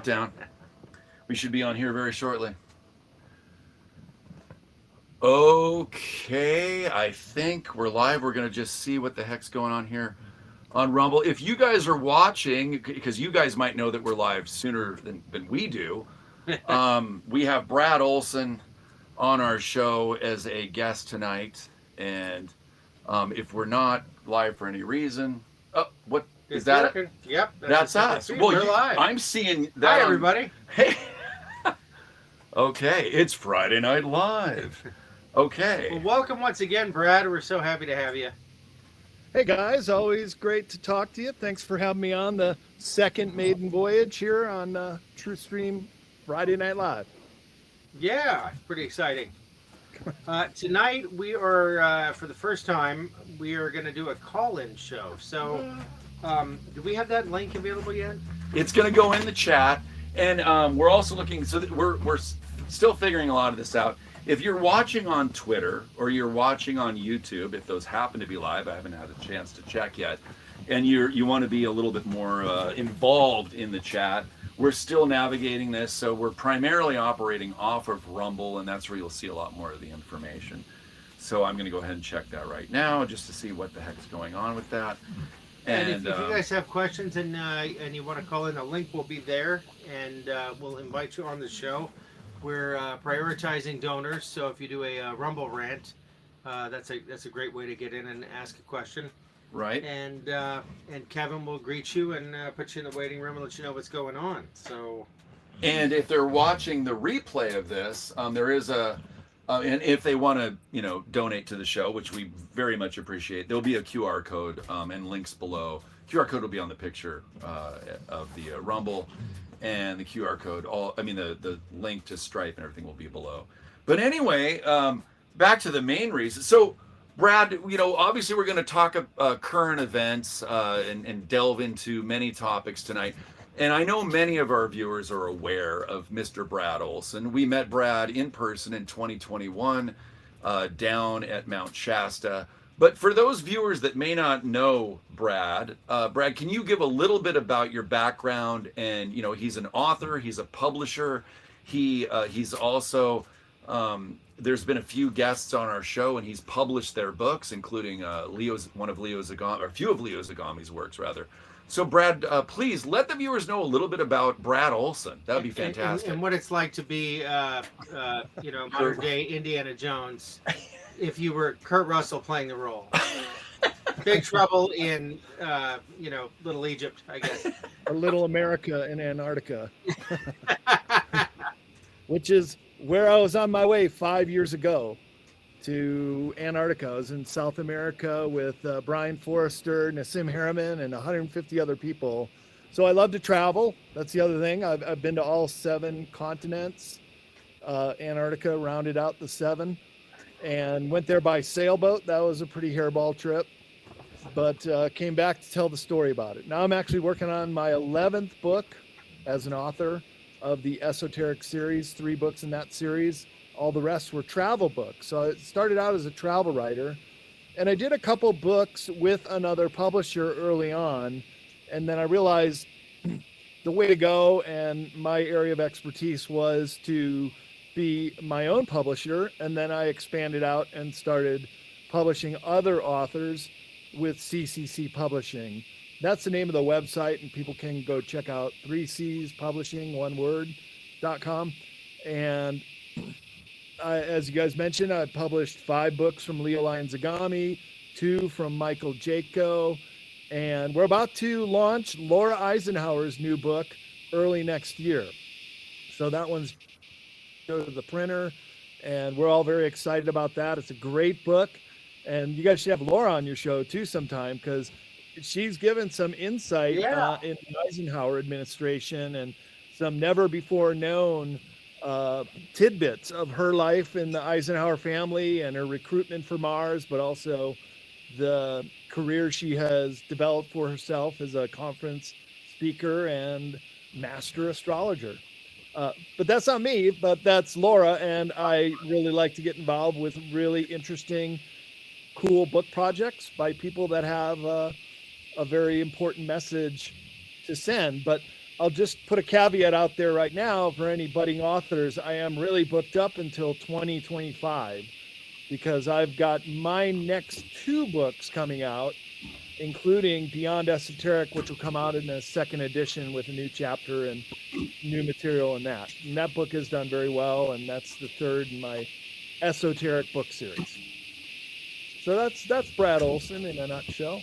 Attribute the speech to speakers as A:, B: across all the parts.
A: Down. We should be on here very shortly. Okay, I think we're live. We're going to just see what the heck's going on here on Rumble. If you guys are watching, because you guys might know that we're live sooner than we do, we have Brad Olsen on our show as a guest tonight. And if we're not live for any reason, oh, what is that?
B: Working. Yep,
A: That's us.
B: Well, we're live.
A: I'm seeing that.
B: Hi, everybody.
A: Hey. Okay, it's Friday Night Live. Okay.
B: Well, welcome once again, Brad. We're so happy to have you.
C: Hey guys, always great to talk to you. Thanks for having me on the second maiden voyage here on TruthStream Friday Night Live.
B: Yeah, pretty exciting. Tonight we are, for the first time, we are going to do a call-in show. So, do we have that link available yet?
A: It's going to go in the chat, and we're also looking. So that we're still figuring a lot of this out. If you're watching on Twitter or you're watching on YouTube, if those happen to be live, I haven't had a chance to check yet, and you want to be a little bit more involved in the chat, we're still navigating this. So we're primarily operating off of Rumble, and that's where you'll see a lot more of the information. So I'm going to go ahead and check that right now just to see what the heck's going on with that.
B: And if you guys have questions and you want to call in, the link will be there, and we'll invite you on the show. We're prioritizing donors, so if you do a Rumble rant, that's a great way to get in and ask a question.
A: Right.
B: And Kevin will greet you and put you in the waiting room and let you know what's going on. So.
A: And if they're watching the replay of this, there is a, and if they want to, donate to the show, which we very much appreciate, there'll be a QR code and links below. QR code will be on the picture of the Rumble. And the QR code, the link to Stripe and everything will be below. But anyway, back to the main reason. So, Brad, obviously we're going to talk current events and delve into many topics tonight. And I know many of our viewers are aware of Mr. Brad Olsen. We met Brad in person in 2021 down at Mount Shasta. But for those viewers that may not know Brad, Brad, can you give a little bit about your background? And he's an author, he's a publisher, he's also there's been a few guests on our show, and he's published their books, including a few of Leo Zagami's works, rather. So, Brad, please let the viewers know a little bit about Brad Olsen. That would be fantastic.
B: And what it's like to be, modern day Indiana Jones. If you were Kurt Russell playing the role. Big trouble in, Little Egypt, I guess.
C: Or Little America in Antarctica. Which is where I was on my way 5 years ago to Antarctica. I was in South America with Brian Forrester, Nassim Harriman, and 150 other people. So I love to travel. That's the other thing. I've been to all 7 continents. Antarctica rounded out the 7. And went there by sailboat. That was a pretty hairball trip, but came back to tell the story about it. Now I'm actually working on my 11th book as an author of the Esoteric series, 3 books in that series. All the rest were travel books. So I started out as a travel writer, and I did a couple books with another publisher early on. And then I realized the way to go and my area of expertise was to be my own publisher, and then I expanded out and started publishing other authors with CCC Publishing. That's the name of the website, and people can go check out 3Cs Publishing, one word.com. And as you guys mentioned, I published 5 books from Leo Zagami, 2 from Michael Jaco, and we're about to launch Laura Eisenhower's new book early next year. So that one's go to the printer, and we're all very excited about that. It's a great book, and you guys should have Laura on your show too sometime, because she's given some insight in the Eisenhower administration and some never before known tidbits of her life in the Eisenhower family and her recruitment for Mars, but also the career she has developed for herself as a conference speaker and master astrologer. But that's not me, but that's Laura, and I really like to get involved with really interesting, cool book projects by people that have a very important message to send. But I'll just put a caveat out there right now for any budding authors. I am really booked up until 2025 because I've got my next 2 books coming out, including Beyond Esoteric, which will come out in a 2nd edition with a new chapter and new material in that. And that book has done very well, and that's the 3rd in my esoteric book series. So that's Brad Olsen in a nutshell.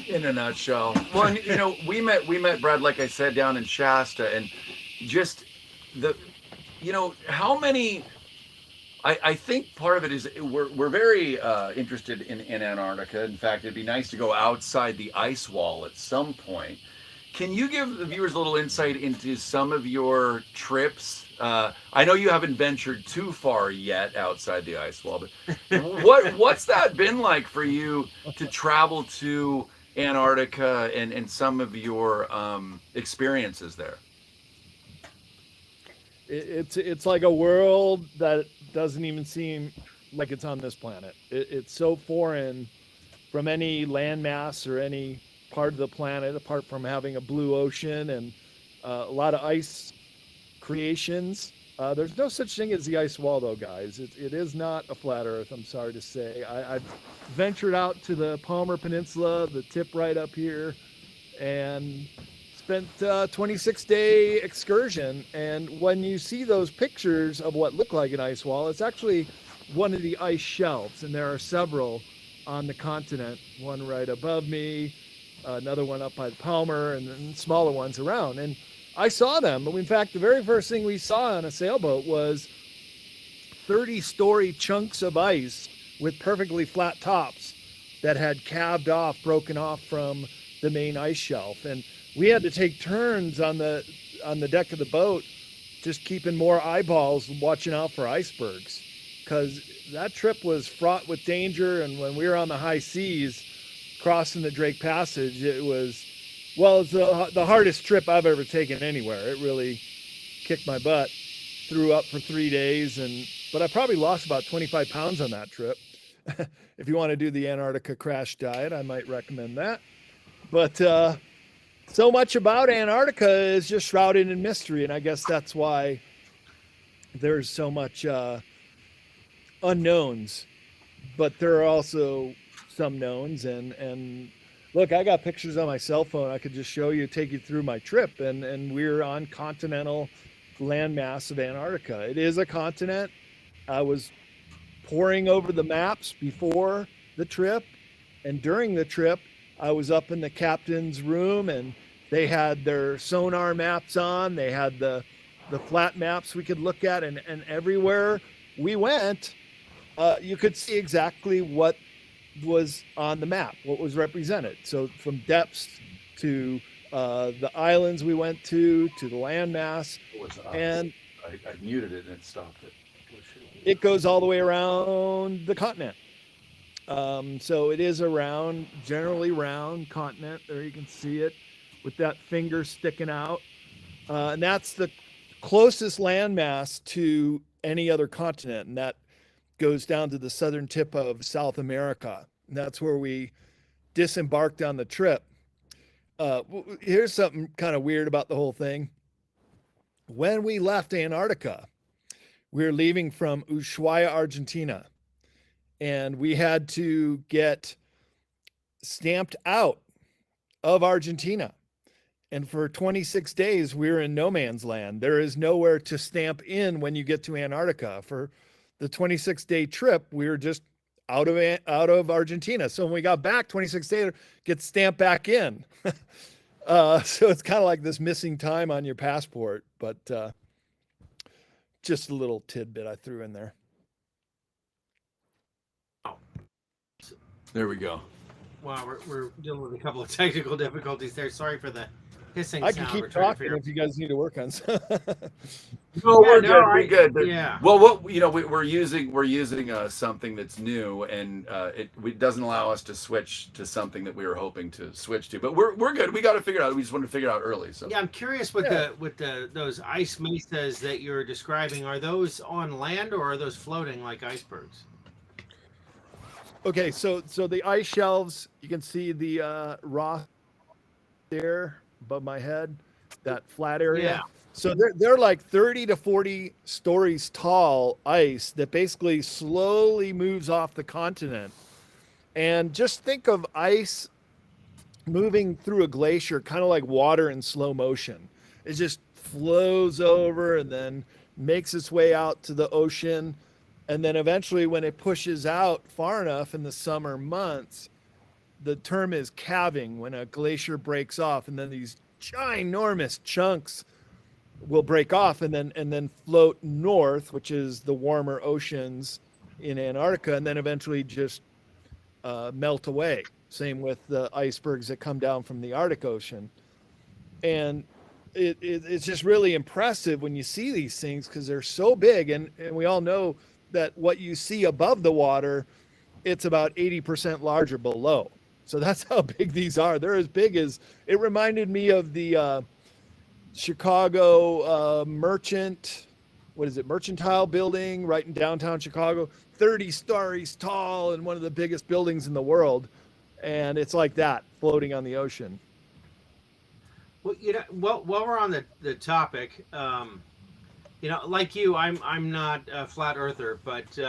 A: In a nutshell. Well, and, you know, we met Brad, like I said, down in Shasta, and just the, you know, how many. I think part of it is we're very interested in Antarctica. In fact, it'd be nice to go outside the ice wall at some point. Can you give the viewers a little insight into some of your trips? I know you haven't ventured too far yet outside the ice wall, but what's that been like for you to travel to Antarctica and some of your experiences there?
C: It's like a world that doesn't even seem like it's on this planet. It's so foreign from any landmass or any part of the planet, apart from having a blue ocean and a lot of ice creations. There's no such thing as the ice wall, though, guys. It is not a flat Earth, I'm sorry to say. I've ventured out to the Palmer Peninsula, the tip right up here, and spent a 26-day excursion. And when you see those pictures of what look like an ice wall, it's actually one of the ice shelves, and there are several on the continent. One right above me, another one up by the Palmer, and then smaller ones around. And I saw them. But in fact, the very first thing we saw on a sailboat was 30-story chunks of ice with perfectly flat tops that had calved off, broken off from the main ice shelf. And we had to take turns on the deck of the boat, just keeping more eyeballs watching out for icebergs, because that trip was fraught with danger. And when we were on the high seas crossing the Drake Passage, it was, well, it's the hardest trip I've ever taken anywhere. It really kicked my butt. Threw up for 3 days, but I probably lost about 25 pounds on that trip. If you want to do the Antarctica crash diet, I might recommend that. But so much about Antarctica is just shrouded in mystery, and I guess that's why there's so much unknowns. But there are also some knowns, and look, I got pictures on my cell phone. I could just show you, take you through my trip, and we're on continental landmass of Antarctica. It is a continent. I was poring over the maps before the trip, and during the trip, I was up in the captain's room, and they had their sonar maps on. They had the flat maps we could look at, and everywhere we went, you could see exactly what was on the map, what was represented. So from depths to the islands we went to the landmass, and
A: I muted it and it stopped it.
C: it goes all the way around the continent. So it is a round, generally round continent. There you can see it with that finger sticking out. And that's the closest landmass to any other continent. And that goes down to the southern tip of South America. And that's where we disembarked on the trip. Here's something kind of weird about the whole thing. When we left Antarctica, we were leaving from Ushuaia, Argentina, and we had to get stamped out of Argentina. And for 26 days, we were in no man's land. There is nowhere to stamp in when you get to Antarctica. For the 26-day trip, we were just out of Argentina. So when we got back 26 days, get stamped back in. So it's kind of like this missing time on your passport, but just a little tidbit I threw in there.
A: There we go.
B: Wow, we're dealing with a couple of technical difficulties there. Sorry for the hissing
C: I
B: sound.
C: can keep talking if you guys need to work on something.
A: No, we're good. We're good.
B: Yeah.
A: Well, what we're using something that's new, and it doesn't allow us to switch to something that we were hoping to switch to. But we're good. We got to figure it out. We just wanted to figure it out early. So
B: yeah, I'm curious with those ice mesas that you're describing. Are those on land or are those floating like icebergs?
C: Okay, so the ice shelves, you can see the raw there above my head, that flat area.
B: Yeah.
C: So they're like 30 to 40 stories tall ice that basically slowly moves off the continent. And just think of ice moving through a glacier kind of like water in slow motion. It just flows over and then makes its way out to the ocean. And then eventually, when it pushes out far enough in the summer months, the term is calving, when a glacier breaks off, and then these ginormous chunks will break off and then float north, which is the warmer oceans in Antarctica, and then eventually just melt away. Same with the icebergs that come down from the Arctic Ocean. And it's just really impressive when you see these things because they're so big. And we all know that what you see above the water, it's about 80% larger below. So that's how big these are. They're as big as, it reminded me of the Chicago Mercantile building right in downtown Chicago, 30 stories tall and one of the biggest buildings in the world. And it's like that floating on the ocean.
B: Well, while we're on the topic, like you, I'm not a flat earther, but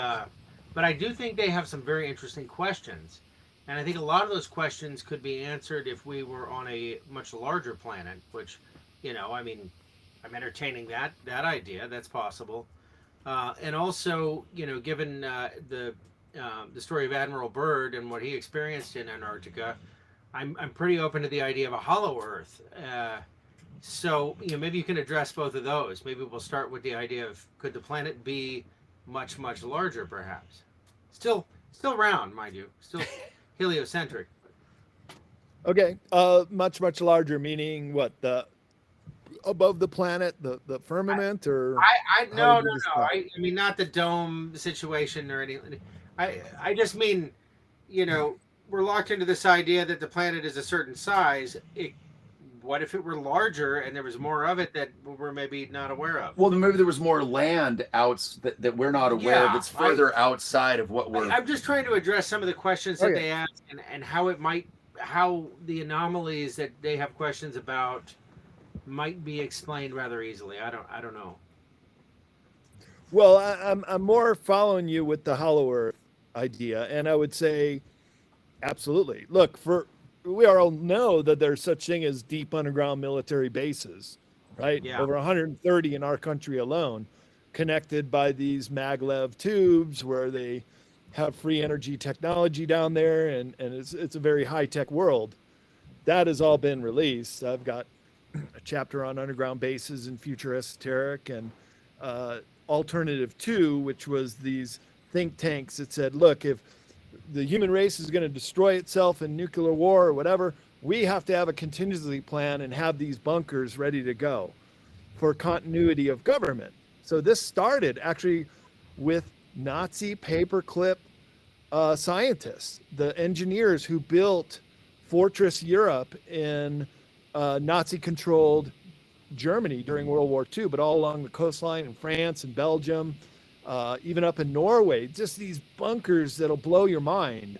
B: I do think they have some very interesting questions, and I think a lot of those questions could be answered if we were on a much larger planet. Which, I'm entertaining that idea. That's possible, and also, given the story of Admiral Byrd and what he experienced in Antarctica, I'm pretty open to the idea of a hollow Earth. So maybe you can address both of those. Maybe we'll start with the idea of, could the planet be much, much larger, perhaps? Still round, mind you. Still heliocentric.
C: Okay. Much, much larger, meaning what? The above the planet, the firmament, or
B: no. I mean, not the dome situation or anything. I just mean, we're locked into this idea that the planet is a certain size. What if it were larger and there was more of it that we're maybe not aware of?
A: Well, then maybe there was more land that we're not aware of. It's further outside of what we're.
B: I'm just trying to address some of the questions that they ask and how the anomalies that they have questions about might be explained rather easily. I don't know.
C: Well, I'm more following you with the hollow Earth idea, and I would say, absolutely. Look, we all know that there's such thing as deep underground military bases, right?
B: Yeah.
C: Over 130 in our country alone, connected by these maglev tubes where they have free energy technology down there, and it's a very high-tech world. That has all been released. I've got a chapter on underground bases and future esoteric, and Alternative 2, which was these think tanks that said, look, if the human race is going to destroy itself in nuclear war or whatever, we have to have a contingency plan and have these bunkers ready to go for continuity of government. So this started actually with Nazi paperclip scientists, the engineers who built Fortress Europe in Nazi-controlled Germany during World War II, but all along the coastline in France and Belgium, even up in Norway, just these bunkers that'll blow your mind.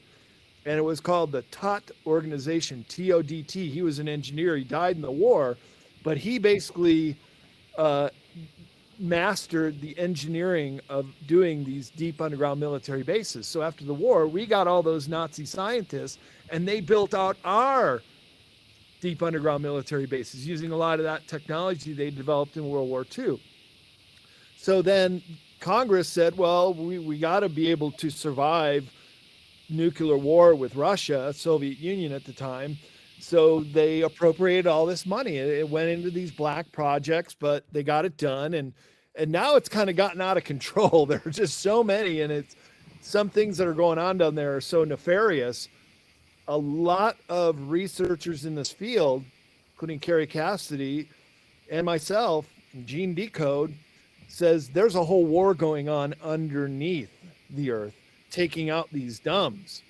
C: And it was called the TOT organization, TODT. He was an engineer. He died in the war, but he basically mastered the engineering of doing these deep underground military bases. So after the war, we got all those Nazi scientists, and they built out our deep underground military bases using a lot of that technology they developed in World War II. So then Congress said, well, we got to be able to survive nuclear war with Russia, Soviet Union at the time. So they appropriated all this money. It went into these black projects, but they got it done. And now it's kind of gotten out of control. There are just so many, and some things that are going on down there are so nefarious. A lot of researchers in this field, including Carrie Cassidy and myself, Gene Decode, says there's a whole war going on underneath the Earth, taking out these dumbs.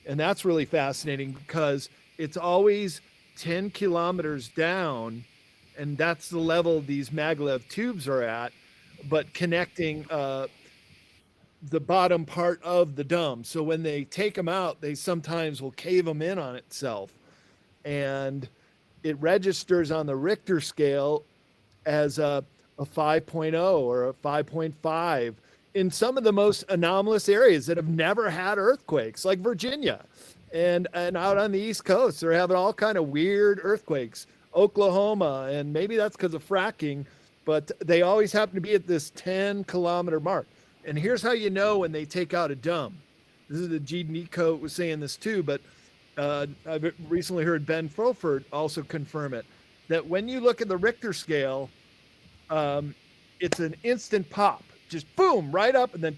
C: And that's really fascinating because it's always 10 kilometers down, and that's the level these maglev tubes are at, but connecting the bottom part of the dome. So when they take them out, they sometimes will cave them in on itself. And it registers on the Richter scale as a 5.0 or a 5.5 in some of the most anomalous areas that have never had earthquakes, like Virginia and out on the East Coast. They're having all kind of weird earthquakes, Oklahoma, and maybe that's because of fracking, but they always happen to be at this 10-kilometer mark. And here's how you know when they take out a dome. This is the G. Nico was saying this too, but I've recently heard Ben Fulford also confirm it, that when you look at the Richter scale, it's an instant pop, just boom, right up and then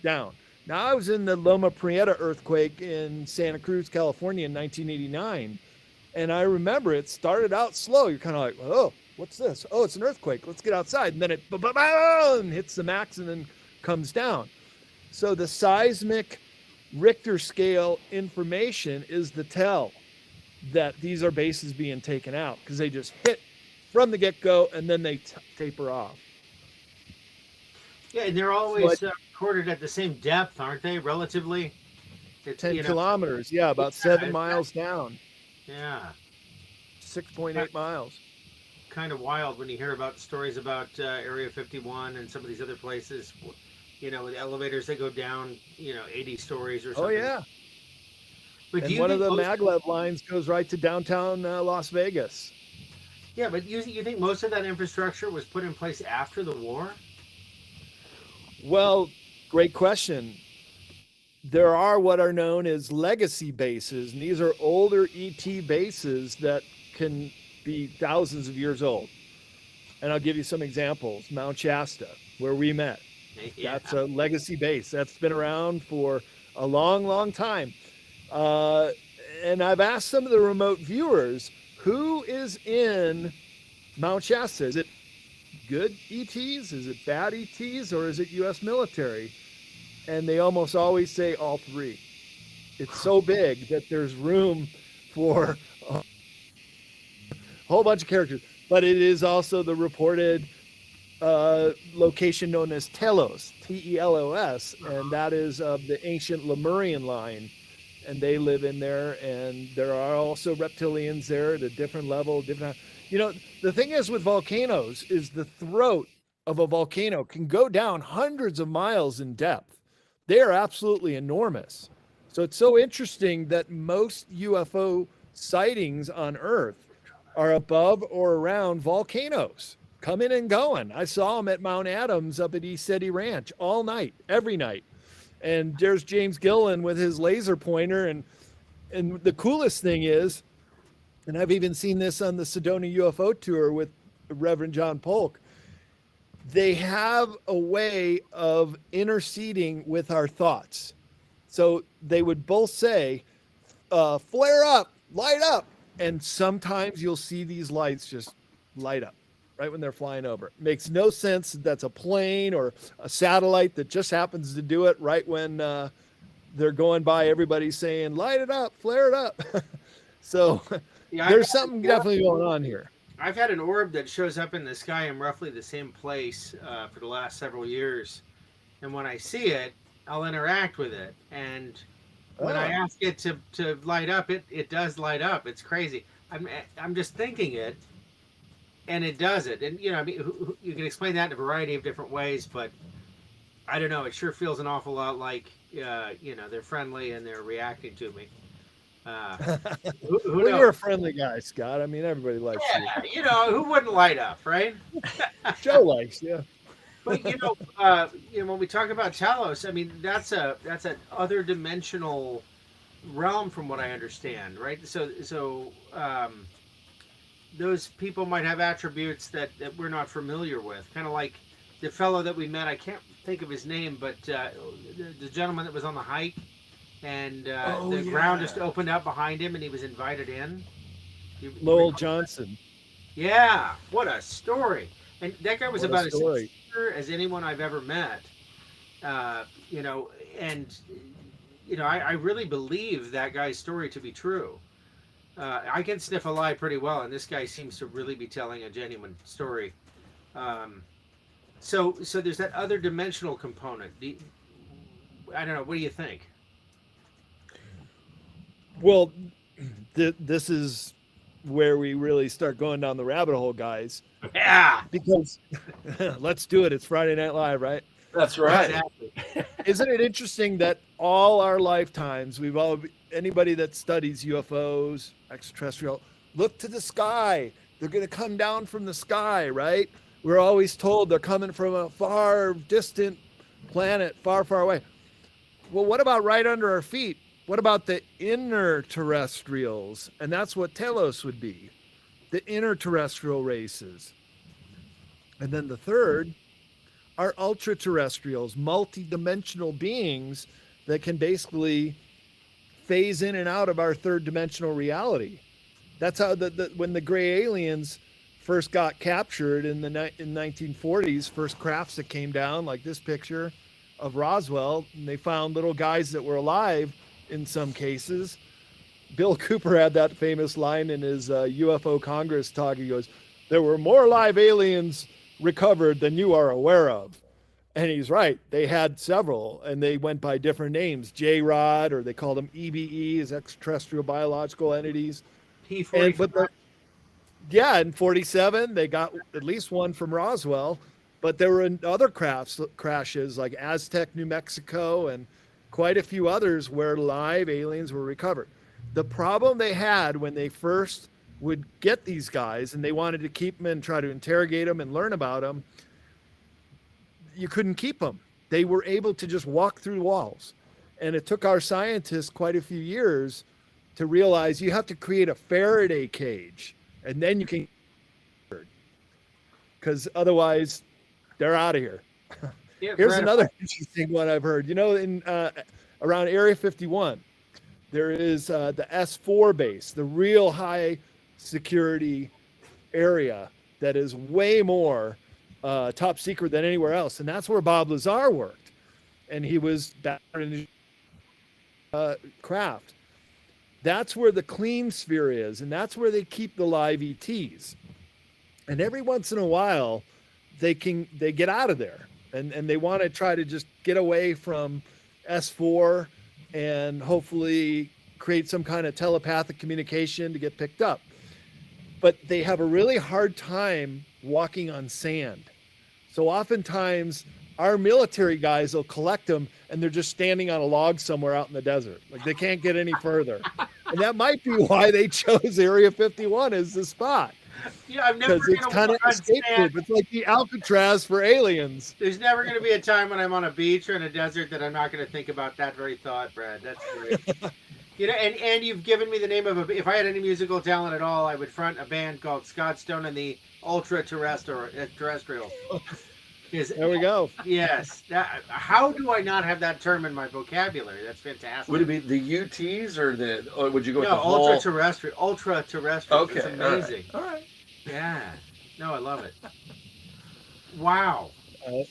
C: down. Now, I was in the Loma Prieta earthquake in Santa Cruz, California in 1989, and I remember it started out slow. You're kind of like, oh, what's this? Oh, it's an earthquake. Let's get outside. And then it hits the max and then comes down. So the seismic Richter scale information is the tell that these are bases being taken out, because they just hit from the get-go and then they taper off.
B: Yeah, and they're always recorded at the same depth, aren't they? Relatively,
C: it's 10 kilometers. Yeah, about 7 miles down.
B: Yeah,
C: 6.8 miles.
B: Kind of wild when you hear about stories about Area 51 and some of these other places. With elevators that go down, 80 stories or something. Oh
C: yeah. But and one of the maglev lines goes right to downtown Las Vegas.
B: Yeah, but you think most of that infrastructure was put in place after the war?
C: Well, great question. There are what are known as legacy bases, and these are older ET bases that can be thousands of years old. And I'll give you some examples. Mount Shasta, where we met. Yeah. That's a legacy base. That's been around for a long, long time. And I've asked some of the remote viewers, who is in Mount Shasta? Is it good ETs? Is it bad ETs? Or is it U.S. military? And they almost always say all three. It's so big that there's room for a whole bunch of characters. But it is also the reported location known as Telos, Telos, and that is of the ancient Lemurian line. And they live in there, and there are also reptilians there at a different level, different. The thing is with volcanoes is the throat of a volcano can go down hundreds of miles in depth. They are absolutely enormous. So it's so interesting that most UFO sightings on Earth are above or around volcanoes, coming and going. I saw them at Mount Adams up at East Eddy Ranch all night, every night. And there's James Gillen with his laser pointer. And the coolest thing is, and I've even seen this on the Sedona UFO tour with Reverend John Polk, they have a way of interceding with our thoughts. So they would both say, flare up, light up. And sometimes you'll see these lights just light up right when they're flying over. It makes no sense that that's a plane or a satellite that just happens to do it right when they're going by. Everybody's saying, light it up, flare it up. So there's something definitely going on here.
B: I've had an orb that shows up in the sky in roughly the same place for the last several years. And when I see it, I'll interact with it. And when I ask it to light up, it does light up. It's crazy. I'm just thinking it, and it does it. And, you can explain that in a variety of different ways, but I don't know. It sure feels an awful lot like, they're friendly and they're reacting to me.
C: Well, you're a friendly guy, Scott. I mean, everybody likes you.
B: Who wouldn't light up, right?
C: Joe likes you.
B: But when we talk about Telos, I mean that's an other dimensional realm, from what I understand, right? So those people might have attributes that we're not familiar with, kind of like the fellow that we met. I can't think of his name, but the gentleman that was on the hike. And the ground just opened up behind him, and he was invited in.
C: Lowell Johnson.
B: Yeah, what a story! And that guy was about as sincere as anyone I've ever met. I really believe that guy's story to be true. I can sniff a lie pretty well, and this guy seems to really be telling a genuine story. So there's that other dimensional component. I don't know. What do you think?
C: Well, this is where we really start going down the rabbit hole, guys.
B: Yeah.
C: Because let's do it. It's Friday Night Live, right?
A: That's right.
B: Exactly.
C: Isn't it interesting that all our lifetimes, anybody that studies UFOs, extraterrestrial, look to the sky. They're going to come down from the sky, right? We're always told they're coming from a far distant planet, far, far away. Well, what about right under our feet? What about the inner terrestrials? And that's what telos would be, the inner terrestrial races. And then the third are ultra-terrestrials, multi-dimensional beings that can basically phase in and out of our third-dimensional reality. That's how when the gray aliens first got captured in 1940s, first crafts that came down, like this picture of Roswell, and they found little guys that were alive in some cases. Bill Cooper had that famous line in his UFO Congress talk. He goes, "There were more live aliens recovered than you are aware of." And he's right. They had several, and they went by different names. J-Rod, or they called them EBEs, extraterrestrial biological entities.
B: P-45.
C: Yeah, in 47, they got at least one from Roswell, but there were other crashes like Aztec, New Mexico, and quite a few others where live aliens were recovered. The problem they had when they first would get these guys and they wanted to keep them and try to interrogate them and learn about them, you couldn't keep them. They were able to just walk through walls. And it took our scientists quite a few years to realize you have to create a Faraday cage, and then you can, because otherwise they're out of here.
B: Yeah,
C: Here's
B: Brad,
C: another interesting one I've heard. You know, in around Area 51, there is the S4 base, the real high security area that is way more top secret than anywhere else. And that's where Bob Lazar worked. And he was back in craft. That's where the clean sphere is. And that's where they keep the live ETs. And every once in a while, they get out of there. And they want to try to just get away from S4 and hopefully create some kind of telepathic communication to get picked up. But they have a really hard time walking on sand. So oftentimes our military guys will collect them and they're just standing on a log somewhere out in the desert. Like they can't get any further. And that might be why they chose Area 51 as the spot.
B: Yeah, I'm never
C: Because it's
B: gonna
C: kind of
B: walk on
C: escape
B: sand.
C: proof. It's like the Alcatraz for aliens.
B: There's never going to be a time when I'm on a beach or in a desert that I'm not going to think about that very thought, Brad. That's great. You know, and you've given me the name of if I had any musical talent at all, I would front a band called Scottstone and the Ultra-terrestrials.
C: There we go.
B: Yes. How do I not have that term in my vocabulary? That's fantastic.
A: Would it be the UTs or would you go with the whole?
B: Ultra-terrestrial. Ultra-terrestrial.
A: Okay,
B: It's amazing.
A: All right.
B: Yeah. No, I love it. Wow.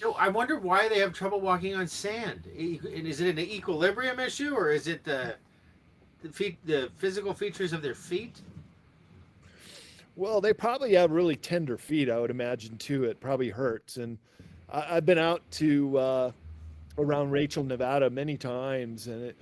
B: So I wonder why they have trouble walking on sand. Is it an equilibrium issue, or is it the physical features of their feet?
C: Well, they probably have really tender feet, I would imagine, too. It probably hurts. And I've been out to around Rachel, Nevada many times, and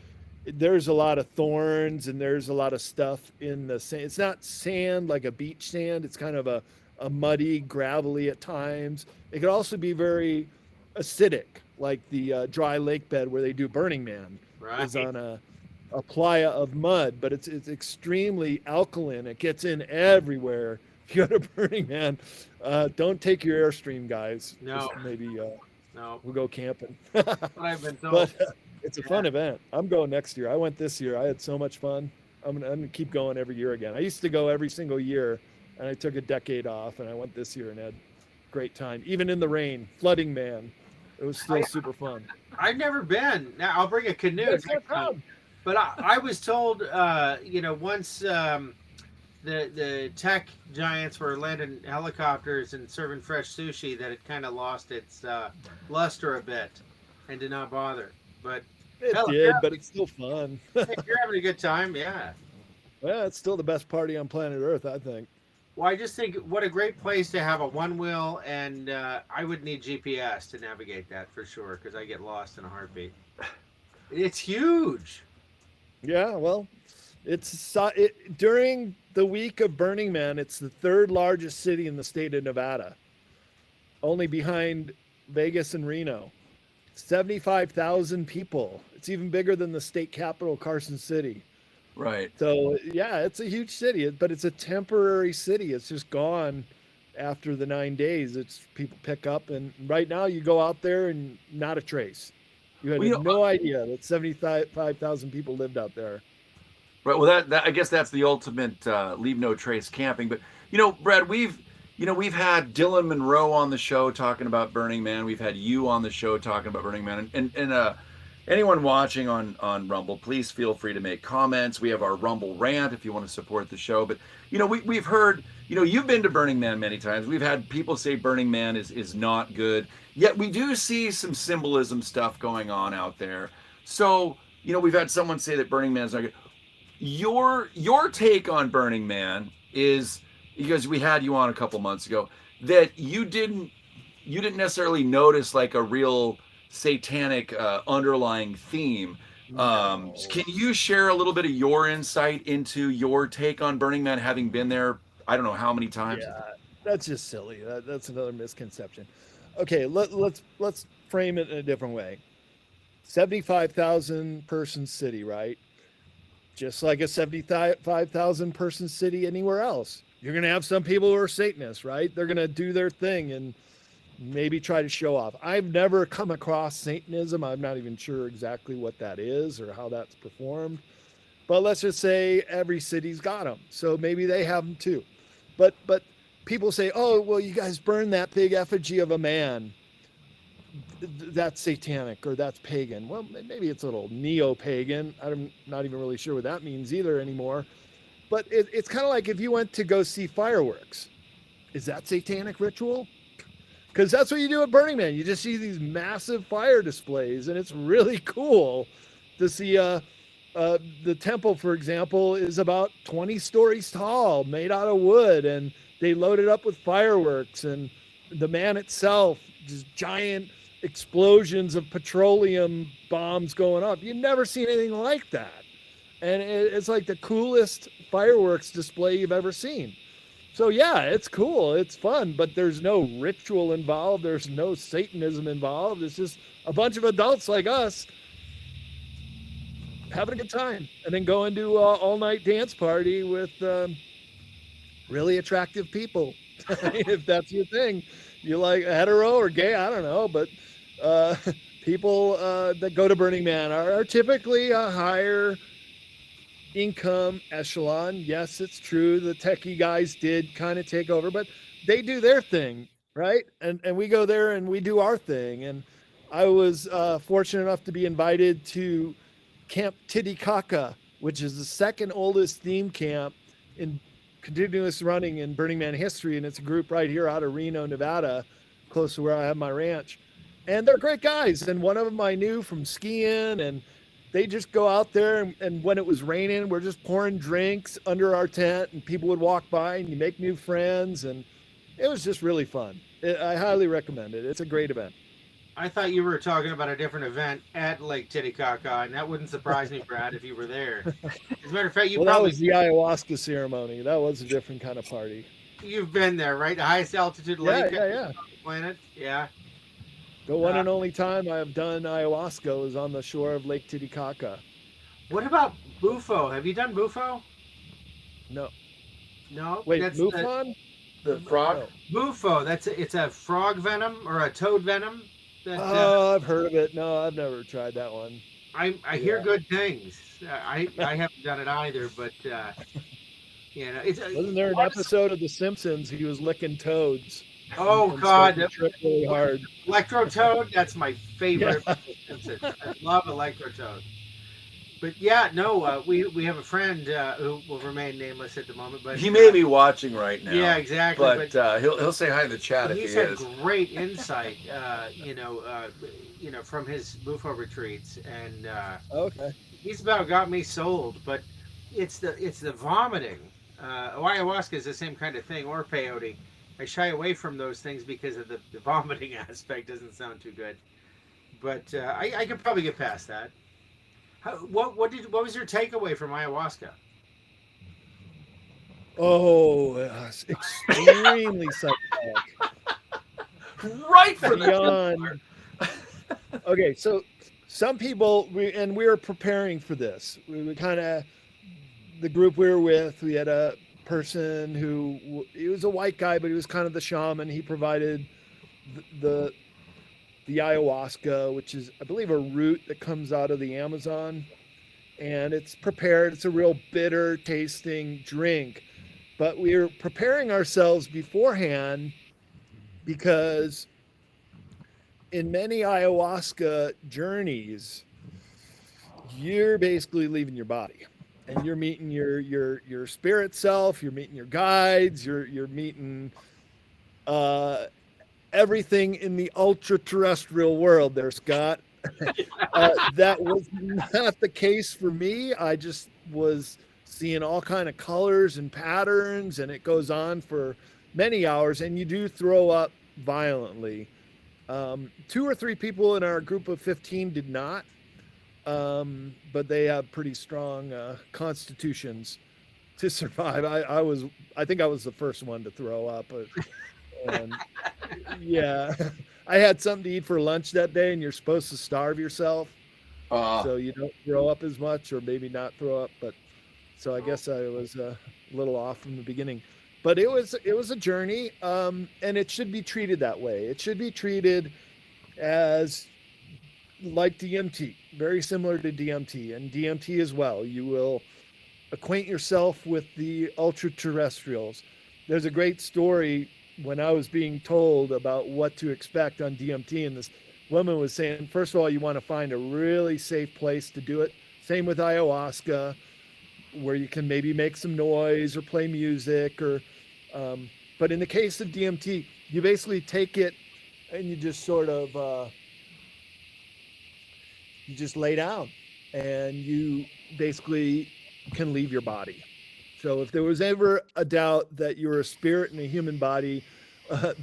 C: there's a lot of thorns and there's a lot of stuff in the sand. It's not sand like a beach sand. It's kind of a muddy, gravelly at times. It could also be very acidic, like the dry lake bed where they do Burning Man.
B: Right.
C: Is on a playa of mud, but it's extremely alkaline. It gets in everywhere. If you go to Burning Man, don't take your Airstream, guys.
B: No.
C: Just maybe
B: No.
C: we'll go camping.
B: That's what I've been told.
C: But it's a fun event. I'm going next year. I went this year. I had so much fun. I'm gonna keep going every year again. I used to go every single year, and I took a decade off, and I went this year and had a great time. Even in the rain, flooding man, it was still super fun.
B: I've never been. Now I'll bring a canoe.
C: It's no
B: next time.
C: problem.
B: But I was told, once the tech giants were landing helicopters and serving fresh sushi, that it kind of lost its luster a bit and did not bother. But
C: It
B: hell,
C: did,
B: yeah.
C: but it's still fun.
B: If you're having a good time, yeah.
C: Well, it's still the best party on planet Earth, I think.
B: Well, I just think what a great place to have a one wheel, and I would need GPS to navigate that for sure, because I get lost in a heartbeat. It's huge.
C: Yeah, well, During the week of Burning Man, it's the third largest city in the state of Nevada, only behind Vegas and Reno. 75,000 people. It's even bigger than the state capital, Carson City.
A: Right.
C: So yeah, it's a huge city, but it's a temporary city. It's just gone after the 9 days. It's people pick up, and right now you go out there and not a trace. You had no idea that 75,000 people lived out there.
A: Right. Well, that I guess that's the ultimate leave no trace camping. But Brad, we've had Dylan Monroe on the show talking about Burning Man. We've had you on the show talking about Burning Man, and anyone watching on Rumble, please feel free to make comments. We have our Rumble rant if you want to support the show. But we've heard, you've been to Burning Man many times. We've had people say Burning Man is not good. Yet we do see some symbolism stuff going on out there. So we've had someone say that Burning Man is not good. Your take on Burning Man is, because we had you on a couple months ago, that you didn't necessarily notice like a real satanic underlying theme.
C: No.
A: Can you share a little bit of your insight into your take on Burning Man, having been there I don't know how many times?
C: Yeah, that's just silly. That's another misconception. Okay, let's frame it in a different way. 75,000 person city, right? Just like a 75,000 person city anywhere else. You're going to have some people who are Satanists, right? They're going to do their thing and maybe try to show off. I've never come across Satanism. I'm not even sure exactly what that is or how that's performed. But let's just say every city's got them. So maybe they have them too. But people say, oh, well, you guys burn that big effigy of a man. That's satanic or that's pagan. Well, maybe it's a little neo-pagan. I'm not even really sure what that means either anymore. But it's kind of like if you went to go see fireworks. Is that satanic ritual? Because that's what you do at Burning Man. You just see these massive fire displays, and it's really cool to see. The temple, for example, is about 20 stories tall, made out of wood, and they load it up with fireworks. And the man itself, just giant explosions of petroleum bombs going up. You've never seen anything like that. And it's like the coolest fireworks display you've ever seen. So yeah, it's cool, it's fun, but there's no ritual involved. There's no Satanism involved. It's just a bunch of adults like us having a good time, and then going to an all-night dance party with really attractive people. If that's your thing, you like hetero or gay, I don't know, but people that go to Burning Man are typically a higher income echelon. Yes, it's true. The techie guys did kind of take over, but they do their thing, right? And we go there and we do our thing. And I was fortunate enough to be invited to Camp Titicaca, which is the second oldest theme camp in continuous running in Burning Man history. And it's a group right here out of Reno, Nevada, close to where I have my ranch. And they're great guys. And one of them I knew from skiing, and they just go out there, and when it was raining, we're just pouring drinks under our tent, and people would walk by and you make new friends, and it was just really fun. I highly recommend it. It's a great event.
B: I thought you were talking about a different event at Lake Titicaca, and that wouldn't surprise me, Brad, if you were there. As a matter of fact,
C: that was the ayahuasca ceremony. That was a different kind of party.
B: You've been there, right? The highest altitude lake
C: on
B: the planet? Yeah.
C: The one and only time I've done ayahuasca was on the shore of Lake Titicaca.
B: What about Bufo? Have you done Bufo?
C: No.
B: No?
C: Wait, Bufon?
A: The frog?
B: No. Bufo. It's a frog venom or a toad venom.
C: I've heard of it. No, I've never tried that one.
B: I hear good things. I haven't done it either, but
C: wasn't there an episode of The Simpsons? He was licking toads.
B: Oh God, that
C: really hard.
B: Electrotoad. That's my favorite. Yeah. I love Electrotoad. But yeah, no, we have a friend who will remain nameless at the moment, but
A: he may be watching right now.
B: Yeah, exactly.
A: But he'll say hi in the chat if he is.
B: He's had great insight, from his Bufo retreats, and
C: okay,
B: he's about got me sold. But it's the vomiting. Ayahuasca is the same kind of thing, or peyote. I shy away from those things because of the vomiting aspect. Doesn't sound too good, but I could probably get past that. What was your takeaway from ayahuasca?
C: Oh, extremely psychedelic.
A: Right for the
C: Beyond. Okay, so some people we were preparing for this. We kind of the group we were with. We had a person who he was a white guy, but he was kind of the shaman. He provided the the ayahuasca, which is I believe a root that comes out of the Amazon, and it's prepared. It's a real bitter tasting drink, but we were preparing ourselves beforehand because in many ayahuasca journeys, you're basically leaving your body and you're meeting your spirit self, you're meeting your guides, you're meeting everything in the ultra-terrestrial world there, Scott. That was not the case for me. I just was seeing all kind of colors and patterns, and it goes on for many hours, and you do throw up violently. 2 or 3 people in our group of 15 did not, but they have pretty strong constitutions to survive. I think I was the first one to throw up, and yeah, I had something to eat for lunch that day, and you're supposed to starve yourself so you don't throw up as much, or maybe not throw up. But so I guess I was a little off from the beginning. But it was a journey, and it should be treated that way. It should be treated as like DMT, very similar to DMT, and DMT as well. You will acquaint yourself with the ultra-terrestrials. There's a great story when I was being told about what to expect on DMT, and this woman was saying, first of all, you want to find a really safe place to do it. Same with ayahuasca, where you can maybe make some noise or play music, or but in the case of DMT, you basically take it and you just sort of you just lay down and you basically can leave your body. So if there was ever a doubt that you were a spirit in a human body,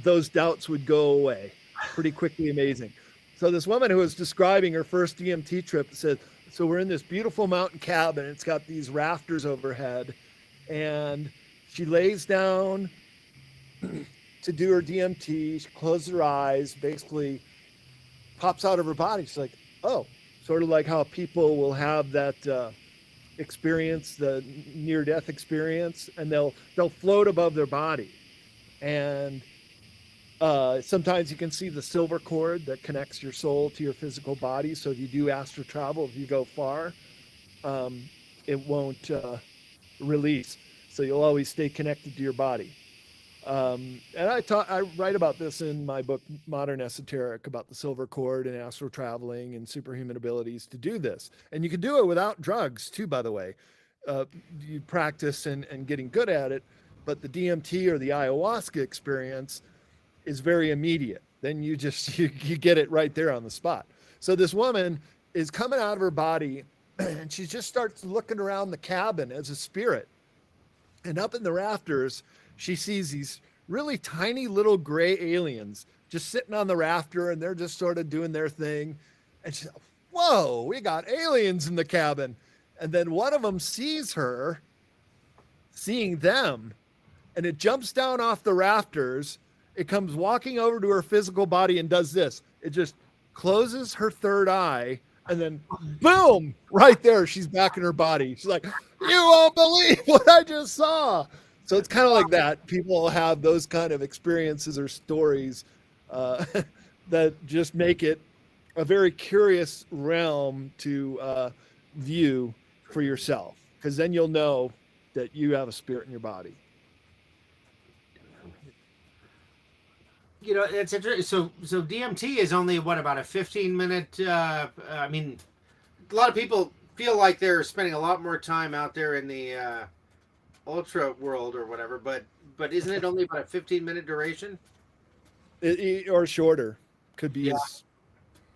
C: those doubts would go away pretty quickly. Amazing. So this woman who was describing her first DMT trip said, so we're in this beautiful mountain cabin. It's got these rafters overhead, and she lays down to do her DMT. She closes her eyes, basically pops out of her body. She's like, oh, sort of like how people will have that experience, the near-death experience, and they'll float above their body. And sometimes you can see the silver cord that connects your soul to your physical body. So if you do astral travel, if you go far, it won't release. So you'll always stay connected to your body. And I write about this in my book, Modern Esoteric, about the silver cord and astral traveling and superhuman abilities to do this. And you can do it without drugs too, by the way. You practice and getting good at it, but the DMT or the ayahuasca experience is very immediate. Then you just, you get it right there on the spot. So this woman is coming out of her body and she just starts looking around the cabin as a spirit. And up in the rafters, she sees these really tiny little gray aliens just sitting on the rafter, and they're just sort of doing their thing. And she's like, whoa, we got aliens in the cabin. And then one of them sees her, seeing them, and it jumps down off the rafters. It comes walking over to her physical body and does this. It just closes her third eye, and then boom, right there, she's back in her body. She's like, you won't believe what I just saw. So it's kind of like that. People have those kind of experiences or stories that just make it a very curious realm to view for yourself, because then you'll know that you have a spirit in your body.
B: You know, it's interesting. So DMT is only about a 15-minute. I mean, a lot of people feel like they're spending a lot more time out there in the ultra world or whatever, but isn't it only about a 15-minute duration?
C: Or shorter. Could be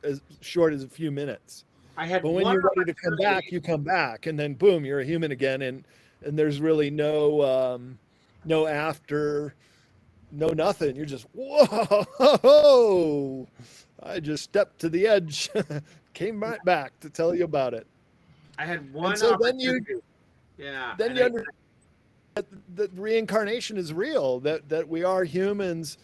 C: as short as a few minutes. But when you're ready to come back, you come back, and then boom, you're a human again, and there's really no after. No, nothing. You're just, whoa, I just stepped to the edge, came right back to tell you about it.
B: I had one.
C: And so then you understand that reincarnation is real, that we are humans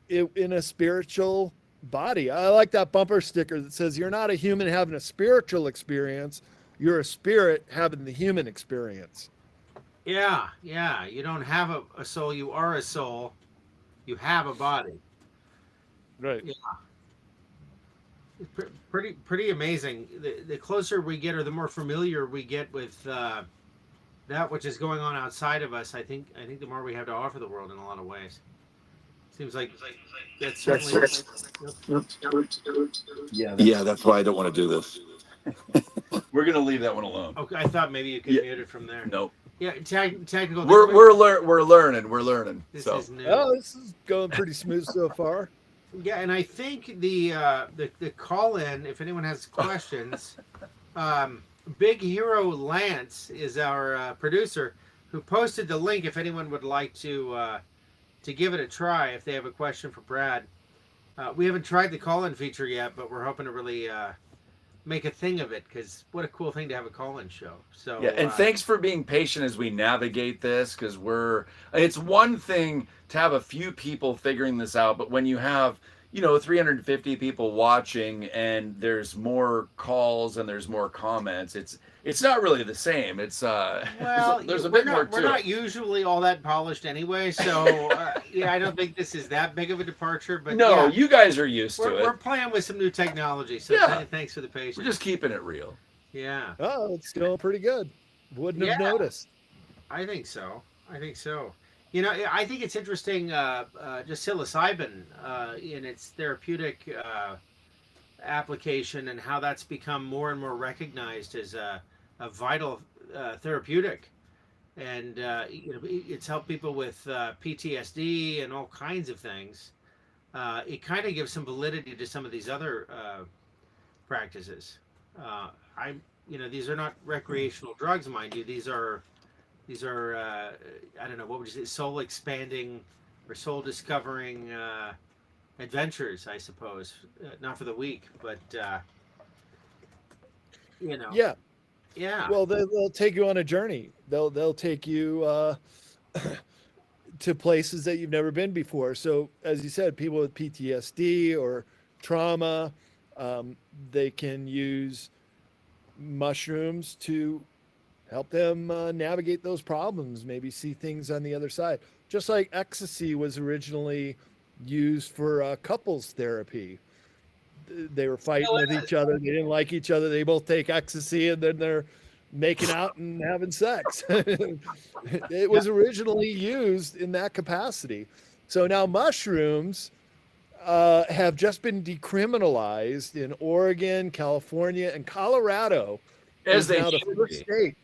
C: in a spiritual body. I like that bumper sticker that says you're not a human having a spiritual experience, you're a spirit having the human experience.
B: Yeah, yeah. You don't have a soul. You are a soul. You have a body.
C: Right.
B: Yeah. Pretty amazing. The closer we get, or the more familiar we get with that which is going on outside of us, I think the more we have to offer the world in a lot of ways. Seems like that's certainly.
A: Yeah, that's why I don't want to do this. We're gonna leave that one alone.
B: Okay, I thought maybe you could mute it from there.
A: Nope.
B: Yeah, technical.
A: We're learning.
B: This
A: So
B: is new.
C: Oh, this is going pretty smooth so far.
B: Yeah, and I think the call in, if anyone has questions, Big Hero Lance is our producer who posted the link. If anyone would like to give it a try, if they have a question for Brad, we haven't tried the call in feature yet, but we're hoping to really make a thing of it, because what a cool thing to have a call in show. So
A: yeah, and thanks for being patient as we navigate this, because it's one thing to have a few people figuring this out, but when you have 350 people watching and there's more calls and there's more comments, it's not really the same. It's
B: well,
A: there's a bit more to it.
B: We're not usually all that polished anyway, so yeah, I don't think this is that big of a departure. But
A: no,
B: yeah,
A: you guys are used to it.
B: We're playing with some new technology, so
A: Yeah.
B: Thanks for the patience.
A: We're just keeping it real.
B: Yeah,
C: Oh, it's going pretty good. Wouldn't have noticed.
B: I think so. I think it's interesting, just psilocybin in its therapeutic application, and how that's become more and more recognized as a vital therapeutic. And it's helped people with PTSD and all kinds of things. It kind of gives some validity to some of these other practices. These are not recreational drugs, mind you. These are I don't know, what would you say, soul expanding or soul discovering adventures, I suppose. Not for the weak, but
C: Yeah.
B: Yeah.
C: Well, they'll take you on a journey. They'll take you to places that you've never been before. So, as you said, people with PTSD or trauma, they can use mushrooms to help them navigate those problems, maybe see things on the other side. Just like ecstasy was originally used for couples therapy. They were fighting with each other. They didn't like each other. They both take ecstasy, and then they're making out and having sex. It was originally used in that capacity. So now mushrooms have just been decriminalized in Oregon, California, and Colorado.
A: As they
C: now the
A: should
C: first
A: be.
C: state.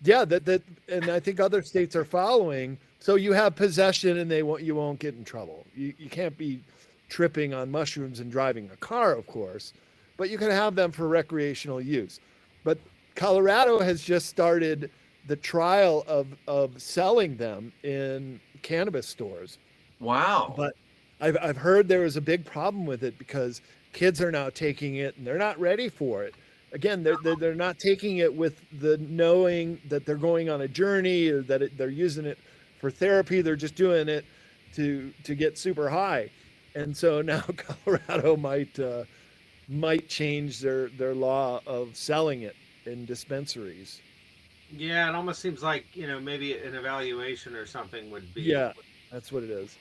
C: Yeah, that and I think other states are following. So you have possession, and you won't get in trouble. You can't be tripping on mushrooms and driving a car, of course, but you can have them for recreational use. But Colorado has just started the trial of selling them in cannabis stores.
A: Wow.
C: But I've heard there was a big problem with it because kids are now taking it and they're not ready for it. Again, they're not taking it with the knowing that they're going on a journey, or that they're using it for therapy. They're just doing it to get super high. And so now Colorado might change their law of selling it in dispensaries.
B: Yeah, it almost seems like, maybe an evaluation or something would be.
C: Yeah, that's what it is.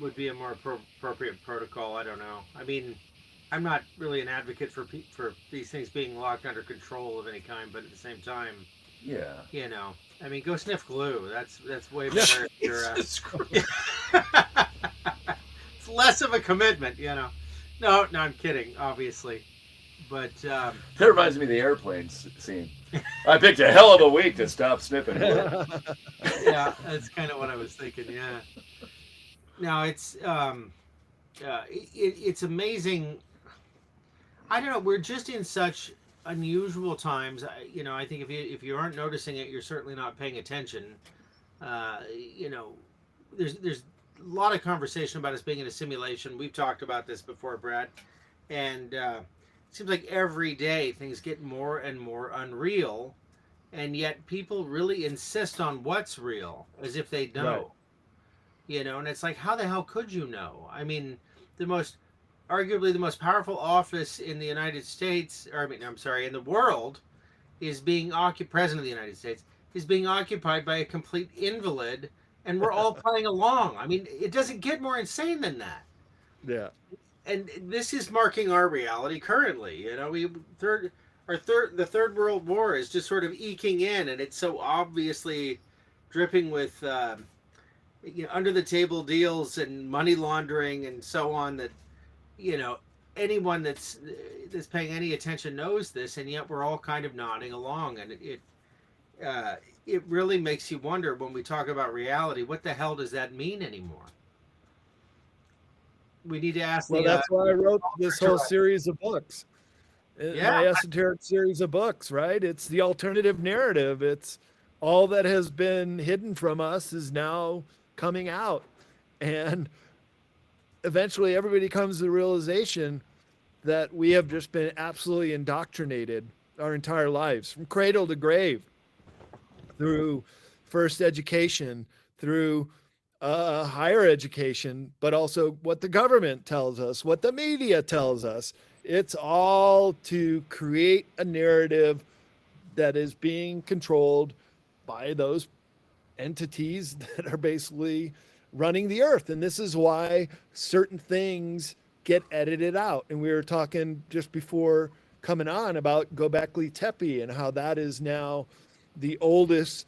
B: Would be a more appropriate protocol. I don't know. I mean, I'm not really an advocate for these things being locked under control of any kind, but at the same time,
A: Yeah.
B: I mean, go sniff glue. That's way better.
A: Jesus Christ.
B: It's less of a commitment, No, I'm kidding, obviously, but
A: That reminds me of the airplane scene. I picked a hell of a week to stop sniffing.
B: yeah, that's kind of what I was thinking. Yeah. Now it's it's amazing. I don't know. We're just in such unusual times. I think if you aren't noticing it, you're certainly not paying attention. There's a lot of conversation about us being in a simulation. We've talked about this before, Brad, and it seems like every day things get more and more unreal, and yet people really insist on what's real as if they know.
C: Right.
B: You know, and it's like, how the hell could you know? I mean, the most, arguably the most powerful office in the United States, or I mean, I'm sorry, in the world, is being occupied, President of the United States, is being occupied by a complete invalid, and we're all playing along. I mean, it doesn't get more insane than that.
C: Yeah.
B: And this is marking our reality currently. You know, the third world war is just sort of eking in, and it's so obviously dripping with under the table deals and money laundering and so on, that anyone that's paying any attention knows this, and yet we're all kind of nodding along, and it really makes you wonder, when we talk about reality, what the hell does that mean anymore? We need to ask.
C: Well, that's why I wrote this whole series of books. My esoteric series of books, right? It's the alternative narrative. It's all that has been hidden from us is now coming out. And eventually everybody comes to the realization that we have just been absolutely indoctrinated our entire lives, from cradle to grave, through first education, through higher education, but also what the government tells us, what the media tells us. It's all to create a narrative that is being controlled by those entities that are basically running the earth. And this is why certain things get edited out. And we were talking just before coming on about Göbekli Tepe and how that is now the oldest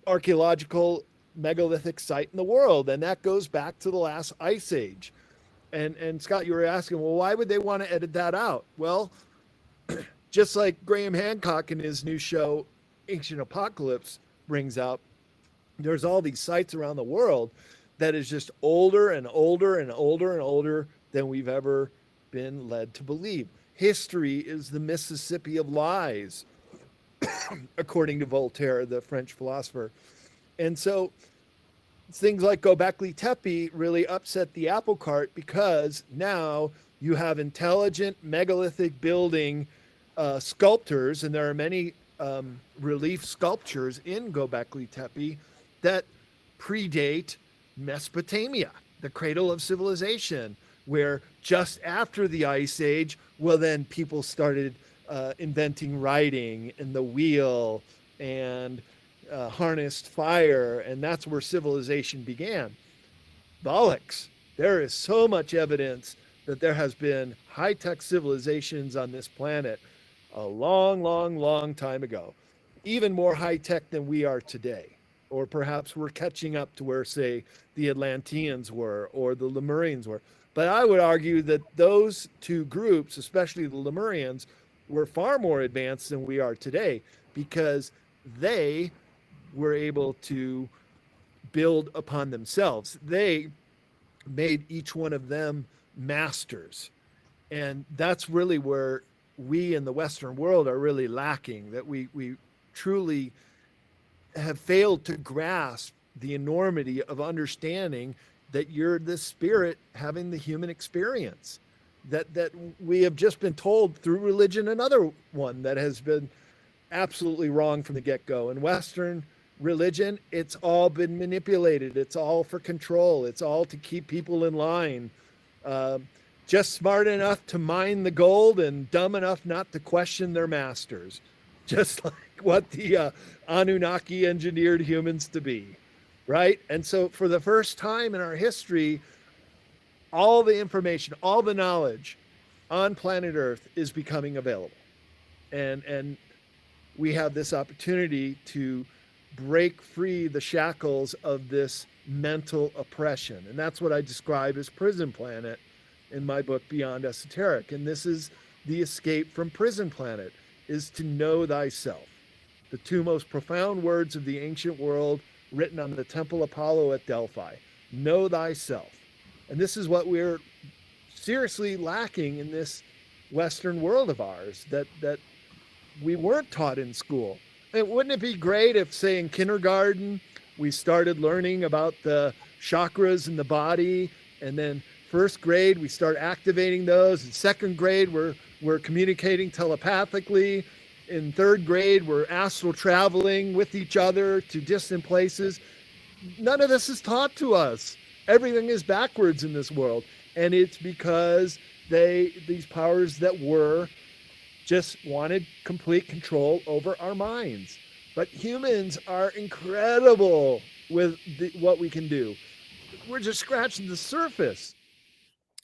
C: archaeological megalithic site in the world, and that goes back to the last ice age. And Scott, you were asking, well, why would they want to edit that out? Well, just like Graham Hancock in his new show Ancient Apocalypse brings out, there's all these sites around the world that is just older and older and older and older than we've ever been led to believe. History is the Mississippi of lies, according to Voltaire, the French philosopher. And so things like Göbekli Tepe really upset the apple cart, because now you have intelligent megalithic building sculptors, and there are many relief sculptures in Göbekli Tepe that predate Mesopotamia, the cradle of civilization, where just after the Ice Age, well, then people started inventing writing and the wheel and harnessed fire, and that's where civilization began. Bollocks. There is so much evidence that there has been high-tech civilizations on this planet a long, long, long time ago, even more high-tech than we are today. Or perhaps we're catching up to where, say, the Atlanteans were or the Lemurians were. But I would argue that those two groups, especially the Lemurians, were far more advanced than we are today, because they were able to build upon themselves. They made each one of them masters. And that's really where we in the Western world are really lacking, that we truly have failed to grasp the enormity of understanding that you're the spirit having the human experience, that we have just been told through religion, another one that has been absolutely wrong from the get-go. In Western religion, it's all been manipulated. It's all for control. It's all to keep people in line. Just smart enough to mine the gold and dumb enough not to question their masters. Just like what the Anunnaki engineered humans to be, right? And so for the first time in our history, all the information, all the knowledge on planet Earth is becoming available. And we have this opportunity to break free the shackles of this mental oppression. And that's what I describe as Prison Planet in my book, Beyond Esoteric. And this is the escape from Prison Planet, is to know thyself. The two most profound words of the ancient world written on the Temple Apollo at Delphi. Know thyself. And this is what we're seriously lacking in this Western world of ours, that we weren't taught in school. And wouldn't it be great if, say, in kindergarten, we started learning about the chakras in the body, and then first grade, we start activating those. In second grade, we're communicating telepathically. in third grade were astral traveling with each other to distant places. None of this is taught to us. Everything is backwards in this world. And it's because these powers that were just wanted complete control over our minds. But humans are incredible with what we can do. We're just scratching the surface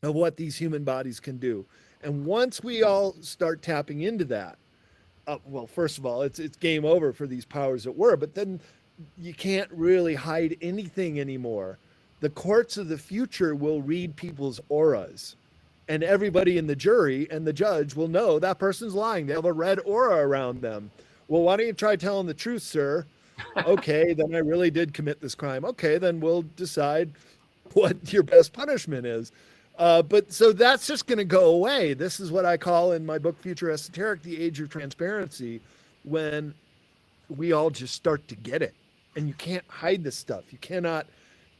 C: of what these human bodies can do. And once we all start tapping into that, well, first of all, it's game over for these powers that were, but then you can't really hide anything anymore. The courts of the future will read people's auras, and everybody in the jury and the judge will know that person's lying. They have a red aura around them. Well, why don't you try telling the truth, sir? Okay, then I really did commit this crime. Okay, then we'll decide what your best punishment is. But so that's just going to go away. This is what I call in my book, Future Esoteric, the age of transparency, when we all just start to get it. And you can't hide this stuff. You cannot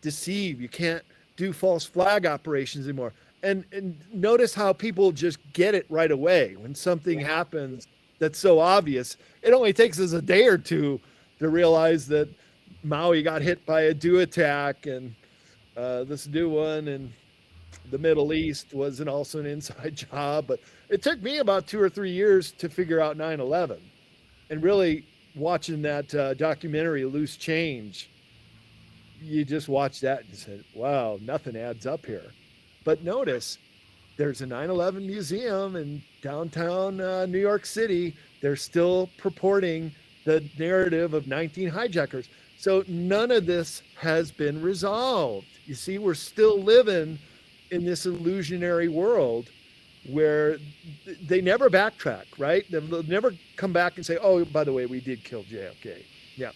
C: deceive. You can't do false flag operations anymore. And notice how people just get it right away. When something happens that's so obvious, it only takes us a day or two to realize that Maui got hit by a dew attack, and this new one in the Middle East wasn't also an inside job. But it took me about 2 or 3 years to figure out 9/11. And really watching that documentary, Loose Change, you just watch that and said, wow, nothing adds up here. But notice there's a 9/11 museum in downtown New York City. They're still purporting the narrative of 19 hijackers. So none of this has been resolved. You see, we're still living in this illusionary world where they never backtrack, right? They'll never come back and say, oh, by the way, we did kill JFK. Yeah.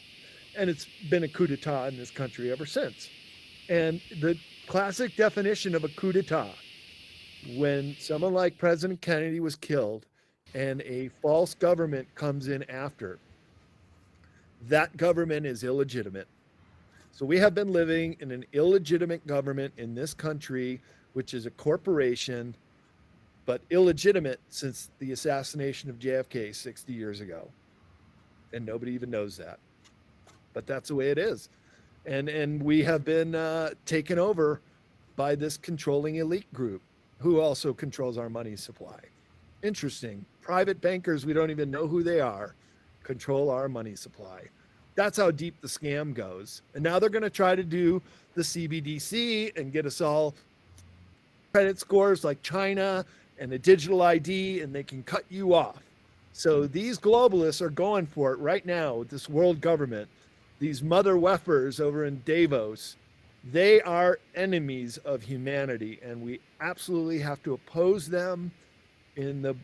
C: And it's been a coup d'etat in this country ever since. And the classic definition of a coup d'etat, when someone like President Kennedy was killed and a false government comes in after, that government is illegitimate. So we have been living in an illegitimate government in this country, which is a corporation, but illegitimate since the assassination of JFK 60 years ago. And nobody even knows that. But that's the way it is. And we have been taken over by this controlling elite group who also controls our money supply. Interesting. Private bankers, we don't even know who they are, control our money supply. That's how deep the scam goes. And now they're going to try to do the CBDC and get us all credit scores like China and a digital ID, and they can cut you off. So these globalists are going for it right now with this world government. These mother weffers over in Davos, they are enemies of humanity, and we absolutely have to oppose them in the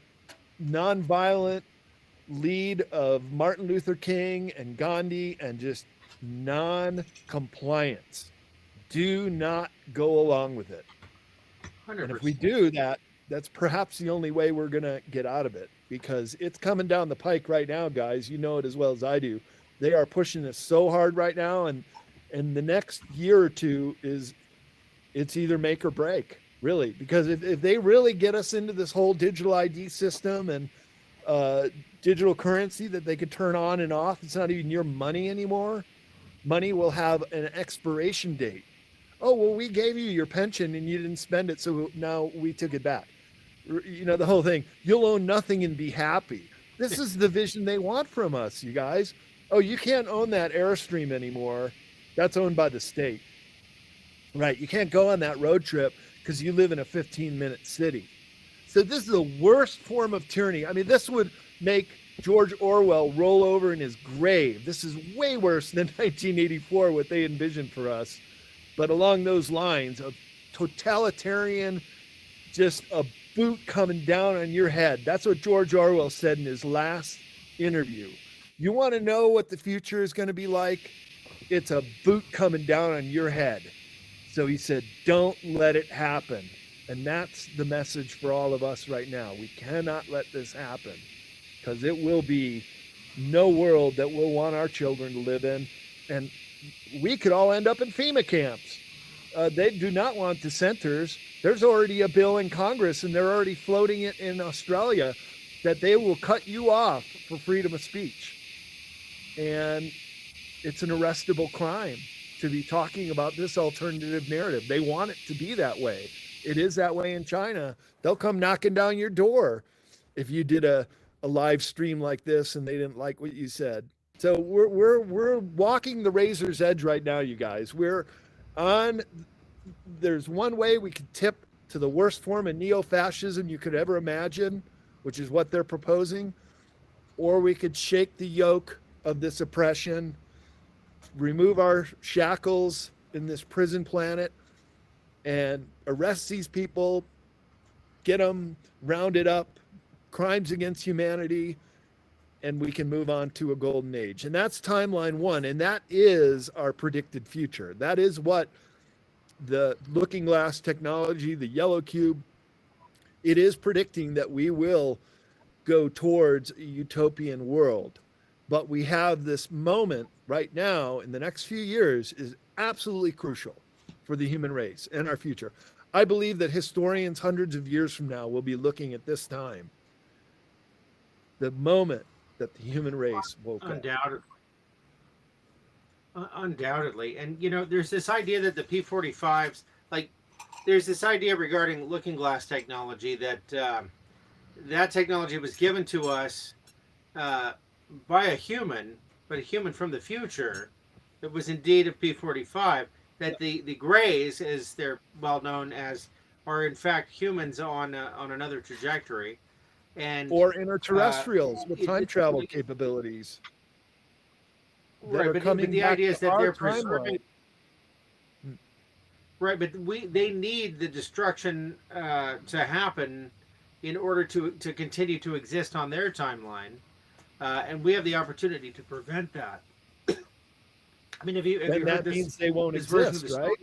C: nonviolent lead of Martin Luther King and Gandhi, and just non-compliance. Do not go along with it. 100%. And if we do that, that's perhaps the only way we're going to get out of it, because it's coming down the pike right now, guys. You know it as well as I do. They are pushing us so hard right now, and the next year or two it's either make or break, really, because if they really get us into this whole digital ID system and digital currency that they could turn on and off, it's not even your money anymore. Money will have an expiration date. Oh, well, we gave you your pension and you didn't spend it, so now we took it back. You know, the whole thing, you'll own nothing and be happy. This is the vision they want from us, you guys. Oh, you can't own that Airstream anymore. That's owned by the state. Right, you can't go on that road trip because you live in a 15-minute city. So this is the worst form of tyranny. I mean, this would make George Orwell roll over in his grave. This is way worse than 1984, what they envisioned for us. But along those lines of totalitarian, just a boot coming down on your head. That's what George Orwell said in his last interview. You want to know what the future is going to be like? It's a boot coming down on your head. So he said, don't let it happen. And that's the message for all of us right now. We cannot let this happen, because it will be no world that we'll want our children to live in. And we could all end up in FEMA camps. They do not want dissenters. There's already a bill in Congress, and they're already floating it in Australia, that they will cut you off for freedom of speech. And it's an arrestable crime to be talking about this alternative narrative. They want it to be that way. It is that way in China. They'll come knocking down your door if you did a live stream like this and they didn't like what you said. So we're walking the razor's edge right now, you guys. There's one way we could tip to the worst form of neo-fascism you could ever imagine, which is what they're proposing, or we could shake the yoke of this oppression, remove our shackles in this prison planet, and arrest these people, get them rounded up, crimes against humanity, and we can move on to a golden age. And that's timeline one, and that is our predicted future. That is what the looking glass technology, the yellow cube, it is predicting that we will go towards a utopian world. But we have this moment right now in the next few years is absolutely crucial for the human race and our future. I believe that historians hundreds of years from now will be looking at this time, the moment that the human race woke up.
B: Undoubtedly. And, there's this idea that the P-45s, there's this idea regarding looking glass technology that that technology was given to us by a human, but a human from the future. It was indeed a P-45. That the grays, as they're well known as, are in fact humans on another trajectory,
C: or interterrestrials with time travel capabilities.
B: Right, but the idea is that they're preserving. Right, but they need the destruction to happen in order to continue to exist on their timeline, and we have the opportunity to prevent that. I mean, have you heard
C: that
B: this?
C: Means they won't exist, right?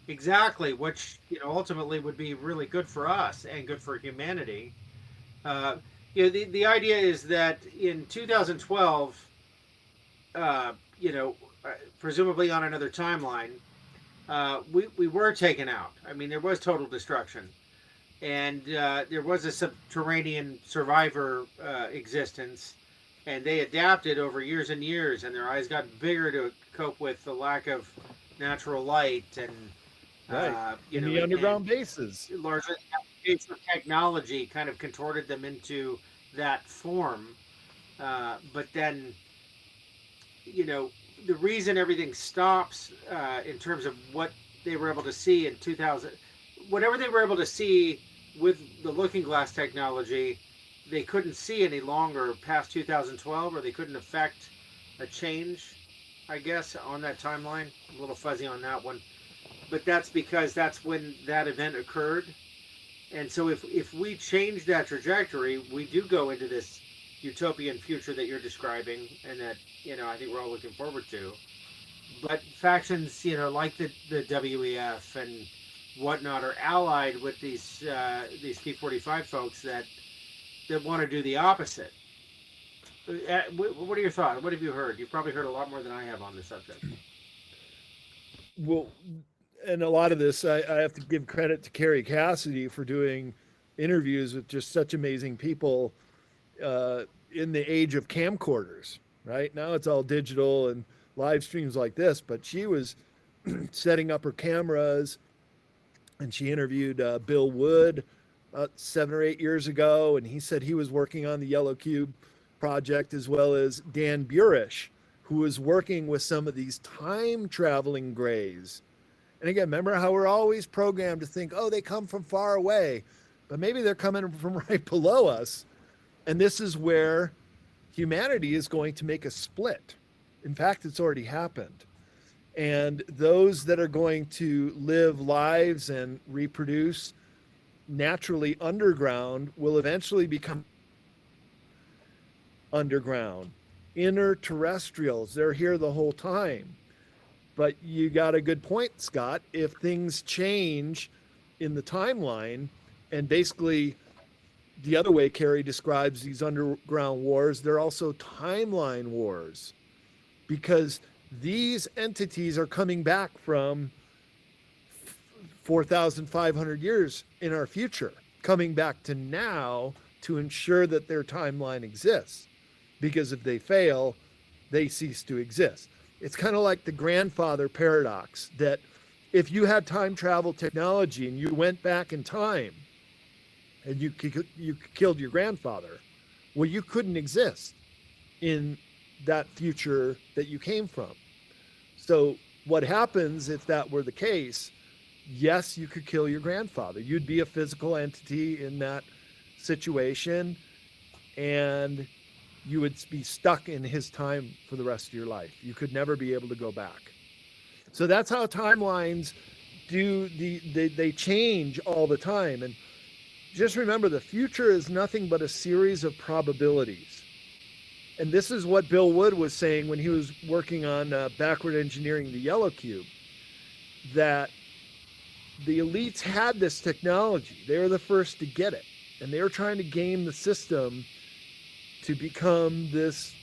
B: Exactly, which ultimately would be really good for us and good for humanity. The idea is that in 2012, presumably on another timeline, we were taken out. I mean, there was total destruction, and there was a subterranean survivor existence. And they adapted over years and years, and their eyes got bigger to cope with the lack of natural light and
C: in the underground bases.
B: Largely, the application of technology kind of contorted them into that form. But then, the reason everything stops in terms of what they were able to see in 2000, whatever they were able to see with the looking glass technology, they couldn't see any longer past 2012, or they couldn't affect a change, I guess, on that timeline. I'm a little fuzzy on that one. But that's because that's when that event occurred. And so if we change that trajectory, we do go into this utopian future that you're describing, and that, I think we're all looking forward to. But factions, like the WEF and whatnot are allied with these P-45 folks that want to do the opposite. What are your thoughts? What have you heard? You've probably heard a lot more than I have on this subject.
C: Well, and a lot of this, I have to give credit to Carrie Cassidy for doing interviews with just such amazing people in the age of camcorders, right? Now it's all digital and live streams like this, but she was setting up her cameras, and she interviewed Bill Wood 7 or 8 years ago, and he said he was working on the Yellow Cube project, as well as Dan Burish, who was working with some of these time traveling grays. And again, remember how we're always programmed to think, oh, they come from far away, but maybe they're coming from right below us. And this is where humanity is going to make a split. In fact, it's already happened. And those that are going to live lives and reproduce naturally underground will eventually become underground. Interterrestrials, they're here the whole time. But you got a good point, Scott. If things change in the timeline, and basically the other way Carrie describes these underground wars, they're also timeline wars, because these entities are coming back from 4,500 years in our future, coming back to now to ensure that their timeline exists. Because if they fail, they cease to exist. It's kind of like the grandfather paradox, that if you had time travel technology and you went back in time and you killed your grandfather, well, you couldn't exist in that future that you came from. So what happens if that were the case? Yes, you could kill your grandfather. You'd be a physical entity in that situation, and you would be stuck in his time for the rest of your life. You could never be able to go back. So that's how timelines they change all the time. And just remember, the future is nothing but a series of probabilities. And this is what Bill Wood was saying when he was working on backward engineering the yellow cube, that the elites had this technology. They were the first to get it. And they were trying to game the system to become this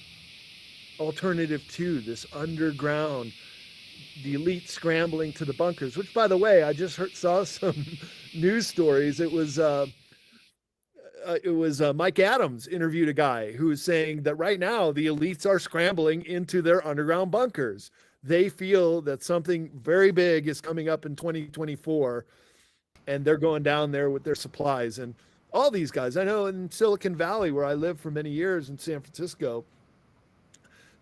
C: alternative to this underground, the elite scrambling to the bunkers, which, by the way, I just saw some news stories. It was Mike Adams interviewed a guy who was saying that right now the elites are scrambling into their underground bunkers. They feel that something very big is coming up in 2024, and they're going down there with their supplies. And all these guys, I know in Silicon Valley, where I lived for many years in San Francisco,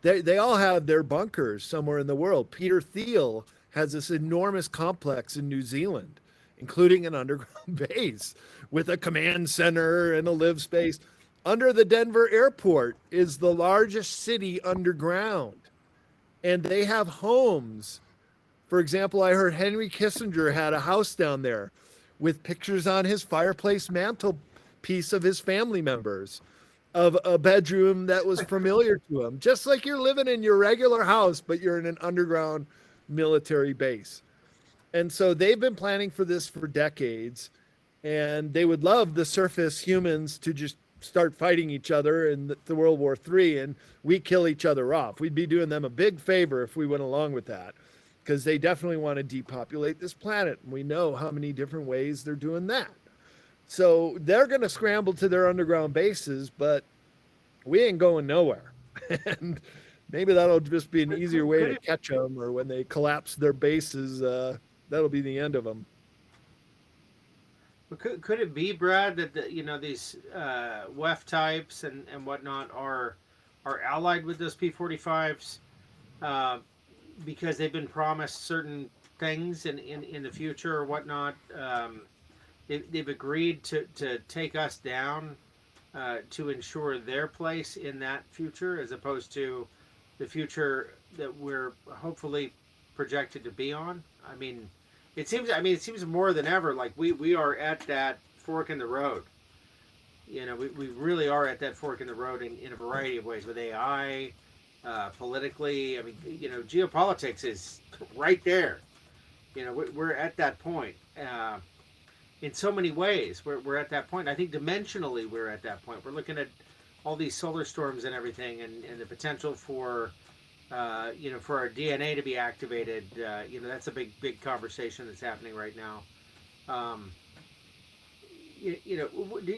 C: they all have their bunkers somewhere in the world. Peter Thiel has this enormous complex in New Zealand, including an underground base with a command center and a live space. Under the Denver airport is the largest city underground, and they have homes. For example, I heard Henry Kissinger had a house down there with pictures on his fireplace mantelpiece of his family members, of a bedroom that was familiar to him, just like you're living in your regular house, but you're in an underground military base. And so they've been planning for this for decades, and they would love the surface humans to just start fighting each other in the World War III, and we kill each other off. We'd be doing them a big favor if we went along with that, because they definitely want to depopulate this planet. And we know how many different ways they're doing that. So they're going to scramble to their underground bases, but we ain't going nowhere. And maybe that'll just be an easier way to catch them, or when they collapse their bases, that'll be the end of them.
B: Could it be, Brad, that these WEF types and whatnot are allied with those P-45s because they've been promised certain things in the future or whatnot? They've agreed to take us down to ensure their place in that future, as opposed to the future that we're hopefully projected to be on. I mean, it seems more than ever like we are at that fork in the road. We really are at that fork in the road in a variety of ways, with AI, politically. I mean, geopolitics is right there. We're at that point. In so many ways, we're at that point. I think dimensionally we're at that point. We're looking at all these solar storms and everything, and the potential for for our DNA to be activated. That's a big conversation that's happening right now. Do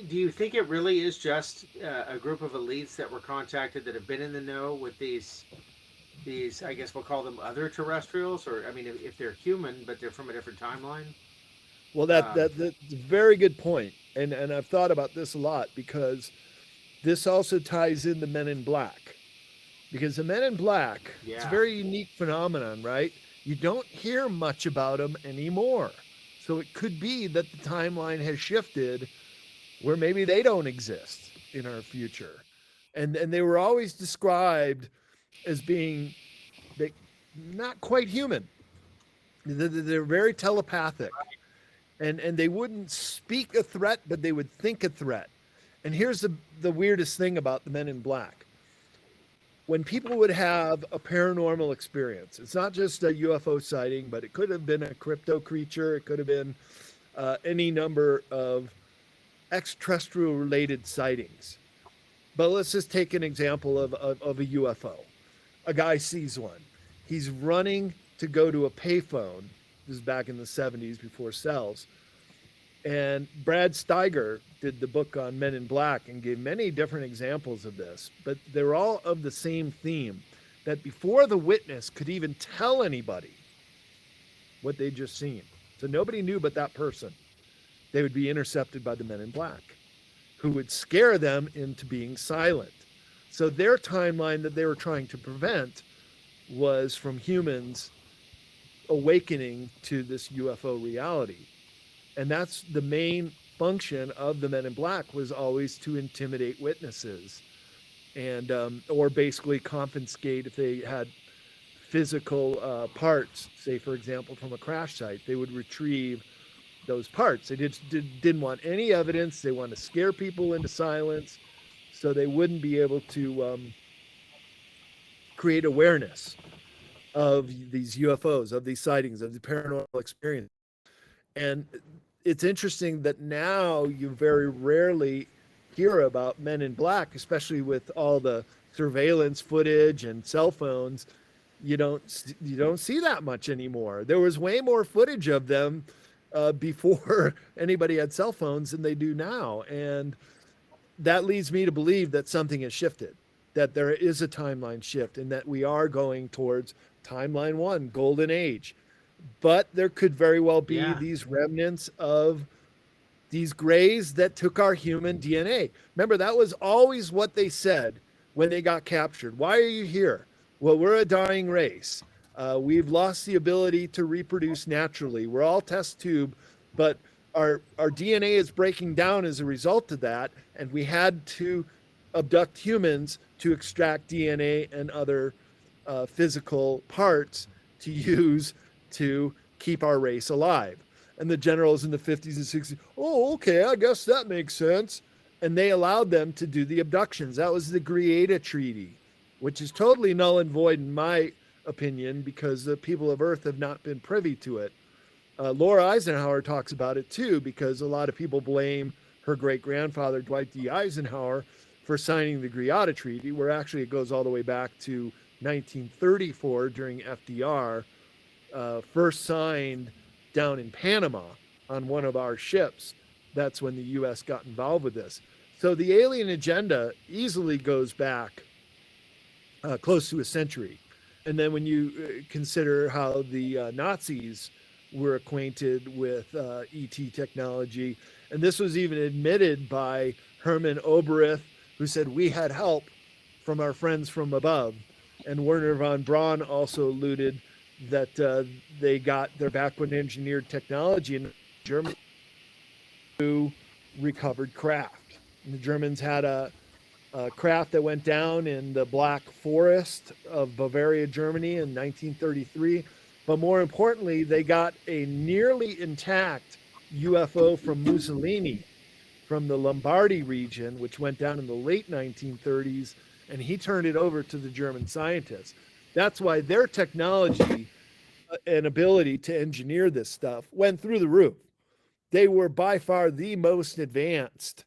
B: you think it really is just a group of elites that were contacted that have been in the know with these I guess we'll call them other terrestrials, or I mean, if they're human but they're from a different timeline?
C: Well, that's a very good point. And I've thought about this a lot, because this also ties in the Men in Black. Because the Men in Black, it's a very unique phenomenon, right? You don't hear much about them anymore. So it could be that the timeline has shifted where maybe they don't exist in our future. And they were always described as being not quite human. They're very telepathic. And they wouldn't speak a threat, but they would think a threat. And here's the weirdest thing about the Men in Black. When people would have a paranormal experience, it's not just a UFO sighting, but it could have been a crypto creature. It could have been any number of extraterrestrial related sightings. But let's just take an example of a UFO. A guy sees one. He's running to go to a payphone. This is back in the 70s before cells. And Brad Steiger did the book on Men in Black and gave many different examples of this, but they're all of the same theme, that before the witness could even tell anybody what they'd just seen, so nobody knew but that person, they would be intercepted by the Men in Black, who would scare them into being silent. So their timeline that they were trying to prevent was from humans awakening to this UFO reality. And that's the main function of the Men in Black, was always to intimidate witnesses and or basically confiscate if they had physical parts, say for example from a crash site, they would retrieve those parts. They didn't want any evidence. They wanted to scare people into silence so they wouldn't be able to create awareness of these UFOs, of these sightings, of the paranormal experience. And it's interesting that now you very rarely hear about Men in Black, especially with all the surveillance footage and cell phones. You don't see that much anymore. There was way more footage of them before anybody had cell phones than they do now. And that leads me to believe that something has shifted, that there is a timeline shift, and that we are going towards timeline 1, golden age. But there could very well be these remnants of these grays that took our human DNA. Remember, that was always what they said when they got captured. Why are you here? Well, we're a dying race. We've lost the ability to reproduce naturally. We're all test tube, but our DNA is breaking down as a result of that. And we had to abduct humans to extract DNA and other physical parts to use to keep our race alive. And the generals in the 50s and 60s, oh, okay, I guess that makes sense. And they allowed them to do the abductions. That was the Greada Treaty, which is totally null and void in my opinion, because the people of Earth have not been privy to it. Laura Eisenhower talks about it too, because a lot of people blame her great-grandfather, Dwight D. Eisenhower, for signing the Greada Treaty, where actually it goes all the way back to 1934 during FDR, first signed down in Panama on one of our ships. That's when the U.S. got involved with this. So the alien agenda easily goes back close to a century. And then when you consider how the Nazis were acquainted with ET technology, and this was even admitted by Herman Oberth, who said we had help from our friends from above. And Werner von Braun also alluded that they got their backward engineered technology in Germany to recovered craft. And the Germans had a craft that went down in the Black Forest of Bavaria, Germany in 1933. But more importantly, they got a nearly intact UFO from Mussolini from the Lombardy region, which went down in the late 1930s, and he turned it over to the German scientists. That's why their technology and ability to engineer this stuff went through the roof. They were by far the most advanced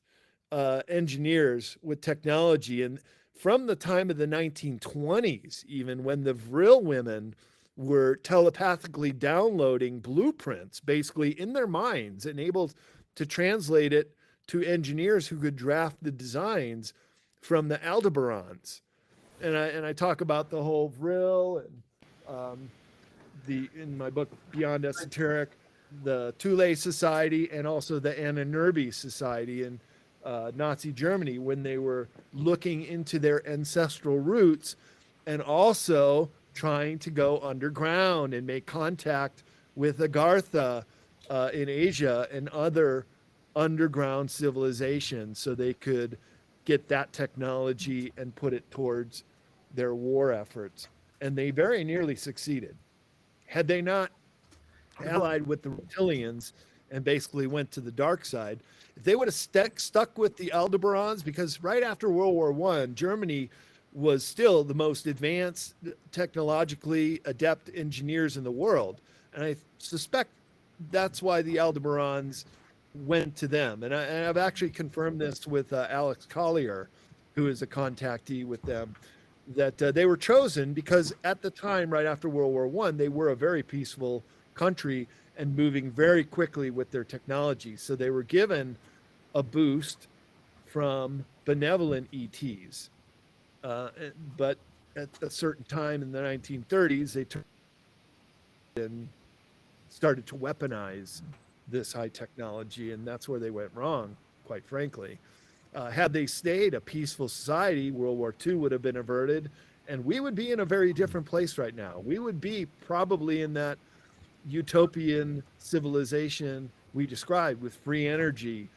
C: engineers with technology. And from the time of the 1920s, even when the Vril women were telepathically downloading blueprints, basically in their minds, and able to translate it to engineers who could draft the designs from the Aldebarans. And I talk about the whole Vril and in my book Beyond Esoteric, the Thule Society, and also the Ahnenerbe Society in Nazi Germany, when they were looking into their ancestral roots and also trying to go underground and make contact with Agartha in Asia and other underground civilizations, so they could get that technology and put it towards their war efforts. And they very nearly succeeded. Had they not allied with the reptilians and basically went to the dark side, if they would have stuck with the Aldebarans, because right after World War I, Germany was still the most advanced, technologically adept engineers in the world. And I suspect that's why the Aldebarans went to them. And I've actually confirmed this with Alex Collier, who is a contactee with them, that they were chosen because at the time, right after World War I, they were a very peaceful country and moving very quickly with their technology. So they were given a boost from benevolent ETs. But at a certain time in the 1930s, they took and started to weaponize this high technology, and that's where they went wrong, quite frankly. Had they stayed a peaceful society, World War II would have been averted, and we would be in a very different place right now. We would be probably in that utopian civilization we described with free energy.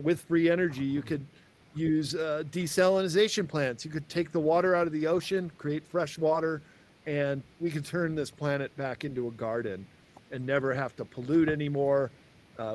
C: With free energy, you could use desalination plants. You could take the water out of the ocean, create fresh water, and we could turn this planet back into a garden and never have to pollute anymore.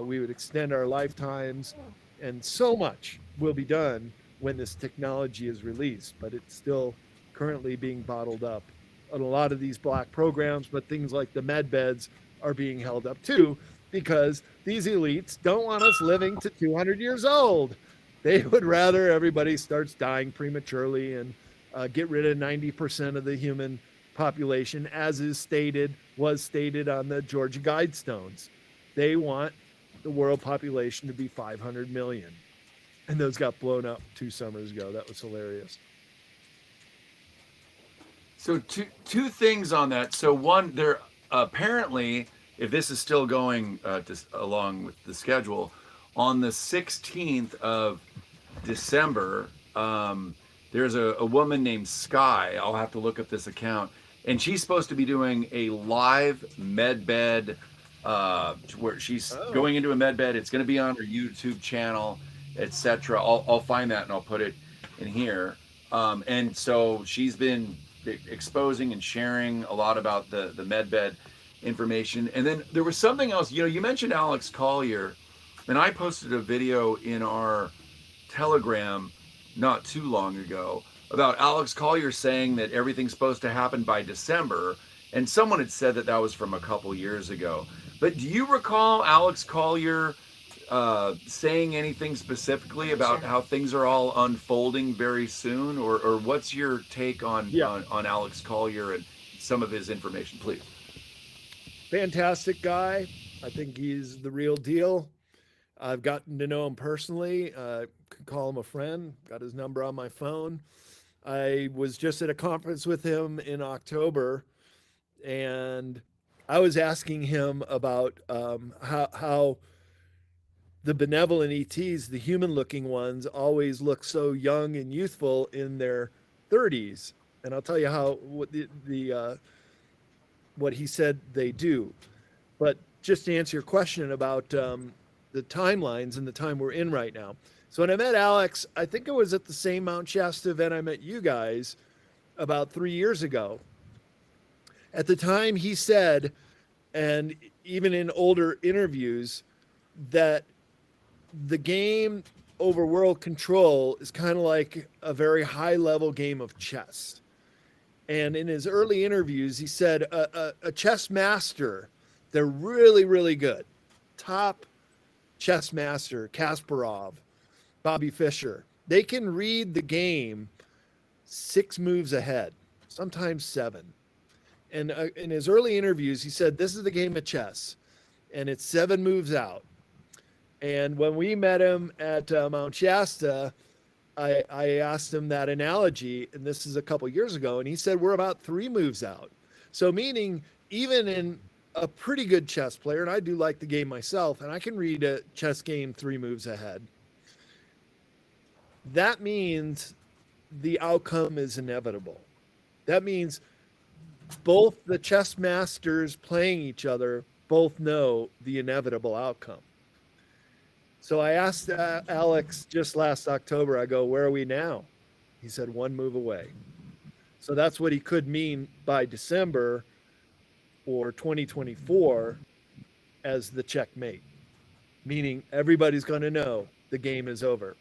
C: We would extend our lifetimes, and so much will be done when this technology is released, but it's still currently being bottled up on a lot of these black programs. But things like the med beds are being held up too, because these elites don't want us living to 200 years old. They would rather everybody starts dying prematurely and get rid of 90% of the human population, as was stated on the Georgia Guidestones. They want the world population to be 500 million. And those got blown up 2 summers ago. That was hilarious.
A: So two things on that. So one, there apparently, if this is still going along with the schedule, on the 16th of December, there's a woman named Sky. I'll have to look up this account. And she's supposed to be doing a live med bed where she's going into a med bed. It's going to be on her YouTube channel, etc. I'll find that and I'll put it in here. And so she's been exposing and sharing a lot about the med bed information. And then there was something else. You mentioned Alex Collier, and I posted a video in our Telegram not too long ago about Alex Collier saying that everything's supposed to happen by December, and someone had said that was from a couple years ago. But do you recall Alex Collier saying anything specifically about how things are all unfolding very soon, or what's your take on Alex Collier and some of his information, please?
C: Fantastic guy. I think he's the real deal. I've gotten to know him personally. Could call him a friend. Got his number on my phone. I was just at a conference with him in October, and I was asking him about how the benevolent ETs, the human-looking ones, always look so young and youthful in their 30s. And I'll tell you what he said they do. But just to answer your question about the timelines and the time we're in right now. So when I met Alex, I think it was at the same Mount Shasta event I met you guys about 3 years ago. At the time, he said, and even in older interviews, that the game over world control is kind of like a very high-level game of chess. And in his early interviews, he said a chess master, they're really, really good. Top chess master, Kasparov, Bobby Fischer, they can read the game 6 moves ahead, sometimes 7. And in his early interviews, he said, this is the game of chess, and it's 7 moves out. And when we met him at Mount Shasta, I asked him that analogy, and this is a couple years ago, and he said, we're about 3 moves out. So meaning, even in a pretty good chess player, and I do like the game myself, and I can read a chess game 3 moves ahead. That means the outcome is inevitable. That means both the chess masters playing each other both know the inevitable outcome. So I asked Alex just last October, I go, where are we now? He said, 1 move away. So that's what he could mean by December or 2024 as the checkmate, meaning everybody's going to know the game is over.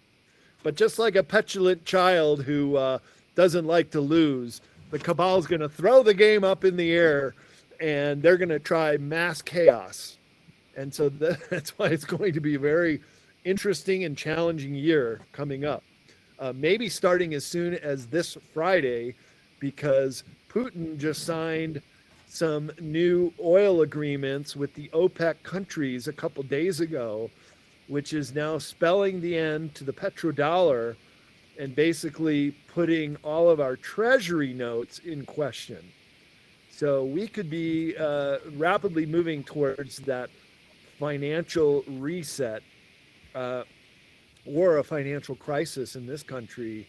C: But just like a petulant child who doesn't like to lose, the cabal's going to throw the game up in the air and they're going to try mass chaos. And so that's why it's going to be a very interesting and challenging year coming up. Maybe starting as soon as this Friday, because Putin just signed some new oil agreements with the OPEC countries a couple days ago, which is now spelling the end to the petrodollar and basically putting all of our treasury notes in question. So we could be rapidly moving towards that financial reset or a financial crisis in this country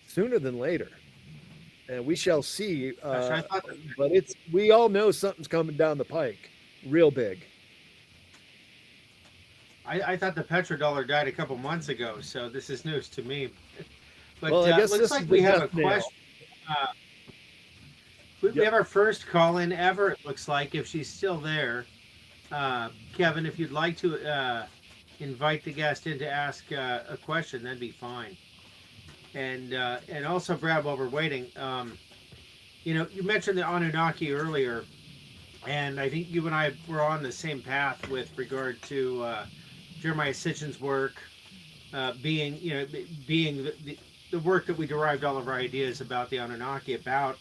C: sooner than later. And we shall see. But we all know something's coming down the pike real big.
B: I thought the petrodollar died a couple months ago, so this is news to me. But
C: well, I guess
B: looks like we have a question. We have our first call-in ever, it looks like, if she's still there. Kevin, if you'd like to invite the guest in to ask a question, that'd be fine. And also, Brad, while we're waiting, you mentioned the Anunnaki earlier, and I think you and I were on the same path with regard to Jeremiah Sitchin's work, being the work that we derived all of our ideas about the Anunnaki about.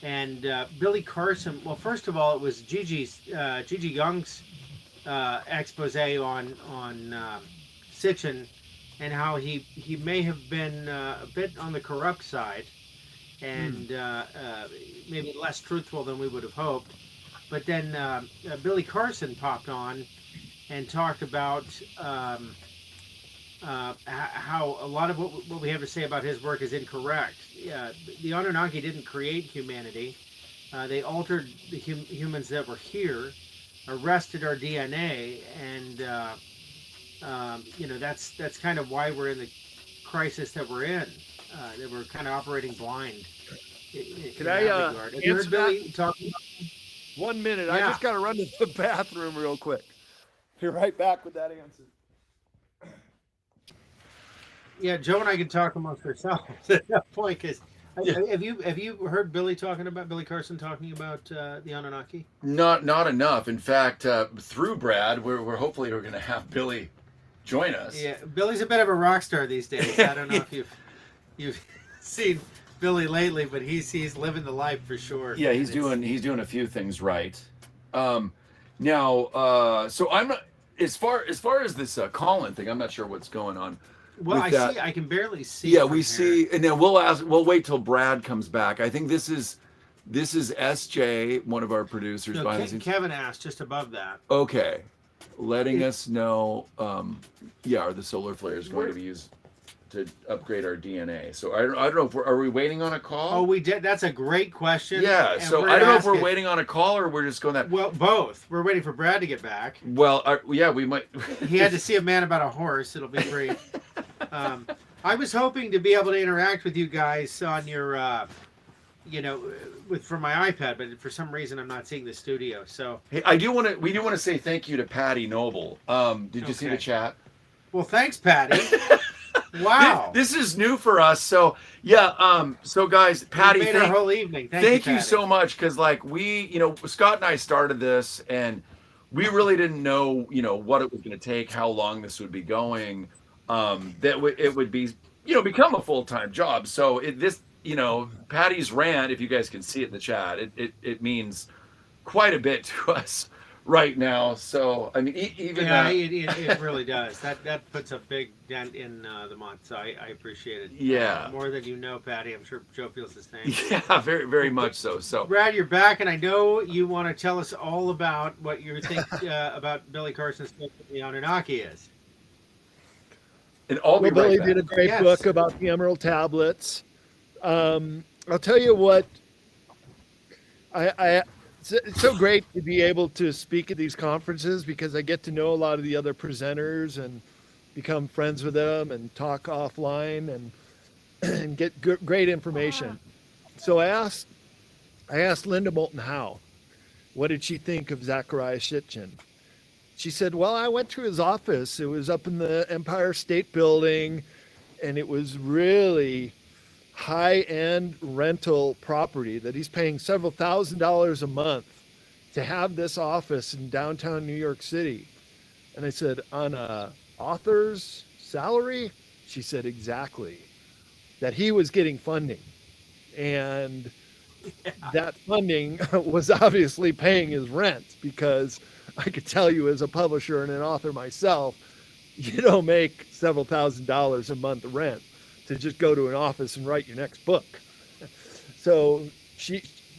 B: And Billy Carson, well, first of all, it was Gigi Young's expose on Sitchin, and how he may have been a bit on the corrupt side, and maybe less truthful than we would have hoped. But then Billy Carson popped on and talked about how a lot of what we have to say about his work is incorrect. The Anunnaki didn't create humanity. They altered the humans that were here, arrested our DNA, and that's kind of why we're in the crisis that we're in. That we're kind of operating blind.
C: Can I
B: have you heard Billy talking about
C: 1 minute? Yeah. I just got to run to the bathroom real quick. Be right back with that answer.
B: Yeah, Joe and I can talk amongst ourselves at that point. Because have you heard Billy Carson talking about the Anunnaki?
A: Not enough. In fact, through Brad, we're hopefully going to have Billy join us.
B: Yeah, Billy's a bit of a rock star these days. I don't know if you've seen Billy lately, but he's living the life for sure.
A: Yeah, he's doing a few things right. Now, so I'm not, as far as this call-in thing, I'm not sure what's going on.
B: Well, I can barely see.
A: Yeah, we see, and then we'll wait till Brad comes back. I think this is SJ, one of our producers.
B: No, Kevin asked just above that.
A: Okay, letting us know. Are the solar flares going to be used to upgrade our DNA? So I don't know if are we waiting on a call?
B: Oh, we did. That's a great question.
A: Yeah. So I don't know if we're waiting on a call or we're just going that.
B: Well, both. We're waiting for Brad to get back.
A: Well, we might.
B: He had to see a man about a horse. It'll be great. I was hoping to be able to interact with you guys on your, from my iPad, but for some reason I'm not seeing the studio. So
A: hey, we do want to say thank you to Patty Noble. Did you see the chat?
B: Well, thanks, Patty. Wow,
A: this is new for us. So so guys, Patty,
B: made our whole evening.
A: Thank you so much, because Scott and I started this, and we really didn't know what it was going to take, how long this would be going. It would be become a full-time job. So Patty's rant, if you guys can see it in the chat, it means quite a bit to us right now. So I mean,
B: it really does. That puts a big dent in the month. So I appreciate it.
A: Yeah,
B: more than you know, Patty. I'm sure Joe feels the same.
A: Yeah, very very much so. So
B: Brad, you're back, and I know you want to tell us all about what you think about Billy Carson's book, The Anunnaki is.
A: And Billy
C: did a great book about the Emerald Tablets. I'll tell you what. It's so great to be able to speak at these conferences, because I get to know a lot of the other presenters and become friends with them and talk offline and get great information. So I asked Linda Moulton Howe, what did she think of Zecharia Sitchin? She said, well, I went to his office. It was up in the Empire State Building, and it was really high-end rental property that he's paying several $1,000s a month to have this office in downtown New York City. And I said, on a author's salary? She said, exactly. That he was getting funding. And that funding was obviously paying his rent, because I could tell you, as a publisher and an author myself, you don't make several $1,000s a month rent to just go to an office and write your next book. So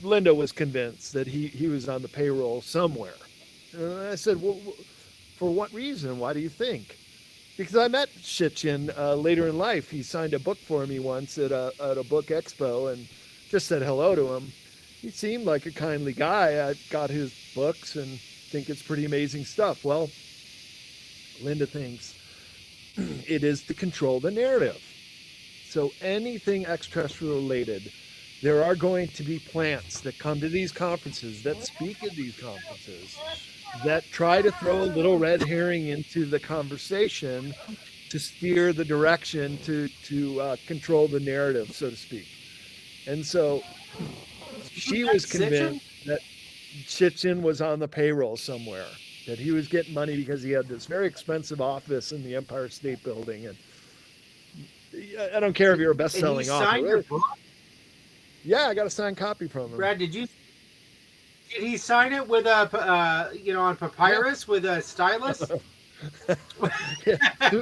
C: Linda was convinced that he was on the payroll somewhere. And I said, well, for what reason? Why do you think? Because I met Sitchin later in life. He signed a book for me once at a book expo and just said hello to him. He seemed like a kindly guy. I got his books and think it's pretty amazing stuff. Well, Linda thinks it is to control the narrative. So anything extraterrestrial related, there are going to be plants that come to these conferences, that speak at these conferences, that try to throw a little red herring into the conversation to steer the direction to control the narrative, so to speak. And so she was convinced that Sitchin was on the payroll somewhere, that he was getting money because he had this very expensive office in the Empire State Building. And I don't care if you're a best-selling author. Yeah, I got a signed copy from him.
B: Brad, did he sign it with a on papyrus with a stylus?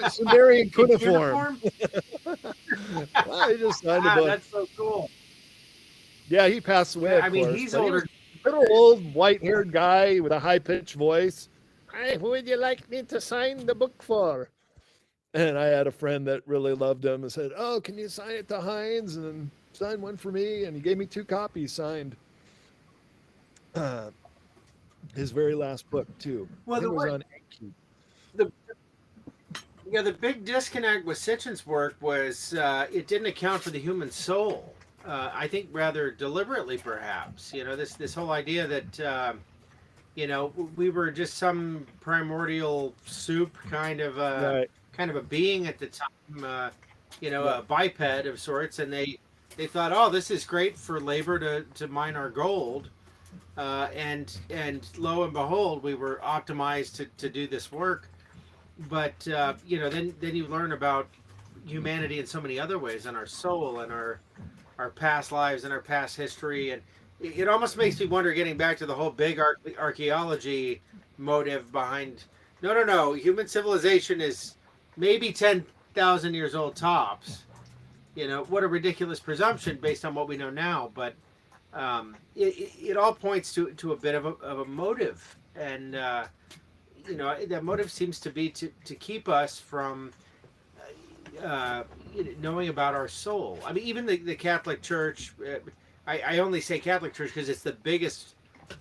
C: Sumerian cuneiform. Well, he just signed a book.
B: That's so cool.
C: Yeah, he passed away.
B: I mean, he's older.
C: Little old white-haired guy with a high-pitched voice. Hey, who would you like me to sign the book for? And I had a friend that really loved him and said, "Oh, can you sign it to Heinz and sign one for me?" And he gave me 2 copies signed. His very last book too.
B: Well,
C: it was on
B: the big disconnect with Sitchin's work was it didn't account for the human soul. I think rather deliberately, perhaps. This whole idea that we were just some primordial soup kind of a being at the time, a biped of sorts, and they thought, oh, this is great for labor to mine our gold. And lo and behold, we were optimized to do this work. But then you learn about humanity in so many other ways, and our soul, and our past lives, and our past history, and it almost makes me wonder, getting back to the whole big archaeology motive behind. No, human civilization is maybe 10,000 years old tops. What a ridiculous presumption based on what we know now, but. It all points to a bit of a motive, and that motive seems to be to keep us from knowing about our soul. I mean, even the Catholic Church. I only say Catholic Church because it's the biggest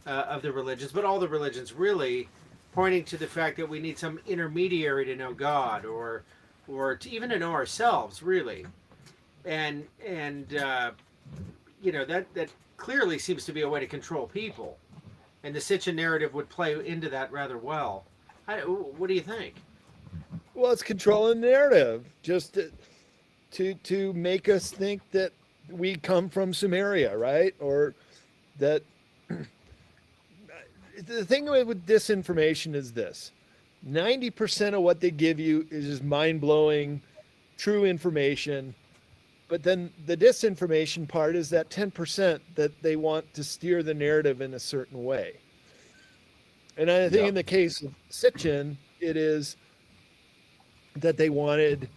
B: of the religions, but all the religions really pointing to the fact that we need some intermediary to know God, or even to know ourselves, really, and that clearly seems to be a way to control people, and the Sitchin narrative would play into that rather well. What do you think?
C: Well, it's controlling the narrative, just to make us think that we come from Sumeria, right? Or that the thing with disinformation is this: 90% of what they give you is just mind-blowing, true information. But then the disinformation part is that 10% that they want to steer the narrative in a certain way. And I think in the case of Sitchin, it is that they wanted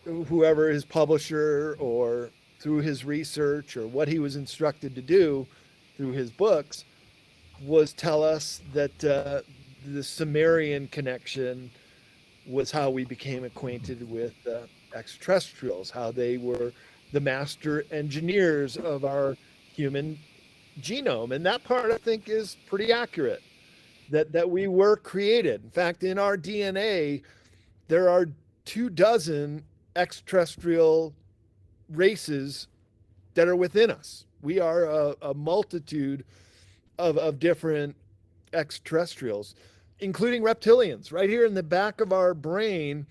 C: whoever his publisher, or through his research, or what he was instructed to do through his books, was tell us that the Sumerian connection was how we became acquainted with extraterrestrials, how they were the master engineers of our human genome. And that part, I think, is pretty accurate, that we were created. In fact, in our DNA, there are 24 extraterrestrial races that are within us. We are a multitude of different extraterrestrials, including reptilians. Right here in the back of our brain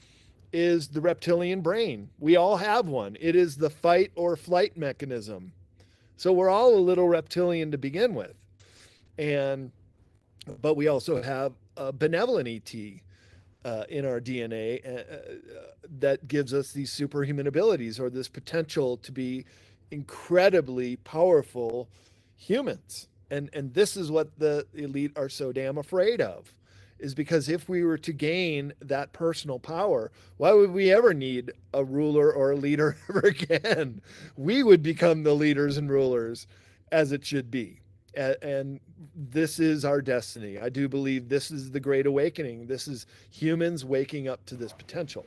C: is the reptilian brain. We all have one. It is the fight or flight mechanism. So we're all a little reptilian to begin with. But we also have a benevolent ET in our DNA that gives us these superhuman abilities, or this potential to be incredibly powerful humans. And this is what the elite are so damn afraid of, is because if we were to gain that personal power, why would we ever need a ruler or a leader ever again? We would become the leaders and rulers as it should be. And this is our destiny. I do believe this is the Great Awakening. This is humans waking up to this potential.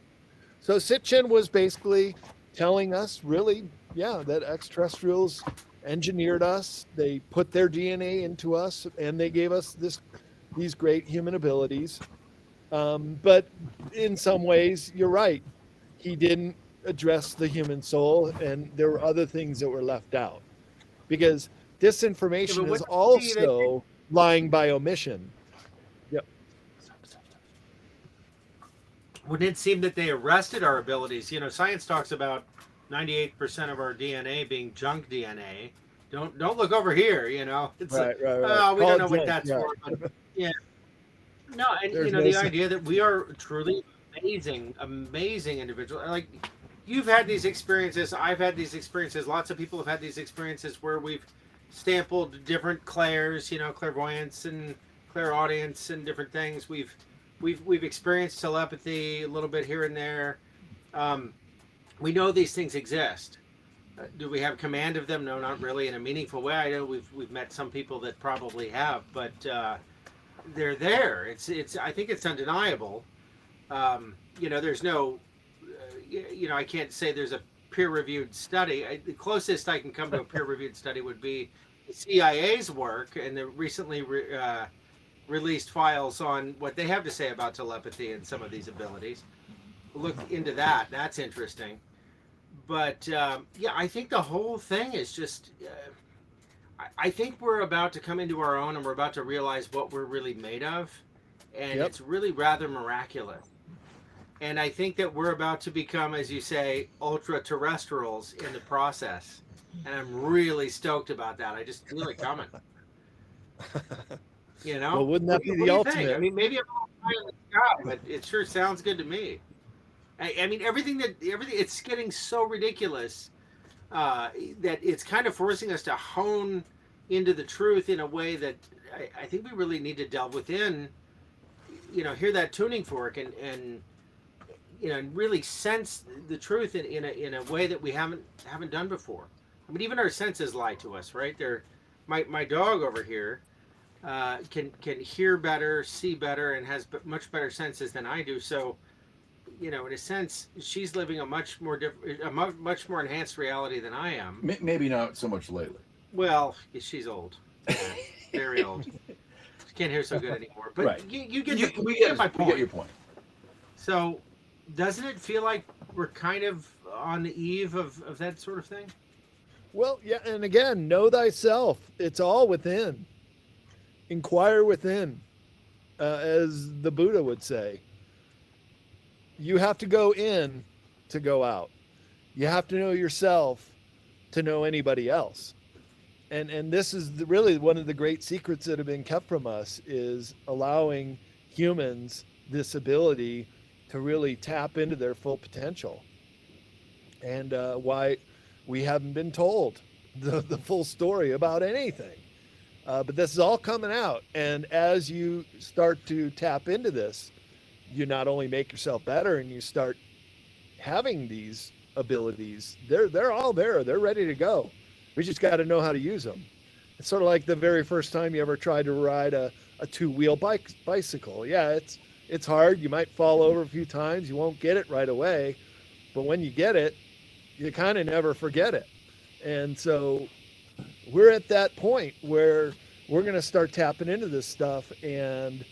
C: So Sitchin was basically telling us, really, yeah, that extraterrestrials engineered us. They put their DNA into us, and they gave us these great human abilities. But in some ways, you're right. He didn't address the human soul, and there were other things that were left out, because disinformation is also lying by omission. Yep.
B: Wouldn't it seem that they arrested our abilities? You know, science talks about 98% of our DNA being junk DNA. Don't look over here. You know, it's
C: right.
B: Oh, we don't know what that's for. But yeah. No, and
C: There's
B: the idea that we are truly amazing individuals. Like, you've had these experiences. I've had these experiences. Lots of people have had these experiences where we've sampled different clairs, clairvoyance and clairaudience and different things. We've experienced telepathy a little bit here and there. We know these things exist. Do we have command of them? No, not really in a meaningful way. I know we've met some people that probably have, but they're there. It's I think it's undeniable. There's no, I can't say there's a peer-reviewed study. The closest I can come to a peer-reviewed study would be the CIA's work and the recently released files on what they have to say about telepathy and some of these abilities. Look into that. That's interesting. But I think the whole thing is just. I think we're about to come into our own, and we're about to realize what we're really made of, and it's really rather miraculous. And I think that we're about to become, as you say, ultra-terrestrials in the process. And I'm really stoked about that. I just feel it coming.
C: Well, wouldn't that be the ultimate?
B: I mean, maybe I'm all high in the sky, but it sure sounds good to me. I mean, everything, it's getting so ridiculous that it's kind of forcing us to hone into the truth in a way that I think we really need to delve within, hear that tuning fork and really sense the truth in a way that we haven't done before. I mean, even our senses lie to us, right? My dog over here can hear better, see better, and has much better senses than I do. So, in a sense, she's living a much more enhanced reality than I am.
A: Maybe not so much lately.
B: Well, she's old, very old. She can't hear so good anymore. But
A: right.
B: you get my point.
A: We get your point.
B: So, doesn't it feel like we're kind of on the eve of that sort of thing?
C: Well, yeah, and again, know thyself. It's all within. Inquire within, as the Buddha would say. You have to go in to go out. You have to know yourself to know anybody else. And this is really one of the great secrets that have been kept from us, is allowing humans this ability to really tap into their full potential. And why we haven't been told the full story about anything. But this is all coming out. And as you start to tap into this, you not only make yourself better and you start having these abilities. They're all there. They're ready to go. We just got to know how to use them. It's sort of like the very first time you ever tried to ride a two-wheel bicycle. Yeah, it's hard. You might fall over a few times. You won't get it right away. But when you get it, you kind of never forget it. And so we're at that point where we're going to start tapping into this stuff, and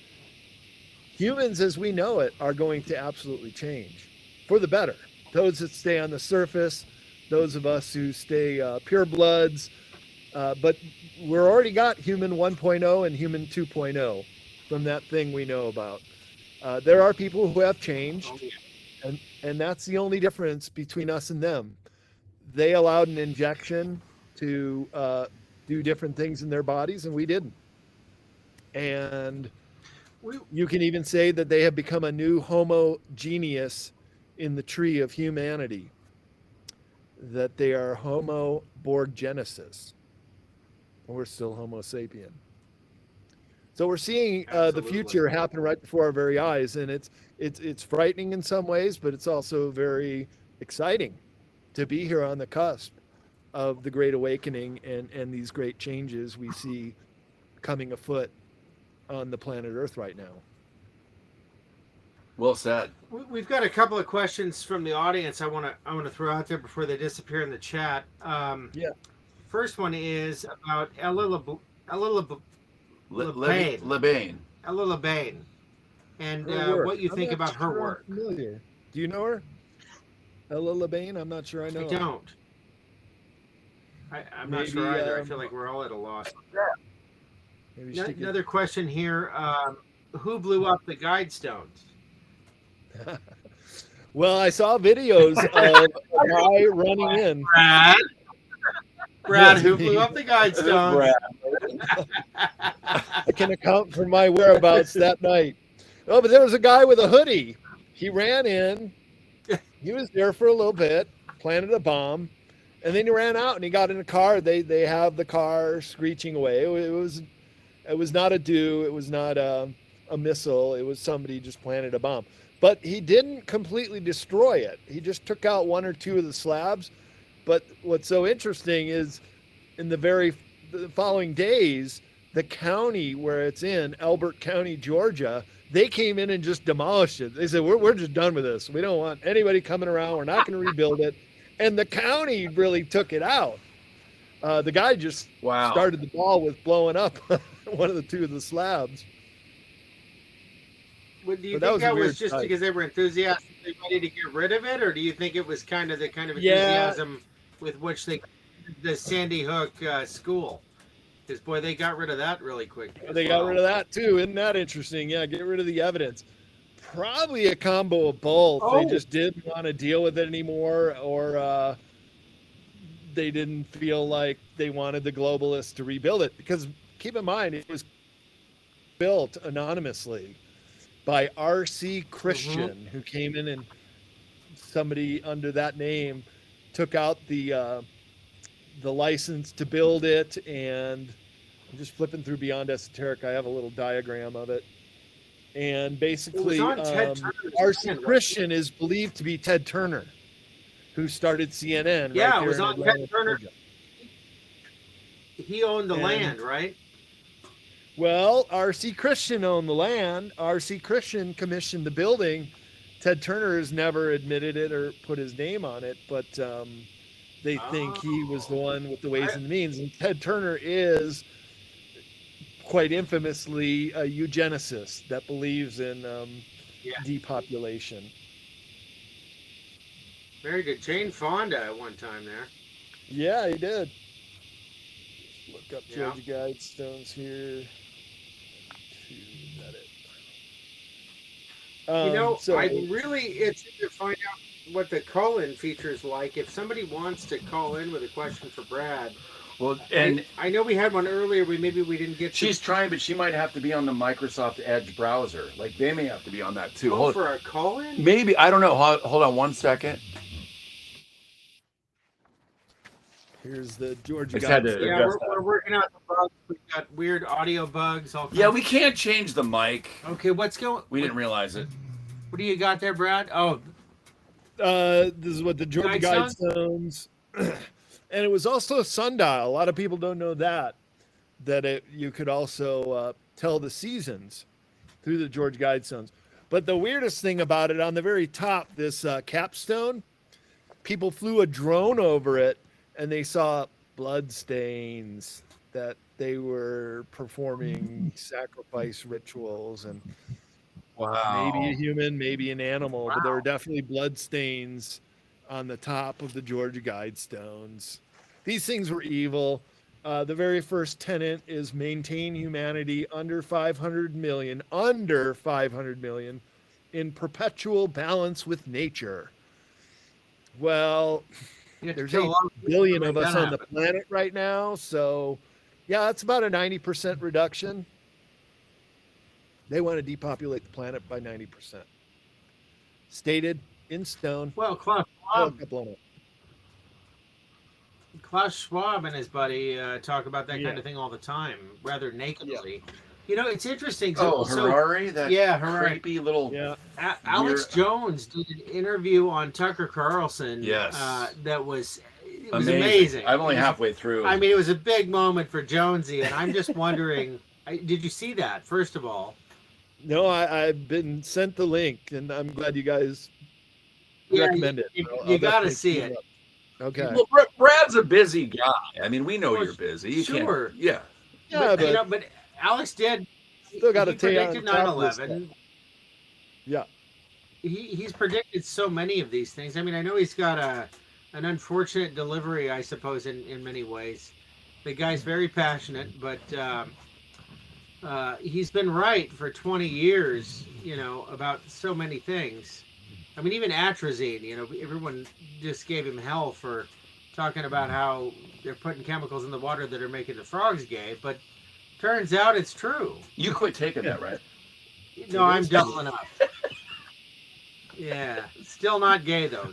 C: humans as we know it are going to absolutely change for the better. Those that stay on the surface, those of us who stay purebloods, but we're already got human 1.0 and human 2.0 from that thing we know about. There are people who have changed, and that's the only difference between us and them. They allowed an injection to do different things in their bodies, and we didn't. And you can even say that they have become a new homogeneous in the tree of humanity, that they are Homo Borgenesis. and we're still Homo sapien. So we're seeing the
B: Absolutely.
C: future happen right before our very eyes, and it's frightening in some ways, but it's also very exciting to be here on the cusp of the Great Awakening and these great changes we see coming afoot on the planet Earth right now.
A: Well said.
B: We've got a couple of questions from the audience I want to throw out there before they disappear in the chat.
C: Yeah.
B: First one is about Ella
A: Lebane.
B: and
C: Her work.
B: what you
C: I'm
B: think
C: not
B: about her
C: sure I'm
B: work.
C: familiar. Do you know her? Ella Lebane? I'm not sure I know
B: I
C: her.
B: don't. I'm not
C: Maybe,
B: sure either. I feel like we're all at a loss.
C: Maybe she could-
B: Another question here. Who blew up the Guidestones?
C: Well, I saw videos of a guy running in.
B: Brad, who blew up the Guidestones?
C: I can account for my whereabouts that night. Oh, but there was a guy with a hoodie. He ran in. He was there for a little bit, planted a bomb, and then he ran out and he got in a car. They have the car screeching away. It was not a do. It was not a missile. It was somebody just planted a bomb. But he didn't completely destroy it. He just took out one or two of the slabs. But what's so interesting is in the following days, the county where it's in, Elbert County, Georgia, they came in and just demolished it. They said, we're just done with this. We don't want anybody coming around. We're not going to rebuild it. And the county really took it out. The guy just started the ball with blowing up one of the two of the slabs.
B: Do you think that was just because they were enthusiastically ready to get rid of it, or do you think it was kind of the enthusiasm with which the Sandy Hook school? Because boy, they got rid of that really quick.
C: They got rid of that too. Isn't that interesting? Yeah, get rid of the evidence. Probably a combo of both. They just didn't want to deal with it anymore, or they didn't feel like they wanted the globalists to rebuild it. Because keep in mind, it was built anonymously by R.C. Christian, who came in and somebody under that name took out the license to build it. And I'm just flipping through Beyond Esoteric. I have a little diagram of it. And basically, R.C. Christian is believed to be Ted Turner, who started CNN.
B: Yeah,
C: right
B: it was on Ted Turner.
C: Georgia.
B: He owned the land, right?
C: Well, R.C. Christian owned the land. R.C. Christian commissioned the building. Ted Turner has never admitted it or put his name on it, but they think he was the one with the ways and means. And Ted Turner is quite infamously a eugenicist that believes in depopulation.
B: Very good. Jane Fonda at one time there.
C: Yeah, he did. Look up Georgia Guidestones here.
B: I'm really itching to find out what the call-in feature is like. If somebody wants to call in with a question for Brad.
A: Well, and
B: I know we had one earlier. We didn't get.
A: She's trying, but she might have to be on the Microsoft Edge browser. Like they may have to be on that too.
B: For a call-in?
A: Maybe, I don't know. Hold on one second.
C: Here's the Georgia
B: Guidestones. We're working out the bugs. We've got weird audio bugs.
A: We can't change the mic.
B: Okay, what's going?
A: We didn't realize it.
B: What do you got there, Brad? Oh,
C: this is what the Georgia Guidestones. And it was also a sundial. A lot of people don't know that you could also tell the seasons through the Georgia Guidestones. But the weirdest thing about it, on the very top, this capstone, people flew a drone over it and they saw blood stains that they were performing sacrifice rituals, and maybe a human, maybe an animal, but there were definitely blood stains on the top of the Georgia Guidestones. These things were evil. The very first tenet is maintain humanity under 500 million in perpetual balance with nature. Well, there's 8 billion of us on the planet right now, so yeah, that's about a 90% reduction. They want to depopulate the planet by 90%. Stated in stone.
B: Well, Cliff, Klaus Schwab and his buddy talk about that
C: Yeah.
B: kind of thing all the time, rather nakedly. You know, it's interesting.
A: Oh, Harari, that
B: Harari.
A: creepy little.
C: Yeah.
B: Alex Jones did an interview on Tucker Carlson.
A: Yes.
B: That was amazing.
A: I'm only halfway through.
B: I mean, it was a big moment for Jonesy, and I'm just wondering, did you see that? First of all,
C: No, I've been sent the link, and I'm glad you guys recommend it.
B: You got to see it.
C: Okay.
A: Well, Brad's a busy guy. I mean, we know you're busy. You
B: sure.
A: Can't, yeah.
C: Yeah,
B: but Alex did.
C: Still got to
B: he
C: take
B: predicted 9/11.
C: Yeah.
B: He's predicted so many of these things. I mean, I know he's got an unfortunate delivery, I suppose, in many ways. The guy's very passionate, but he's been right for 20 years, you know, about so many things. I mean, even atrazine, you know, everyone just gave him hell for talking about how they're putting chemicals in the water that are making the frogs gay, but turns out it's true.
A: You quit taking that, right?
B: No, I'm dull enough. Yeah, still not gay though.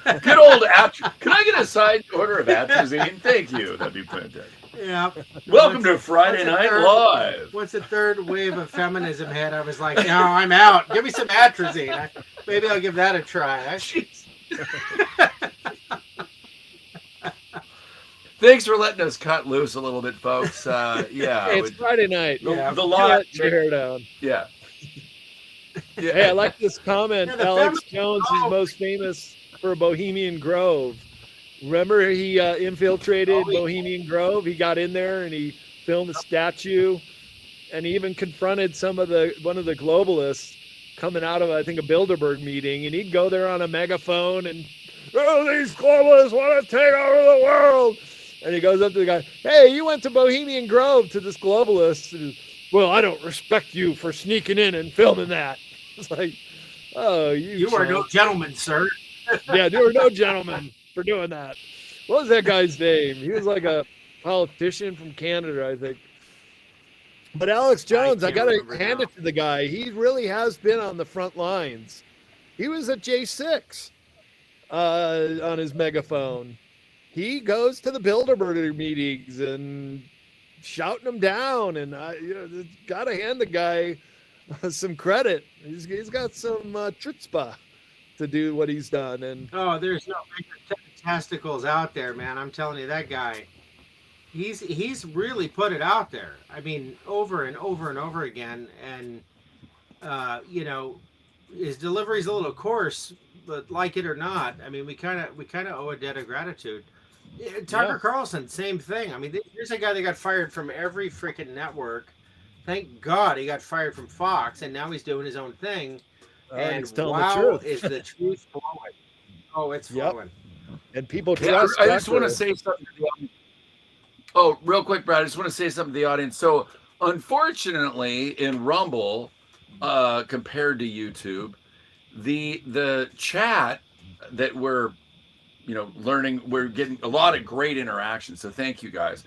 A: Good old atrazine. Can I get a side order of atrazine? Thank you. That'd be fantastic.
B: Yeah.
A: Welcome to Friday Night Live.
B: Once the third wave of feminism hit, I was like, no, I'm out. Give me some atrazine. Maybe I'll give that a try.
A: Thanks for letting us cut loose a little bit, folks. Yeah.
C: It's Friday night.
A: The lot.
C: Let your hair down.
A: Yeah.
C: Hey, I like this comment.
B: Yeah,
C: Alex Jones is most famous for Bohemian Grove. Remember he infiltrated Bohemian Grove? He got in there and he filmed a statue, and he even confronted one of the globalists coming out of, I think, a Bilderberg meeting, and he'd go there on a megaphone and, oh, these globalists want to take over the world. And he goes up to the guy, hey, you went to Bohemian Grove, to this globalist. And, well, I don't respect you for sneaking in and filming that. It's like, oh, you
B: are no gentleman, sir.
C: Yeah, you are no gentleman for doing that. What was that guy's name? He was like a politician from Canada, I think. But Alex Jones, I got to hand it to the guy. He really has been on the front lines. He was at J6 on his megaphone. He goes to the Bilderberg meetings and shouting them down. And got to hand the guy some credit. He's got some chutzpah to do what he's done. And
B: there's no testicles out there, man. I'm telling you, that guy, he's really put it out there. I mean, over and over and over again. And you know, his delivery's a little coarse, but like it or not, I mean, we kind of owe a debt of gratitude. Tucker Carlson, same thing. I mean, here's a guy that got fired from every freaking network. Thank God he got fired from Fox, and now he's doing his own thing. And wow, is the truth flowing? Oh, it's flowing.
C: And people trust.
A: I just want to say something to the audience. Oh, real quick, Brad. I just want to say something to the audience. So, unfortunately, in Rumble, compared to YouTube, the chat that we're learning, we're getting a lot of great interaction. So thank you guys.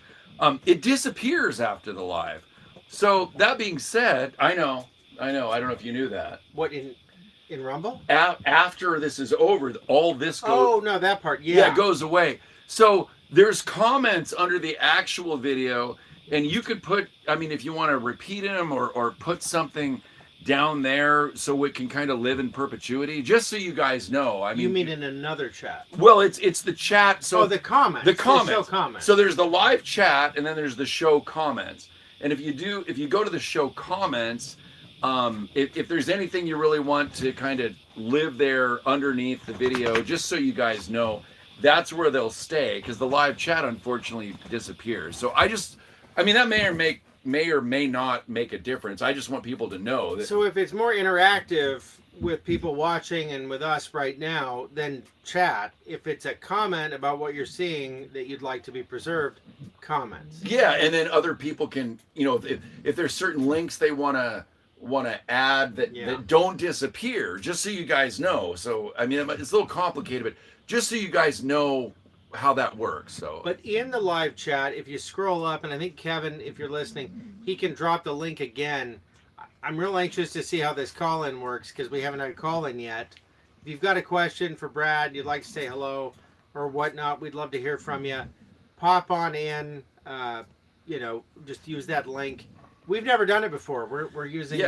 A: It disappears after the live. So that being said, I know. I don't know if you knew that.
B: What, in Rumble?
A: After this is over, all this goes.
B: Oh no, that part.
A: Yeah, it goes away. So there's comments under the actual video, and you could put. I mean, if you want to repeat them or put something down there so it can kind of live in perpetuity, just so you guys know. I mean,
B: you mean in another chat?
A: Well, it's the chat. So
B: the comments.
A: The comments.
B: The show comments.
A: So there's the live chat, and then there's the show comments. And if you go to the show comments, if there's anything you really want to kind of live there underneath the video, just so you guys know, that's where they'll stay, because the live chat unfortunately disappears. So I mean, that may or may not make a difference. I just want people to know that.
B: So if it's more interactive with people watching and with us right now, then chat. If it's a comment about what you're seeing that you'd like to be preserved, comments.
A: Yeah, and then other people can, if there's certain links they want to add that don't disappear, just so you guys know. So I mean, it's a little complicated, but just so you guys know how that works. So,
B: but in the live chat, if you scroll up, and I think Kevin, if you're listening, he can drop the link again. I'm real anxious to see how this call-in works, because we haven't had a call-in yet. If you've got a question for Brad, you'd like to say hello, or whatnot, we'd love to hear from you. Pop on in, just use that link. We've never done it before. We're using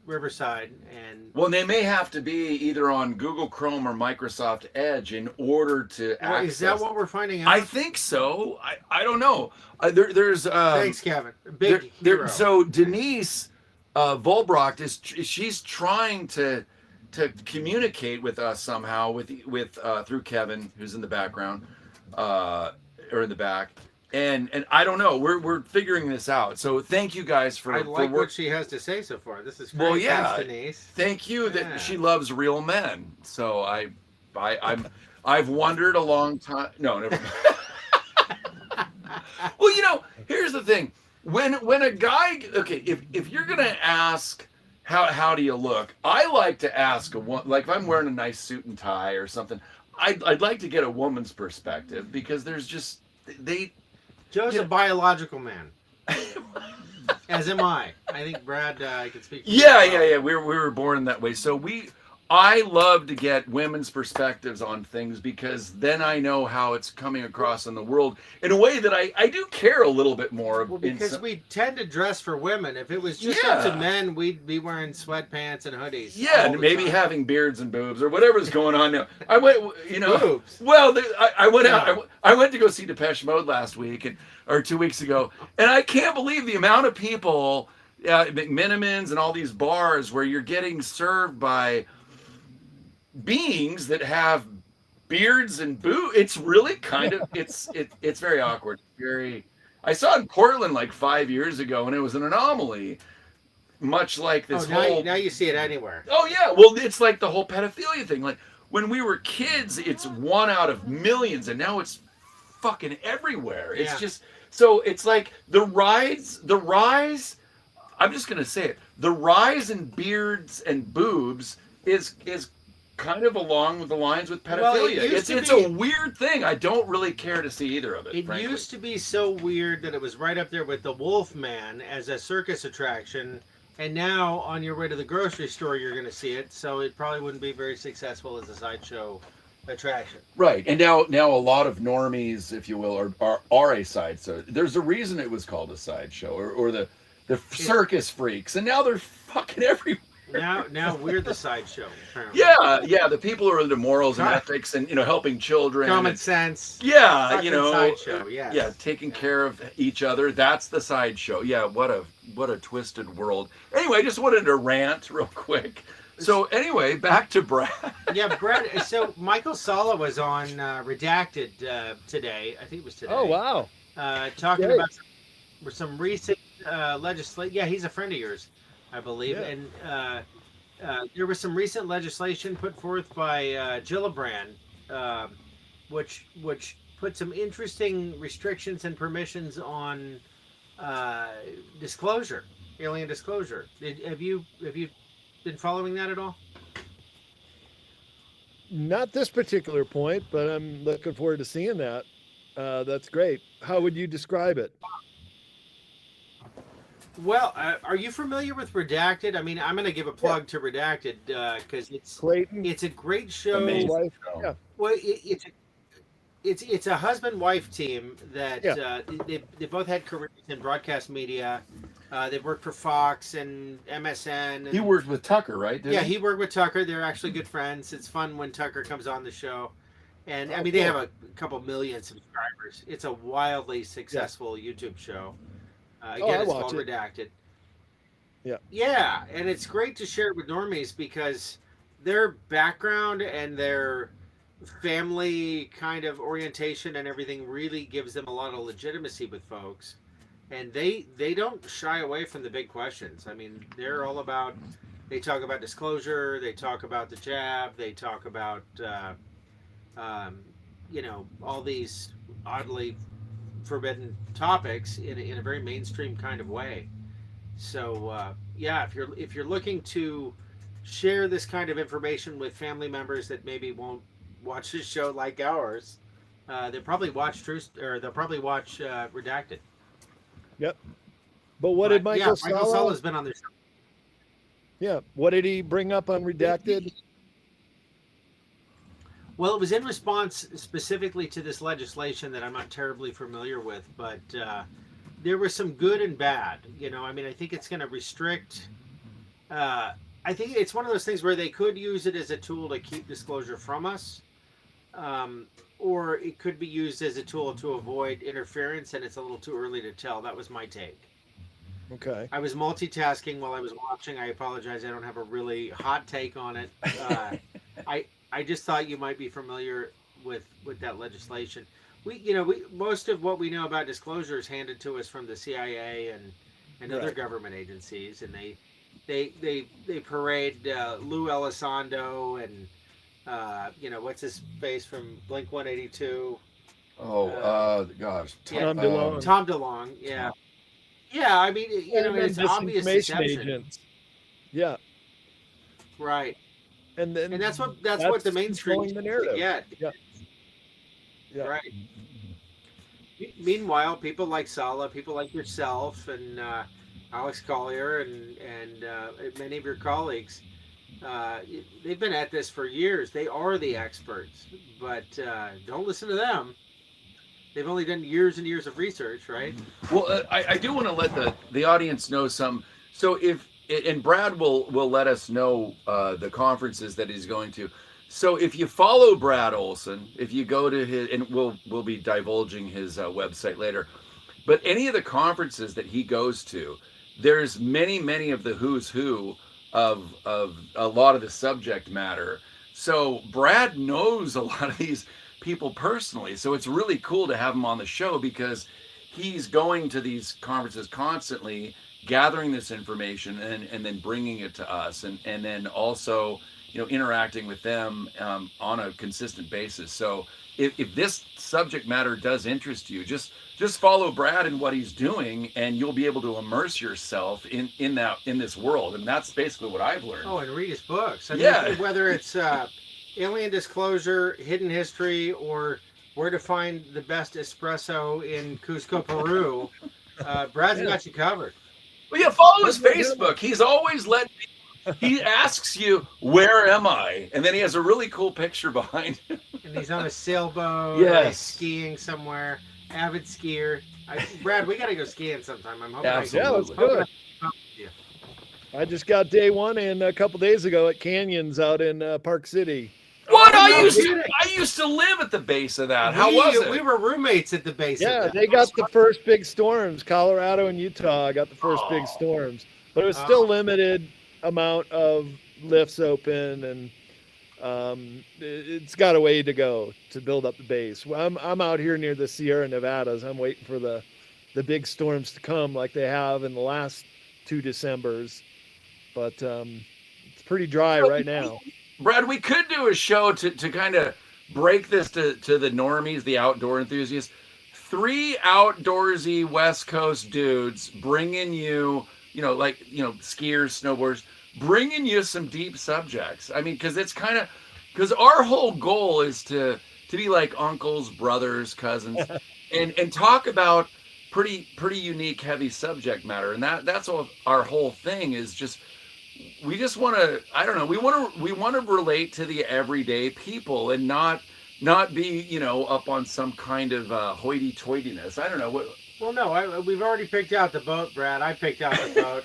B: Riverside, and
A: well, they may have to be either on Google Chrome or Microsoft Edge in order to access.
B: Is that what we're finding out?
A: I think so. I don't know. There's
B: thanks, Kevin. Big hero.
A: So Denise Volbrock she's trying to communicate with us somehow with through Kevin, who's in the background or in the back. And I don't know. We're figuring this out. So thank you guys for.
B: I like what she has to say so far. This is great.
A: Well, yeah.
B: Thanks, Denise.
A: Thank you that she loves real men. So I've wondered a long time. No, never. Well, here's the thing. When a guy, okay, if you're gonna ask how do you look, I like to ask like if I'm wearing a nice suit and tie or something, I'd like to get a woman's perspective because there's just
B: Joe's a biological man, as am I. I think Brad can speak.
A: Yeah. We were born that way, so I love to get women's perspectives on things because then I know how it's coming across in the world in a way that I do care a little bit more.
B: Well, because we tend to dress for women. If it was just up to men, we'd be wearing sweatpants and hoodies.
A: Yeah, and maybe having beards and boobs or whatever's going on now. I went,
B: boobs.
A: Well, I went out. I went to go see Depeche Mode last week or 2 weeks ago, and I can't believe the amount of people, McMinimans and all these bars where you're getting served by beings that have beards and boobs. It's really kind of it's very awkward. I saw it in Portland like 5 years ago, and it was an anomaly, much like this
B: now you see it anywhere.
A: Oh yeah, well, it's like the whole pedophilia thing. Like when we were kids, it's one out of millions, and now it's fucking everywhere. It's just so it's like the rise. I'm just gonna say it. The rise in beards and boobs is kind of along with the lines with pedophilia. Well, it's a weird thing. I don't really care to see either of it.
B: It used to be so weird that it was right up there with the Wolfman as a circus attraction, and now on your way to the grocery store you're going to see it. So it probably wouldn't be very successful as a sideshow attraction.
A: Right, and now a lot of normies, if you will, are a sideshow. There's a reason it was called a sideshow, or the circus freaks, and now they're fucking everywhere.
B: Now we're the sideshow.
A: Yeah. The people who are into morals and ethics and helping children,
B: common sense.
A: Yeah,
B: sideshow. Yeah,
A: taking care of each other. That's the sideshow. Yeah, what a twisted world. Anyway, I just wanted to rant real quick. So anyway, back to Brad.
B: Yeah, Brad. So Michael Sala was on Redacted today. I think it was today.
C: Oh wow.
B: Talking about some recent legislation. Yeah, he's a friend of yours, I believe. Yeah. And there was some recent legislation put forth by Gillibrand, which put some interesting restrictions and permissions on disclosure, alien disclosure. Have you been following that at all?
C: Not this particular point, but I'm looking forward to seeing that. That's great. How would you describe it?
B: Well, are you familiar with Redacted? I mean, I'm going to give a plug to Redacted because it's
C: Clayton.
B: It's a great show.
C: Wife. Yeah.
B: Well, it's a husband-wife team that they both had careers in broadcast media. They've worked for Fox and MSN.
A: He worked with Tucker, right?
B: He worked with Tucker. They're actually good friends. It's fun when Tucker comes on the show. And I mean, they have a couple million subscribers. It's a wildly successful YouTube show. Again, it's called Redacted. Yeah, and it's great to share it with normies because their background and their family kind of orientation and everything really gives them a lot of legitimacy with folks. And they don't shy away from the big questions. I mean, they're all about, they talk about disclosure, they talk about the jab, they talk about, all these oddly forbidden topics in a very mainstream kind of way. So if you're looking to share this kind of information with family members that maybe won't watch this show like ours, they'll probably watch Redacted.
C: Yep. But what did Michael Sala?
B: Michael Sala's been on the show.
C: Yeah. What did he bring up on Redacted?
B: Well, it was in response specifically to this legislation that I'm not terribly familiar with, but there was some good and bad. I mean, I think it's going to restrict. I think it's one of those things where they could use it as a tool to keep disclosure from us, or it could be used as a tool to avoid interference, and it's a little too early to tell. That was my take.
C: Okay.
B: I was multitasking while I was watching. I apologize. I don't have a really hot take on it. I just thought you might be familiar with that legislation. We most of what we know about disclosure is handed to us from the CIA and other government agencies, and they parade Lou Elizondo and what's his face from Blink 182.
A: Gosh,
C: Tom DeLonge.
B: Tom DeLonge, yeah. Yeah, I mean, it's obvious deception.
C: Agents. Yeah.
B: Right.
C: And
B: that's what the mainstream
C: the narrative.
B: Yeah. Right. Meanwhile, people like Sala, people like yourself and Alex Collier and many of your colleagues, they've been at this for years. They are the experts, but don't listen to them. They've only done years and years of research, right?
A: Well, I do want to let the audience know some. So and Brad will let us know the conferences that he's going to. So if you follow Brad Olsen, if you go to his, and we'll be divulging his website later, but any of the conferences that he goes to, there's many of the who's who of a lot of the subject matter. So Brad knows a lot of these people personally, so it's really cool to have him on the show because he's going to these conferences constantly, gathering this information and then bringing it to us, and then also interacting with them on a consistent basis. So if this subject matter does interest you, just follow Brad and what he's doing, and you'll be able to immerse yourself in this world. And that's basically what I've learned.
B: Oh, and read his books. I mean, whether it's Alien Disclosure, Hidden History, or Where to Find the Best Espresso in Cusco, Peru, Brad's got you covered.
A: Well, yeah, follow his Facebook. He's always he asks you, "Where am I?" And then he has a really cool picture behind him.
B: And he's on a sailboat.
A: Yes.
B: Skiing somewhere. Avid skier. Brad, we got to go skiing sometime. I'm hoping.
A: Absolutely.
C: Let's do it. I just got day one in a couple days ago at Canyons out in Park City.
A: What? I used to live at the base of that. How was it?
B: We were roommates at the base of that.
C: Yeah, they got the first big storms. Colorado and Utah got the first big storms. But it was still limited amount of lifts open, and it's got a way to go to build up the base. I'm out here near the Sierra Nevadas. I'm waiting for the big storms to come like they have in the last 2 Decembers. But it's pretty dry right now.
A: Brad, we could do a show to kind of break this to the normies, the outdoor enthusiasts. 3 outdoorsy West Coast dudes bringing you, skiers, snowboarders, bringing you some deep subjects. I mean, because our whole goal is to be like uncles, brothers, cousins, and talk about pretty unique, heavy subject matter. And that's all our whole thing is. Just we just want to, I don't know, we want to relate to the everyday people and not be, up on some kind of hoity-toityness. I don't know what.
B: Well, no, we've already picked out the boat, Brad. I picked out the boat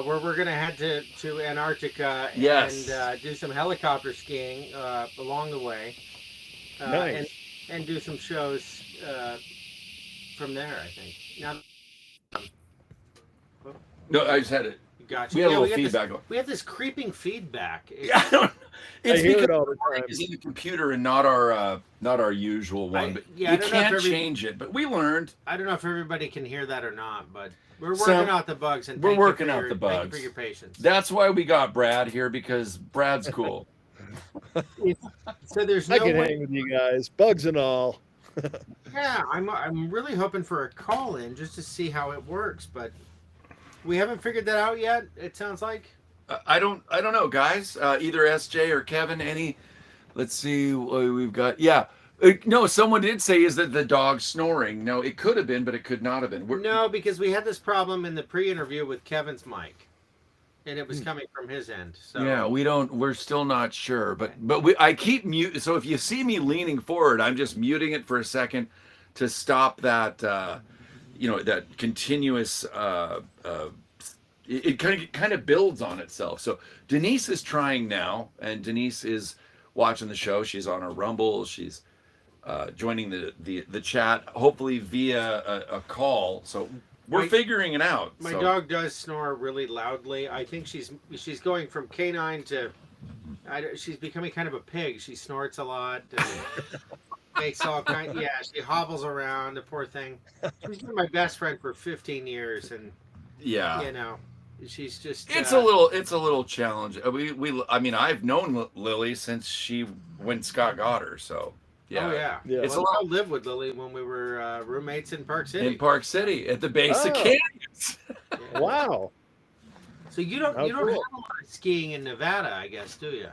B: where we're going to head to Antarctica and do some helicopter skiing along the way.
C: Nice.
B: And do some shows from there, I think. Now,
A: No, I just had it.
B: Gotcha.
A: We had a little feedback.
B: We have this creeping feedback.
A: It's
C: hear
A: because
C: it all the time.
A: it's in the computer and not our usual one. But you can't change it. But we learned.
B: I don't know if everybody can hear that or not, but we're working out the bugs. And
A: we're working out the bugs.
B: Thank you for your patience.
A: That's why we got Brad here, because Brad's cool.
B: So there's
C: I
B: no
C: can
B: way.
C: hang with you guys, bugs and all.
B: Yeah, I'm really hoping for a call in just to see how it works, but we haven't figured that out yet. It sounds like.
A: I don't know, guys. Either SJ or Kevin. Let's see what we've got. Yeah. No, someone did say, is that the dog snoring? No, it could have been, but it could not have been.
B: No, because we had this problem in the pre-interview with Kevin's mic. and it was coming from his end. So
A: Yeah, we're still not sure, but I keep mute. So if you see me leaning forward, I'm just muting it for a second to stop that, that continuous, it kind of builds on itself. So Denise is trying now, and Denise is watching the show. She's on her Rumble. She's joining the chat, hopefully via a call. So we're figuring it out.
B: My dog does snore really loudly. I think she's going from canine to she's becoming kind of a pig. She snorts a lot and makes all kind. Yeah, she hobbles around. The poor thing. She's been my best friend for 15 years, and
A: yeah,
B: she's just.
A: It's a little challenge. I mean, I've known Lily since when Scott got her. So. Yeah.
B: Oh yeah.
A: It's
B: I lived with Lily when we were roommates in Park City.
A: In Park City, at the base of canyons.
B: Yeah.
C: Wow.
B: So you don't have a lot of skiing in Nevada, I guess, do you?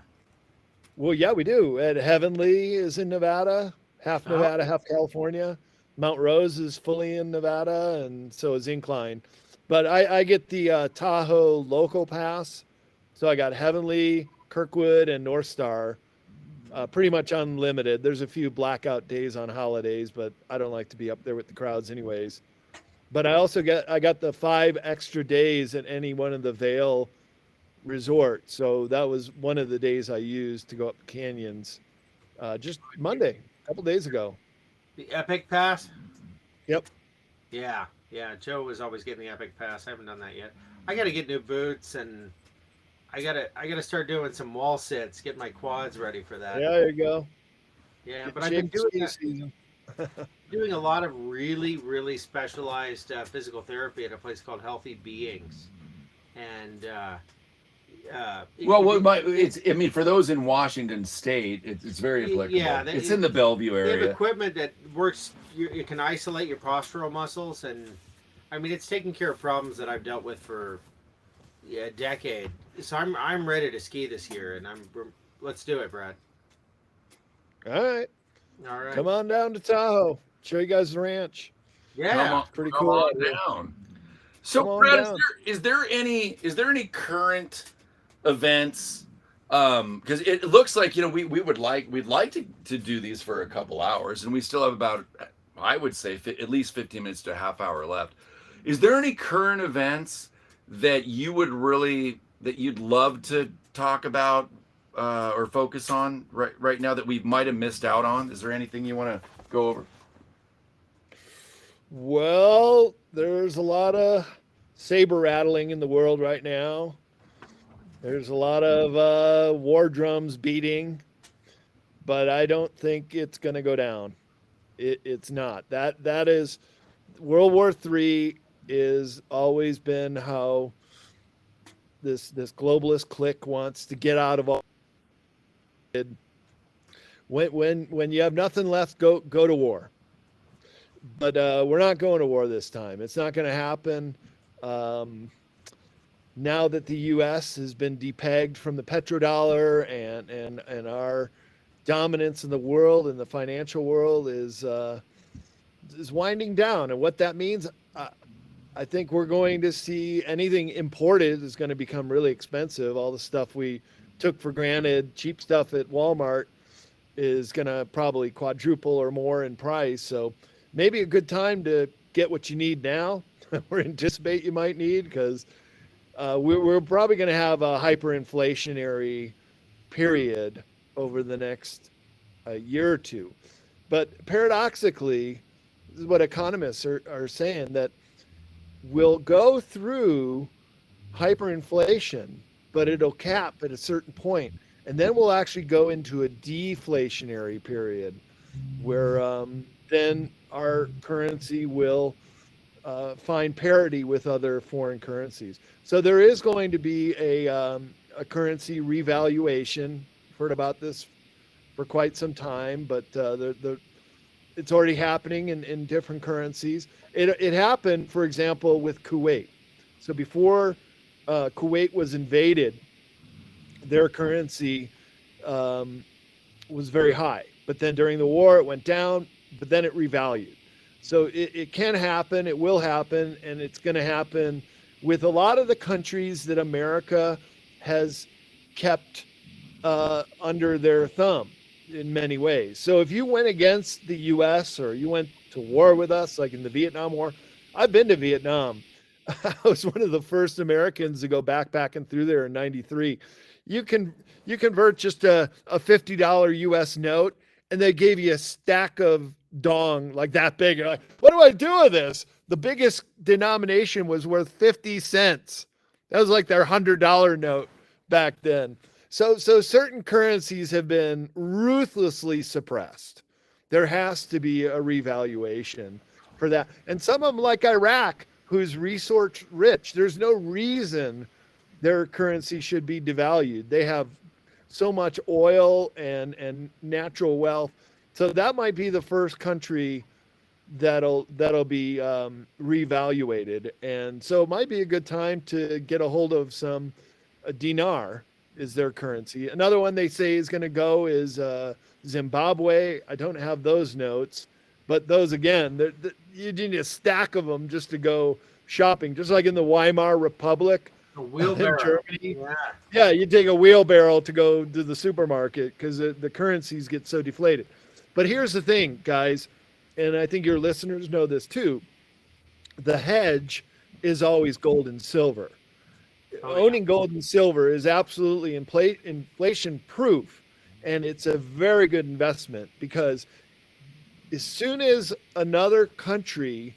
C: Well, yeah, we do. And Heavenly is in Nevada, half Nevada, half California. Mount Rose is fully in Nevada, and so is Incline. But I get the Tahoe local pass, so I got Heavenly, Kirkwood, and North Star. Pretty much unlimited. There's a few blackout days on holidays, but I don't like to be up there with the crowds anyways. But I got the 5 extra days at any one of the Vail resorts. So that was one of the days I used to go up canyons. Just Monday, a couple days ago.
B: The Epic Pass?
C: Yep.
B: Yeah. Joe was always getting the Epic Pass. I haven't done that yet. I got to get new boots, and I gotta start doing some wall sits, get my quads ready for that.
C: Yeah, there you go.
B: Yeah, but I've been doing a lot of really, really specialized physical therapy at a place called Healthy Beings, and
A: for those in Washington State, it's very applicable. Yeah, it's in the Bellevue area.
B: They have equipment that works. You can isolate your postural muscles, and I mean, it's taking care of problems that I've dealt with for a decade. So I'm ready to ski this year, and let's do it, Brad.
C: All right.
B: All right.
C: Come on down to Tahoe. Show you guys the ranch.
B: Yeah.
C: Pretty cool.
A: Come on down. So, Brad, is there any current events? Because it looks like we'd like to do these for a couple hours, and we still have about, I would say, at least 15 minutes to a half hour left. Is there any current events that you'd love to talk about or focus on right now that we might have missed out on? Is there anything you want to go over?
C: Well, there's a lot of saber rattling in the world right now. There's a lot of war drums beating, but I don't think it's going to go down. It's not. That is World War III is always been how this globalist clique wants to get out of all. When you have nothing left, go to war. But we're not going to war this time. It's not going to happen. Now that the U.S. has been depegged from the petrodollar and our dominance in the world and the financial world is winding down, and what that means, I think we're going to see anything imported is going to become really expensive. All the stuff we took for granted, cheap stuff at Walmart, is going to probably quadruple or more in price. So maybe a good time to get what you need now or anticipate you might need, because we're probably going to have a hyperinflationary period over the next year or two. But paradoxically, this is what economists are saying, that we'll go through hyperinflation, but it'll cap at a certain point, and then we'll actually go into a deflationary period where then our currency will find parity with other foreign currencies. So there is going to be a currency revaluation. Heard about this for quite some time, but it's already happening in different currencies. It happened, for example, with Kuwait. So before Kuwait was invaded, their currency was very high. But then during the war, it went down, but then it revalued. So it can happen, it will happen, and it's going to happen with a lot of the countries that America has kept under their thumb in many ways. So if you went against the U.S. or you went to war with us, like in the Vietnam War, I've been to Vietnam. I was one of the first Americans to go backpacking through there in '93. You convert just a $50 US note, and they gave you a stack of dong like that big. You're like, what do I do with this? The biggest denomination was worth 50 cents. That was like their $100 note back then. So certain currencies have been ruthlessly suppressed. There has to be a revaluation for that. And some of them, like Iraq, who's resource rich, there's no reason their currency should be devalued. They have so much oil and natural wealth. So that might be the first country that'll be reevaluated. And so it might be a good time to get a hold of some dinar is their currency. Another one they say is going to go is Zimbabwe. I don't have those notes, but those again, you need a stack of them just to go shopping, just like in the Weimar Republic.
B: A wheelbarrow.
C: In Germany. Yeah, you take a wheelbarrow to go to the supermarket because the currencies get so deflated. But here's the thing, guys, and I think your listeners know this too. The hedge is always gold and silver. Owning gold and silver is absolutely inflation proof, and it's a very good investment because as soon as another country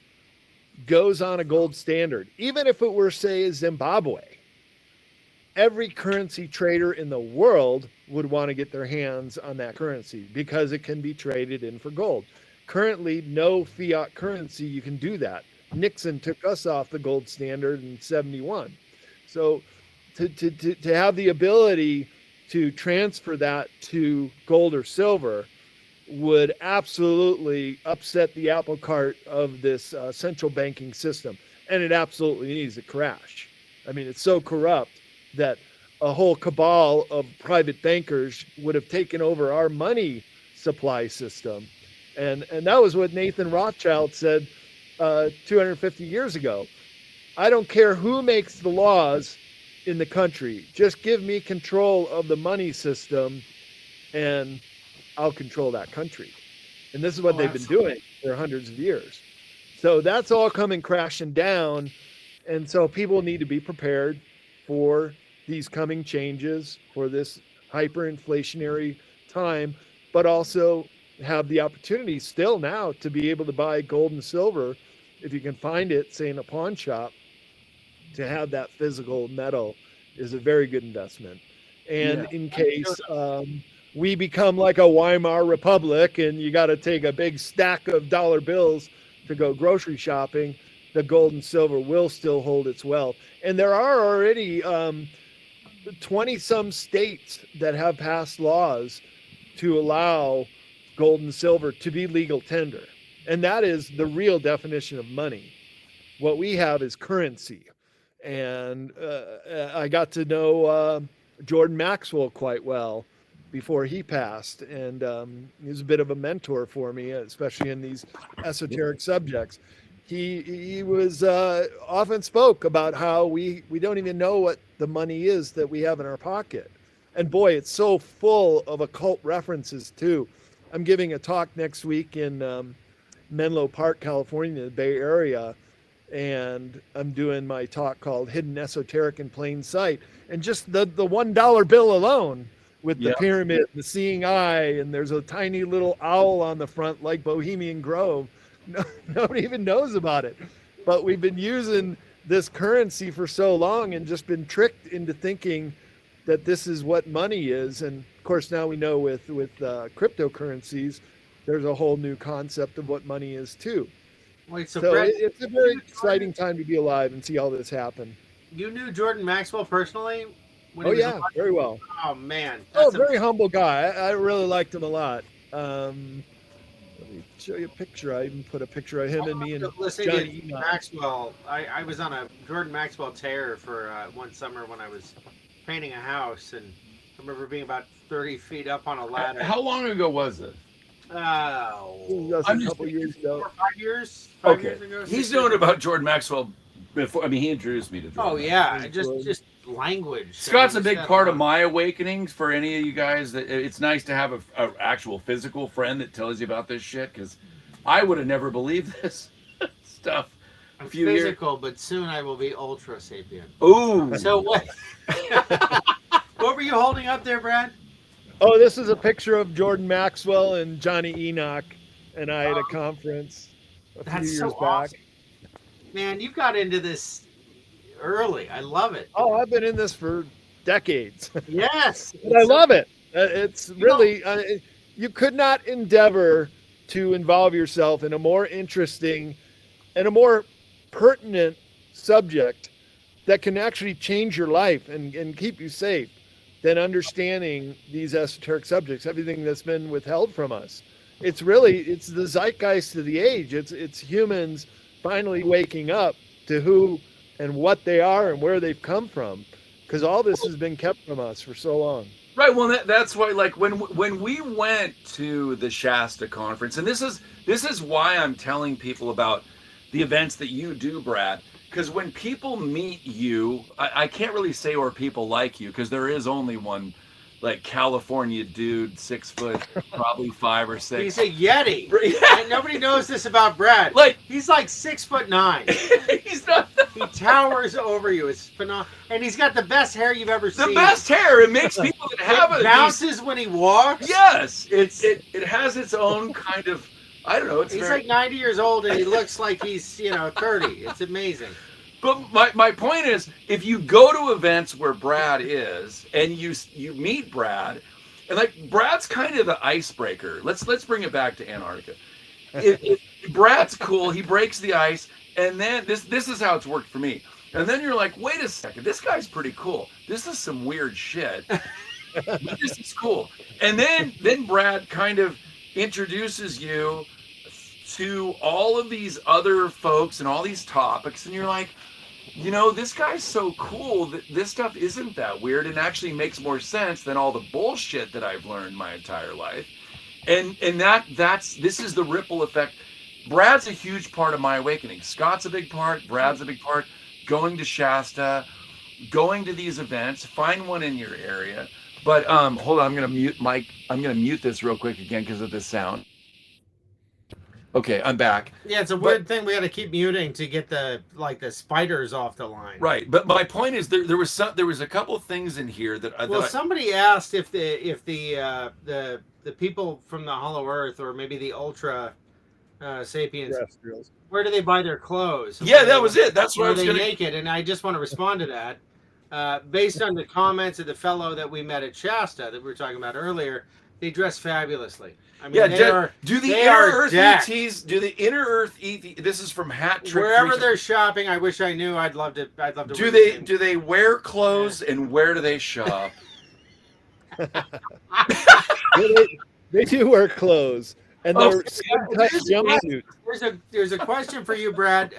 C: goes on a gold standard, even if it were, say, Zimbabwe, every currency trader in the world would want to get their hands on that currency because it can be traded in for gold. Currently, no fiat currency, you can do that. Nixon took us off the gold standard in 71. So to have the ability to transfer that to gold or silver would absolutely upset the apple cart of this central banking system. And it absolutely needs to crash. I mean, it's so corrupt that a whole cabal of private bankers would have taken over our money supply system. And that was what Nathan Rothschild said 250 years ago. I don't care who makes the laws in the country. Just give me control of the money system and I'll control that country. And this is what they've been doing for hundreds of years. So that's all coming crashing down. And so people need to be prepared for these coming changes, for this hyperinflationary time, but also have the opportunity still now to be able to buy gold and silver, if you can find it, say in a pawn shop, to have that physical metal is a very good investment. And in case we become like a Weimar Republic and you got to take a big stack of dollar bills to go grocery shopping, the gold and silver will still hold its wealth. And there are already 20 some states that have passed laws to allow gold and silver to be legal tender. And that is the real definition of money. What we have is currency. And I got to know Jordan Maxwell quite well before he passed. And he was a bit of a mentor for me, especially in these esoteric subjects. He was often spoke about how we don't even know what the money is that we have in our pocket. And boy, it's so full of occult references too. I'm giving a talk next week in Menlo Park, California, the Bay Area. And I'm doing my talk called Hidden Esoteric in Plain Sight. And just the $1 bill alone with the pyramid, the seeing eye, and there's a tiny little owl on the front like Bohemian Grove. Nobody even knows about it. But we've been using this currency for so long and just been tricked into thinking that this is what money is. And of course, now we know with cryptocurrencies, there's a whole new concept of what money is too.
B: Wait,
C: So
B: Brad,
C: it's a very exciting time to be alive and see all this happen.
B: you knew Jordan Maxwell personally?
C: Oh yeah, very well.
B: Oh man.
C: Very humble guy. I really liked him a lot. Let me show you a picture. I even put a picture of him and me and Johnny
B: Maxwell. I was on a Jordan Maxwell tear for one summer when I was painting a house, and I remember being about 30 feet up on a ladder.
A: How long ago was it?
C: a couple years ago.
B: 4 or 5 years.
A: Okay.
B: Years ago,
A: He's known about Jordan Maxwell before. I mean, he introduced me to drugs.
B: Oh yeah, just language.
A: Scott's a big part of my awakenings. For any of you guys, that it's nice to have a actual physical friend that tells you about this shit, because I would have never believed this stuff.
B: I'm physical, but soon I will be ultra sapient.
A: Ooh.
B: So what? What were you holding up there, Brad?
C: Oh, this is a picture of Jordan Maxwell and Johnny Enoch and I at a conference a few years back.
B: Awesome. Man, you got into this early. I love it.
C: Oh, I've been in this for decades.
B: Yes.
C: But I love it. It's really, you could not endeavor to involve yourself in a more interesting and a more pertinent subject that can actually change your life and keep you safe than understanding these esoteric subjects, everything that's been withheld from us. It's the zeitgeist of the age. It's humans finally waking up to who and what they are and where they've come from, because all this has been kept from us for so long.
A: Right. Well, that's why, like, when we went to the Shasta conference, and this is why I'm telling people about the events that you do, Brad, because when people meet you, I can't really say or people like you, because there is only one, like, California dude, 6 foot, probably 5 or 6.
B: He's a Yeti.
A: Yeah.
B: And nobody knows this about Brad.
A: Like,
B: he's like 6'9".
A: He's not.
B: He towers over you. It's phenomenal, and he's got the best hair you've ever seen.
A: The best hair. It makes people that have it.
B: Bounces when he walks.
A: Yes, it has its own kind of. I don't know. He's
B: like 90 years old, and he looks like he's 30. It's amazing.
A: But my point is, if you go to events where Brad is, and you meet Brad, and like Brad's kind of the icebreaker. Let's bring it back to Antarctica. If Brad's cool, he breaks the ice, and then this is how it's worked for me. And then you're like, wait a second, this guy's pretty cool. This is some weird shit. This is cool. And then Brad kind of introduces you to all of these other folks and all these topics, and you're like, this guy's so cool that this stuff isn't that weird and actually makes more sense than all the bullshit that I've learned my entire life. And this is the ripple effect. Brad's a huge part of my awakening. Scott's a big part. Brad's a big part. Going to Shasta, going to these events, find one in your area. But hold on, I'm gonna mute this real quick again because of this sound. Okay, I'm back.
B: Yeah, it's a weird thing. We got to keep muting to get the spiders off the line.
A: Right, but my point is there was a couple things in here that.
B: Somebody asked if the people from the Hollow Earth, or maybe the Ultra Sapiens, where do they buy their clothes?
A: Yeah, that was it. That's what I was
B: going to naked, and I just want to respond to that. Based on the comments of the fellow that we met at Shasta that we were talking about earlier, they dress fabulously. I mean,
A: do the inner Earth ETs? Do the inner Earth ET? This is from Hat Trick.
B: Wherever they're shopping, I wish I knew. I'd love to.
A: Do they wear clothes, and where do they shop?
C: They do wear clothes, and they're skin-tight jumpsuits.
B: There's a question for you, Brad.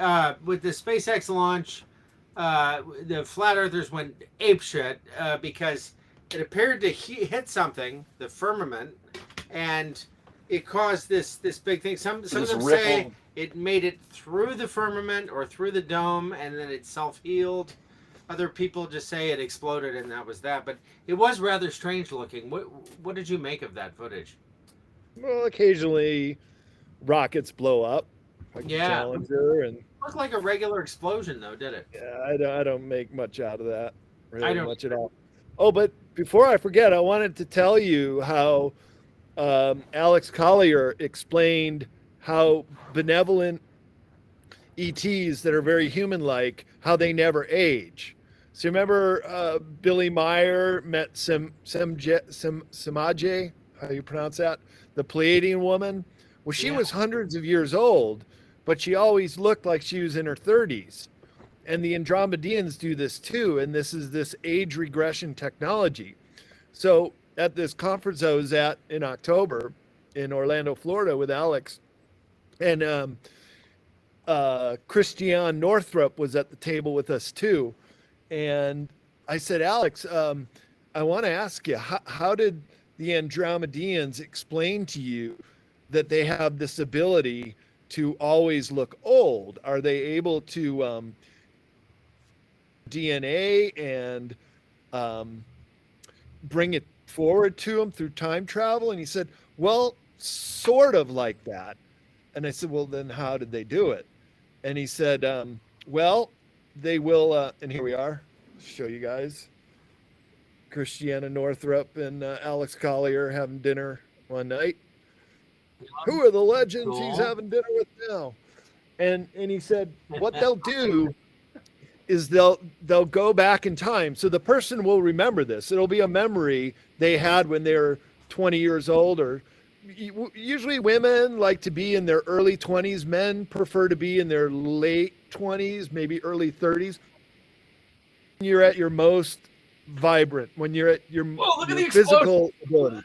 B: With the SpaceX launch, the flat earthers went apeshit because it appeared to hit something, the firmament, and it caused this big thing. Some of them say it made it through the firmament or through the dome, and then it self-healed. Other people just say it exploded, and that was that. But it was rather strange looking. What did you make of that footage?
C: Well, occasionally rockets blow up, like Challenger, and
B: it looked like a regular explosion, though, did it?
C: Yeah, I don't make much out of that, really much at all. Oh, but before I forget, I wanted to tell you how Alex Collier explained how benevolent ETs that are very human-like, how they never age. So remember Billy Meyer met Samaje, how you pronounce that? The Pleiadian woman? Well, she was hundreds of years old, but she always looked like she was in her 30s. And the Andromedians do this too, and this is this age regression technology. So at this conference I was at in October in Orlando, Florida with Alex, and Christiane Northrup was at the table with us too. And I said, Alex, I want to ask you, how did the Andromedians explain to you that they have this ability to always look old? Are they able to DNA and bring it forward to him through time travel? And he said, well, sort of like that. And I said, well, then how did they do it? And he said, well, they will, and here we are, show you guys. Christiana Northrup and Alex Collier having dinner one night. Who are the legends he's having dinner with now? And he said, what they'll do is they'll go back in time. So the person will remember this. It'll be a memory they had when they were 20 years old, or usually women like to be in their early 20s. Men prefer to be in their late 20s, maybe early 30s. When you're at your most vibrant, when you're at your, your physical ability.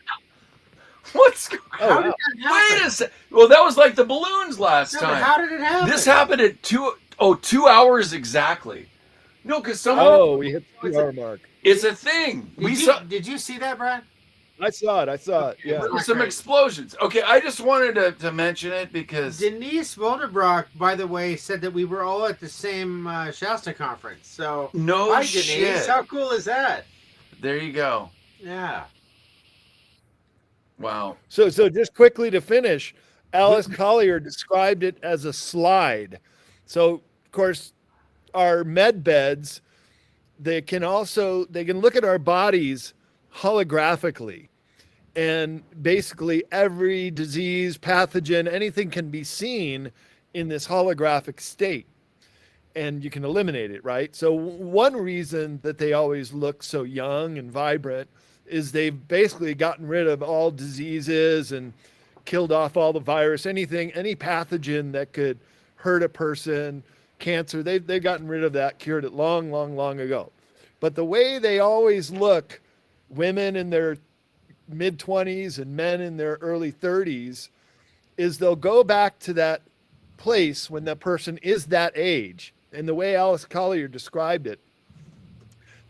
A: What's
B: wow.
A: Wait a second. Well, that was like the balloons last time.
B: How did it happen?
A: This happened at 2 hours exactly. No, because someone.
C: Oh, we hit the 2 hour mark.
A: It's a thing.
B: Did you see that, Brad?
C: I saw it. Yeah.
A: There were some explosions. Okay, I just wanted to mention it because
B: Denise Wilderbrock, by the way, said that we were all at the same Shasta conference. So
A: no
B: shit.
A: Denise,
B: how cool is that?
A: There you go.
B: Yeah.
A: Wow.
C: So just quickly to finish, Alice Collier described it as a slide. So of course, our med beds, they can look at our bodies holographically, and basically every disease, pathogen, anything can be seen in this holographic state, and you can eliminate it, right? So one reason that they always look so young and vibrant is they've basically gotten rid of all diseases and killed off all the virus, any pathogen that could hurt a person, cancer, they've gotten rid of that, cured it long ago. But the way they always look, women in their mid-20s and men in their early 30s, is they'll go back to that place when that person is that age. And the way Alice Collier described it,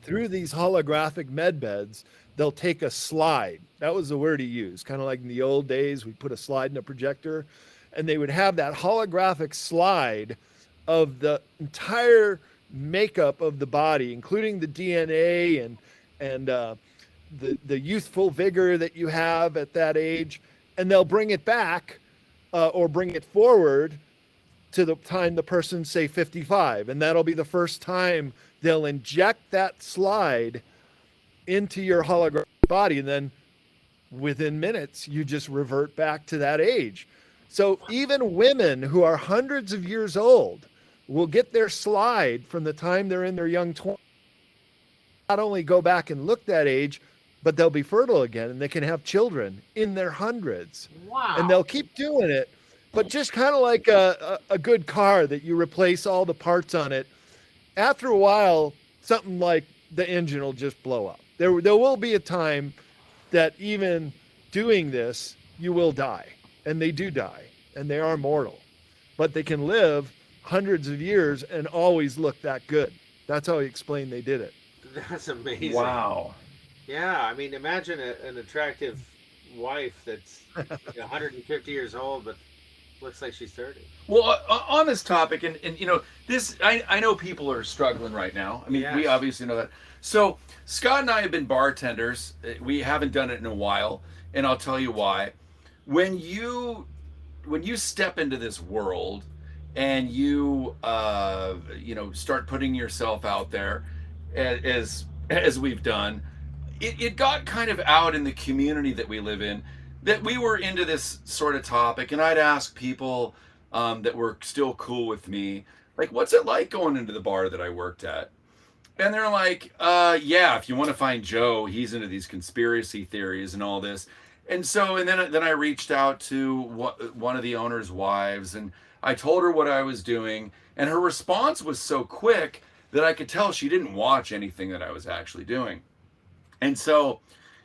C: through these holographic med beds, they'll take a slide. That was the word he used, kind of like in the old days, we put a slide in a projector, and they would have that holographic slide of the entire makeup of the body, including the DNA and the youthful vigor that you have at that age, and they'll bring it back or bring it forward to the time the person's, say, 55, and that'll be the first time they'll inject that slide into your holographic body, and then within minutes you just revert back to that age. So even women who are hundreds of years old will get their slide from the time they're in their young 20s. Not only go back and look that age, but they'll be fertile again, and they can have children in their hundreds.
B: Wow.
C: And they'll keep doing it, but just kind of like a good car that you replace all the parts on it. After a while, something like the engine will just blow up. There will be a time that even doing this, you will die. And they do die, and they are mortal. But they can live hundreds of years and always look that good. That's how he explained they did it.
B: That's amazing.
A: Wow.
B: Yeah, I mean, imagine an attractive wife that's 150 years old, but looks like she's 30.
A: Well, on this topic, and you know, this, I know people are struggling right now. I mean,
B: Yes.
A: We obviously know that. So Scott and I have been bartenders. We haven't done it in a while, and I'll tell you why. When you step into this world and you start putting yourself out there, as we've done, it got kind of out in the community that we live in that we were into this sort of topic, and I'd ask people that were still cool with me, like, what's it like going into the bar that I worked at? And they're like, yeah, if you want to find Joe, he's into these conspiracy theories and all this. And so, and then I reached out to one of the owner's wives, and I told her what I was doing, and her response was so quick that I could tell she didn't watch anything that I was actually doing. And so,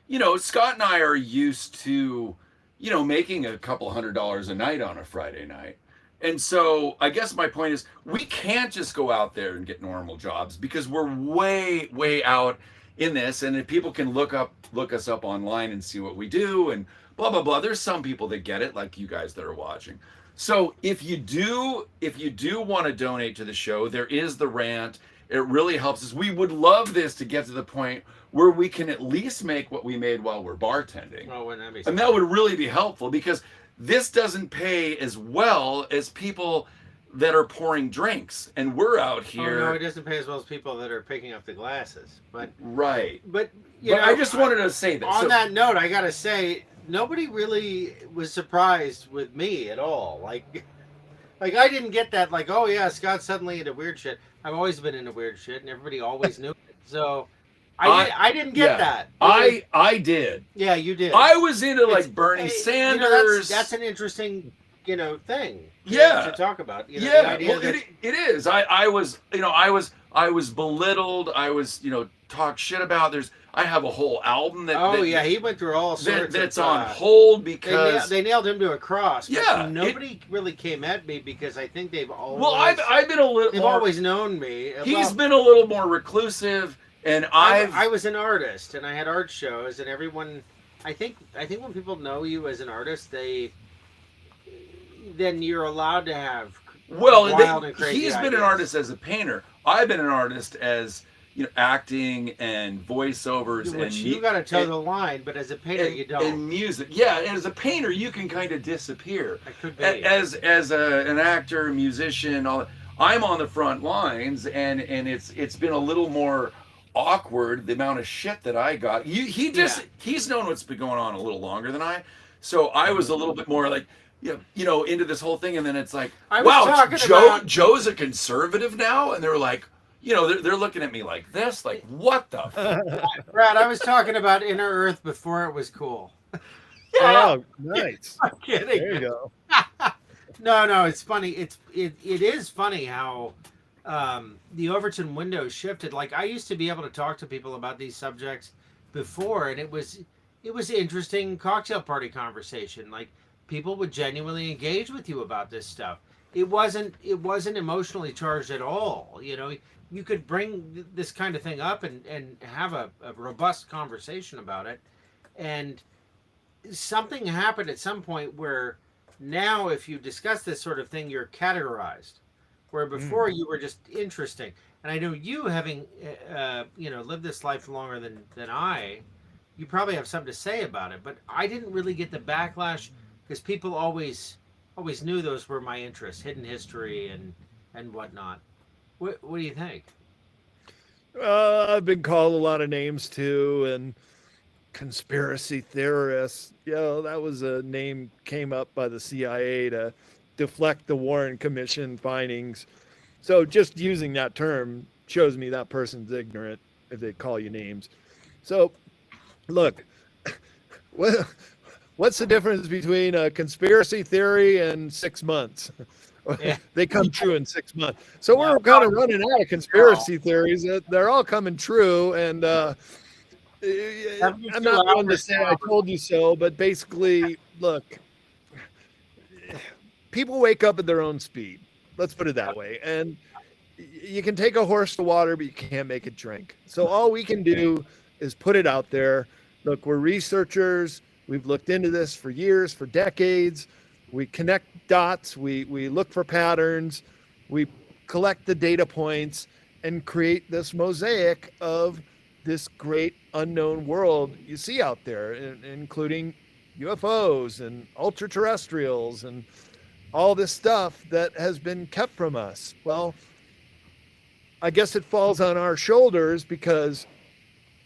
A: you know, Scott and I are used to, you know, making a couple $100 a night on a Friday night. And so I guess my point is we can't just go out there and get normal jobs because we're way, way out in this. And if people can look us up online and see what we do and blah, blah, blah. There's some people that get it, like you guys that are watching. So if you do want to donate to the show, there is the rant. it really helps us. We would love this to get to the point where we can at least make what we made while we're bartending.
B: Oh, wouldn't that be
A: And that would really be helpful, because this doesn't pay as well as people that are pouring drinks, and we're out here.
B: Oh, no, it doesn't pay as well as people that are picking up the glasses. But
A: right.
B: But
A: I just wanted to say that.
B: On that note, I gotta say, nobody really was surprised with me at all. Like I didn't get that. Like, oh yeah, Scott's suddenly into weird shit. I've always been into weird shit, and everybody always knew it. So I didn't get that.
A: I did.
B: Yeah, you did.
A: I was into like Bernie Sanders.
B: That's an interesting, thing.
A: To
B: talk about.
A: It is. I was belittled. I was, talked shit about. I have a whole album that.
B: He went through all sorts.
A: That's on hold because
B: they nailed him to a cross.
A: Yeah,
B: nobody really came at me because I think they've always.
A: Well, I've been a little.
B: They've always known me.
A: He's been a little more reclusive, and
B: I was an artist, and I had art shows, and everyone. I think when people know you as an artist, then you're allowed to have wild and crazy
A: he's been
B: ideas.
A: an artist as a painter. I've been an artist as acting and voiceovers.
B: Which you got to toe the line, but as a painter, you don't.
A: And music, yeah. And as a painter, you can kind of disappear.
B: I could be.
A: As an actor, musician, all that, I'm on the front lines, and it's been a little more awkward, the amount of shit that I got. He's known what's been going on a little longer than I, so I was a little bit more like. Into this whole thing, and then it's like, wow, Joe's a conservative now, and they're like, they're looking at me like this, like, what the fuck?
B: Brad, I was talking about Inner Earth before it was cool.
C: Oh, nice.
B: I'm kidding.
C: There you go.
B: No, it's funny. It is funny how the Overton window shifted. Like, I used to be able to talk to people about these subjects before, and it was interesting cocktail party conversation. Like, people would genuinely engage with you about this stuff. It wasn't emotionally charged at all. You could bring this kind of thing up and have a robust conversation about it. And something happened at some point where now if you discuss this sort of thing, you're categorized. Where before you were just interesting. And I know you, having lived this life longer than I, you probably have something to say about it. But I didn't really get the backlash because people always knew those were my interests, hidden history and whatnot. What do you think?
C: I've been called a lot of names too, and conspiracy theorists. That was a name came up by the CIA to deflect the Warren Commission findings. So just using that term shows me that person's ignorant if they call you names. So, look, what's the difference between a conspiracy theory and 6 months? Yeah. They come true in 6 months. So we're kind of running out of conspiracy theories. They're all coming true. And I'm not one to say I told you so, but basically, look, people wake up at their own speed. Let's put it that way. And you can take a horse to water, but you can't make it drink. So all we can do is put it out there. Look, we're researchers. We've looked into this for years, for decades. We connect dots. We look for patterns. We collect the data points and create this mosaic of this great unknown world you see out there, including UFOs and ultra-terrestrials and all this stuff that has been kept from us. Well, I guess it falls on our shoulders because,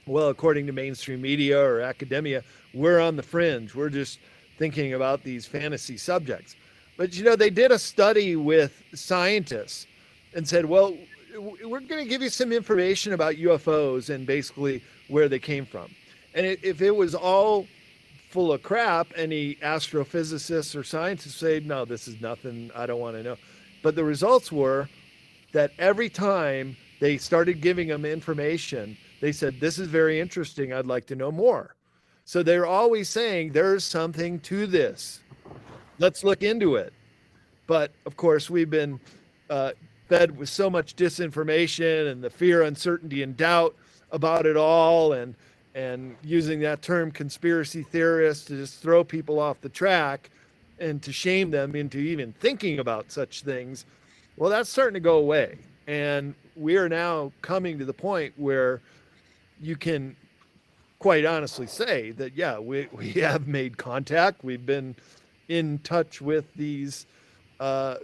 C: well, according to mainstream media or academia, we're on the fringe. We're just thinking about these fantasy subjects. But, they did a study with scientists and said, well, we're going to give you some information about UFOs and basically where they came from. And if it was all full of crap, any astrophysicists or scientists say, no, this is nothing, I don't want to know. But the results were that every time they started giving them information, they said, this is very interesting, I'd like to know more. So they're always saying there's something to this. Let's look into it. But of course, we've been fed with so much disinformation and the fear, uncertainty, and doubt about it all, and using that term conspiracy theorists to just throw people off the track and to shame them into even thinking about such things. Well, that's starting to go away. And we are now coming to the point where you can quite honestly say that, yeah, we have made contact. We've been in touch with these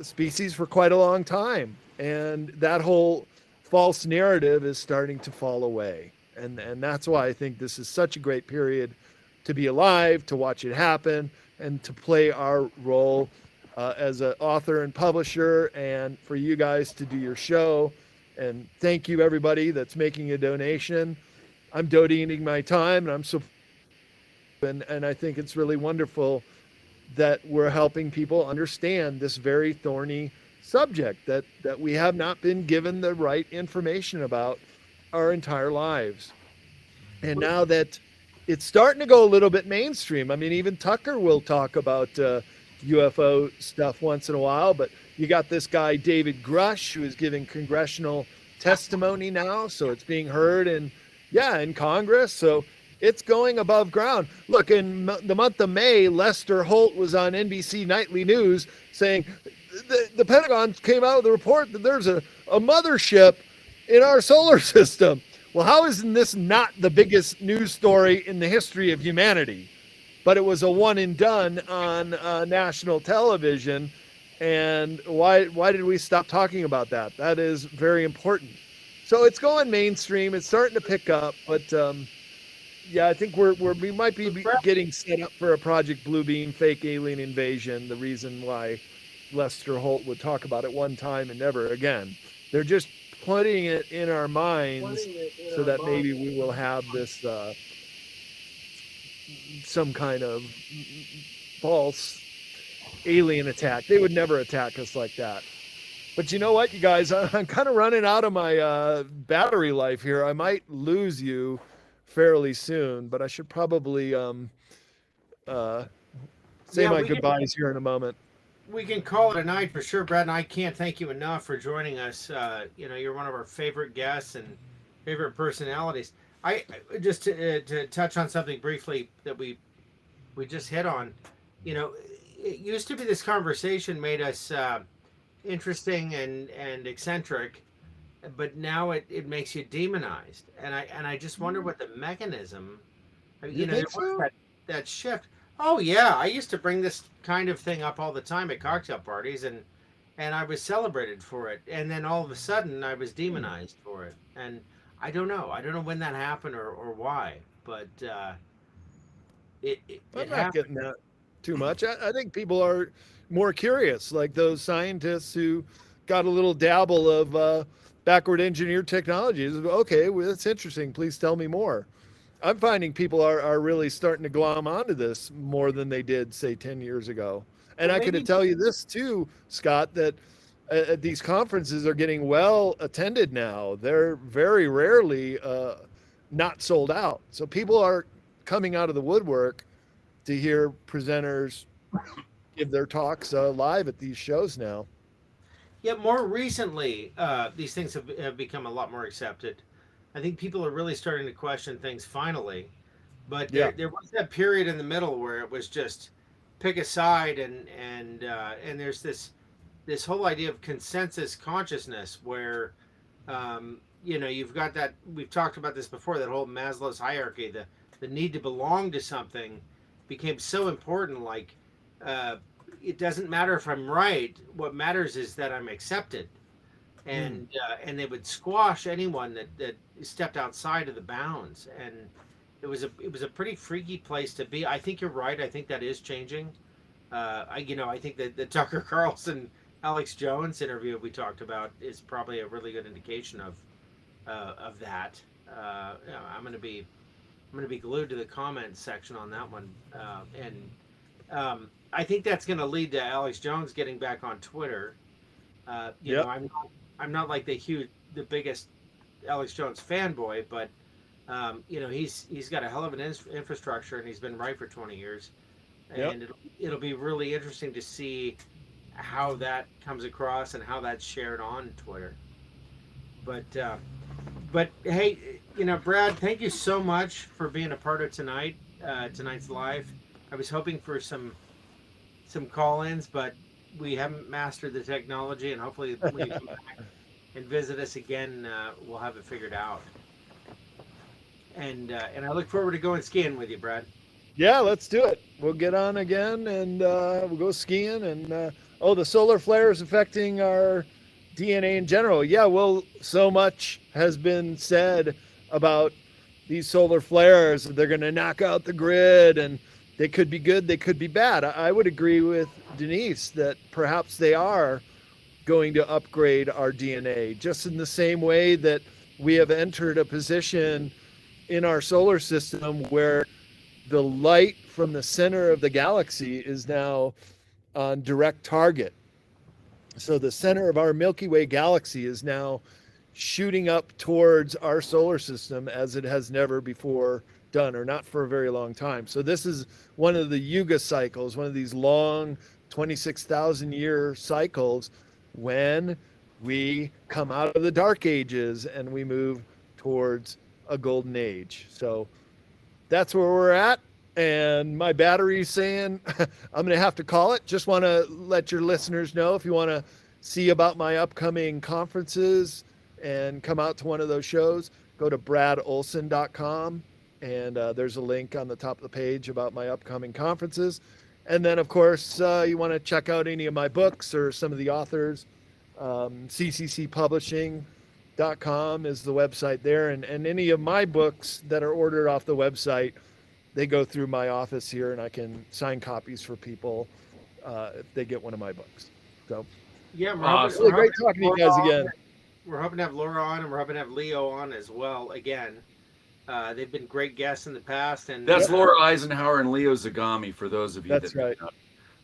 C: species for quite a long time. And that whole false narrative is starting to fall away. And that's why I think this is such a great period to be alive, to watch it happen, and to play our role as an author and publisher, and for you guys to do your show. And thank you, everybody that's making a donation. I'm donating my time, and and I think it's really wonderful that we're helping people understand this very thorny subject that we have not been given the right information about our entire lives. And now that it's starting to go a little bit mainstream, I mean, even Tucker will talk about UFO stuff once in a while, but you got this guy, David Grush, who is giving congressional testimony now. So it's being heard in Congress. So it's going above ground. Look, in the month of May, Lester Holt was on NBC Nightly News saying the Pentagon came out with a report that there's a mothership in our solar system. Well, how isn't this not the biggest news story in the history of humanity? But it was a one and done on national television. And why did we stop talking about that? That is very important. So it's going mainstream. It's starting to pick up. But I think we might be getting set up for a Project Bluebeam fake alien invasion. The reason why Lester Holt would talk about it one time and never again. They're just putting it in our minds so that maybe we will have this some kind of false alien attack. They would never attack us like that. But you know what, you guys, I'm kind of running out of my battery life here. I might lose you fairly soon, but I should probably say my goodbyes here in a moment.
B: We can call it a night for sure, Brad, and I can't thank you enough for joining us. You're one of our favorite guests and favorite personalities. I just to touch on something briefly that we just hit on. It used to be this conversation made us interesting and eccentric, but now it makes you demonized, and I just wonder what the mechanism. There was that shift. Oh yeah, I used to bring this kind of thing up all the time at cocktail parties, and I was celebrated for it, and then all of a sudden I was demonized for it, and I don't know when that happened or why, but it
C: I'm not getting that too much. I think people are more curious, like those scientists who got a little dabble of backward engineered technologies. Okay, well, that's interesting. Please tell me more. I'm finding people are really starting to glom onto this more than they did, say, 10 years ago. And I could tell you this too, Scott, that these conferences are getting well attended now. They're very rarely not sold out. So people are coming out of the woodwork to hear presenters give their talks live at these shows now.
B: Yeah, more recently, these things have become a lot more accepted. I think people are really starting to question things finally, but there was that period in the middle where it was just pick a side, and there's this whole idea of consensus consciousness where you've got that, we've talked about this before, that whole Maslow's hierarchy, the need to belong to something became so important. Like it doesn't matter if I'm right, what matters is that I'm accepted. And they would squash anyone that stepped outside of the bounds, and it was a pretty freaky place to be. I think you're right. I think that is changing. I think that the Tucker Carlson Alex Jones interview we talked about is probably a really good indication of that. I'm gonna be glued to the comments section on that one, and I think that's gonna lead to Alex Jones getting back on Twitter. I'm not like the biggest Alex Jones fanboy, but he's got a hell of an infrastructure, and he's been right for 20 years, and it'll be really interesting to see how that comes across and how that's shared on Twitter. But hey, Brad, thank you so much for being a part of tonight's live. I was hoping for some call-ins, but we haven't mastered the technology, and hopefully when you come back, and visit us again, we'll have it figured out. And I look forward to going skiing with you, Brad.
C: Yeah, let's do it. We'll get on again and we'll go skiing. And the solar flares affecting our DNA in general. Yeah, well, so much has been said about these solar flares. They're going to knock out the grid, and they could be good, they could be bad. I would agree with Denise that perhaps they are going to upgrade our DNA, just in the same way that we have entered a position in our solar system where the light from the center of the galaxy is now on direct target. So the center of our Milky Way galaxy is now shooting up towards our solar system as it has never before done, or not for a very long time. So this is one of the Yuga cycles, one of these long 26,000 year cycles when we come out of the dark ages and we move towards a golden age. So that's where we're at. And my battery's saying I'm going to have to call it. Just want to let your listeners know, if you want to see about my upcoming conferences and come out to one of those shows, go to bradolsen.com. And there's a link on the top of the page about my upcoming conferences. And then, of course, you want to check out any of my books or some of the authors. cccpublishing.com is the website there. And any of my books that are ordered off the website, they go through my office here, and I can sign copies for people if they get one of my books. So,
B: yeah,
C: it's really great talking to you guys again.
B: We're hoping to have Laura on, and we're hoping to have Leo on as well again. They've been great guests in the past, and
A: that's Laura Eisenhower and Leo Zagami, for those of you
C: that's
A: that
C: right.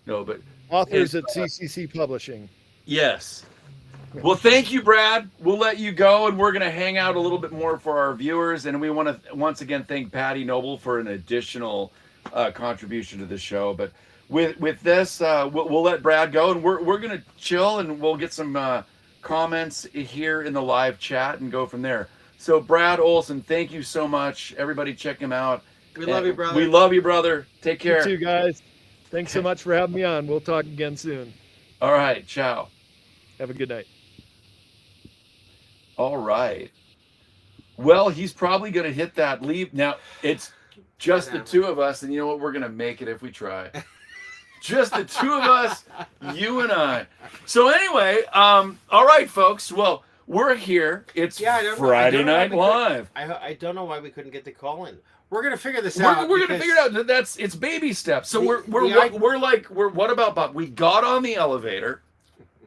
A: No, but
C: authors at CCC Publishing.
A: Yes. Well, thank you, Brad. We'll let you go, and we're going to hang out a little bit more for our viewers. And we want to once again thank Patty Noble for an additional contribution to the show. But with this, we'll let Brad go, and we're going to chill, and we'll get some comments here in the live chat and go from there. So, Brad Olsen, thank you so much. Everybody, check him out.
B: We love you, brother.
A: We love you, brother. Take care.
C: You too, guys. Thanks so much for having me on. We'll talk again soon.
A: All right. Ciao.
C: Have a good night.
A: All right. Well, he's probably going to hit that leave. Now, it's just the two of us, and you know what? We're going to make it if we try. Just the two of us, you and I. So anyway, all right, folks. Well, we're here. It's Friday Night Live.
B: I don't know why we couldn't get the call in. We're gonna figure this out.
A: We're gonna figure it out. It's baby steps. So we're what about Bob? We got on the elevator,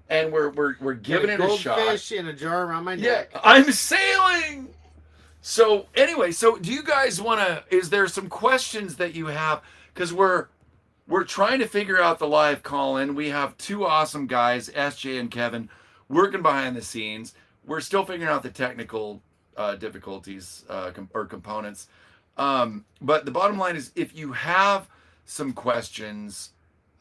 A: and we're giving it a shot.
B: Goldfish in a jar around my neck.
A: Yeah, I'm sailing. So anyway, so do you guys want to? Is there some questions that you have? Because we're trying to figure out the live call in. We have two awesome guys, SJ and Kevin, working behind the scenes. We're still figuring out the technical difficulties or components. But the bottom line is, if you have some questions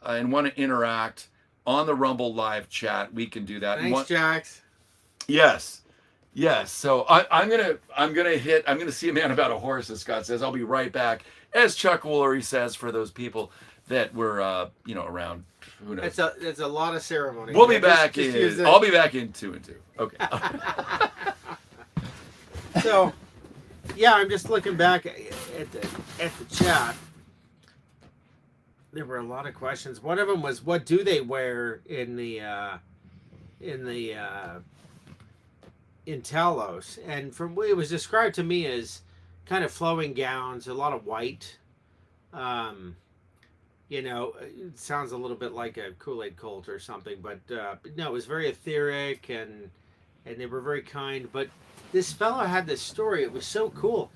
A: and want to interact on the Rumble live chat, we can do that.
B: Thanks, Jax.
A: Yes. So I'm gonna see a man about a horse, as Scott says. I'll be right back, as Chuck Woolery says, for those people that were around. Who knows?
B: It's a lot of ceremony.
A: We'll be back in. I'll be back in 2 and 2. Okay.
B: So, yeah, I'm just looking back at the chat. There were a lot of questions. One of them was, what do they wear in Talos? And from what it was described to me as kind of flowing gowns, a lot of white. It sounds a little bit like a Kool-Aid cult or something, but no, it was very etheric, and they were very kind. But this fellow had this story. It was so cool.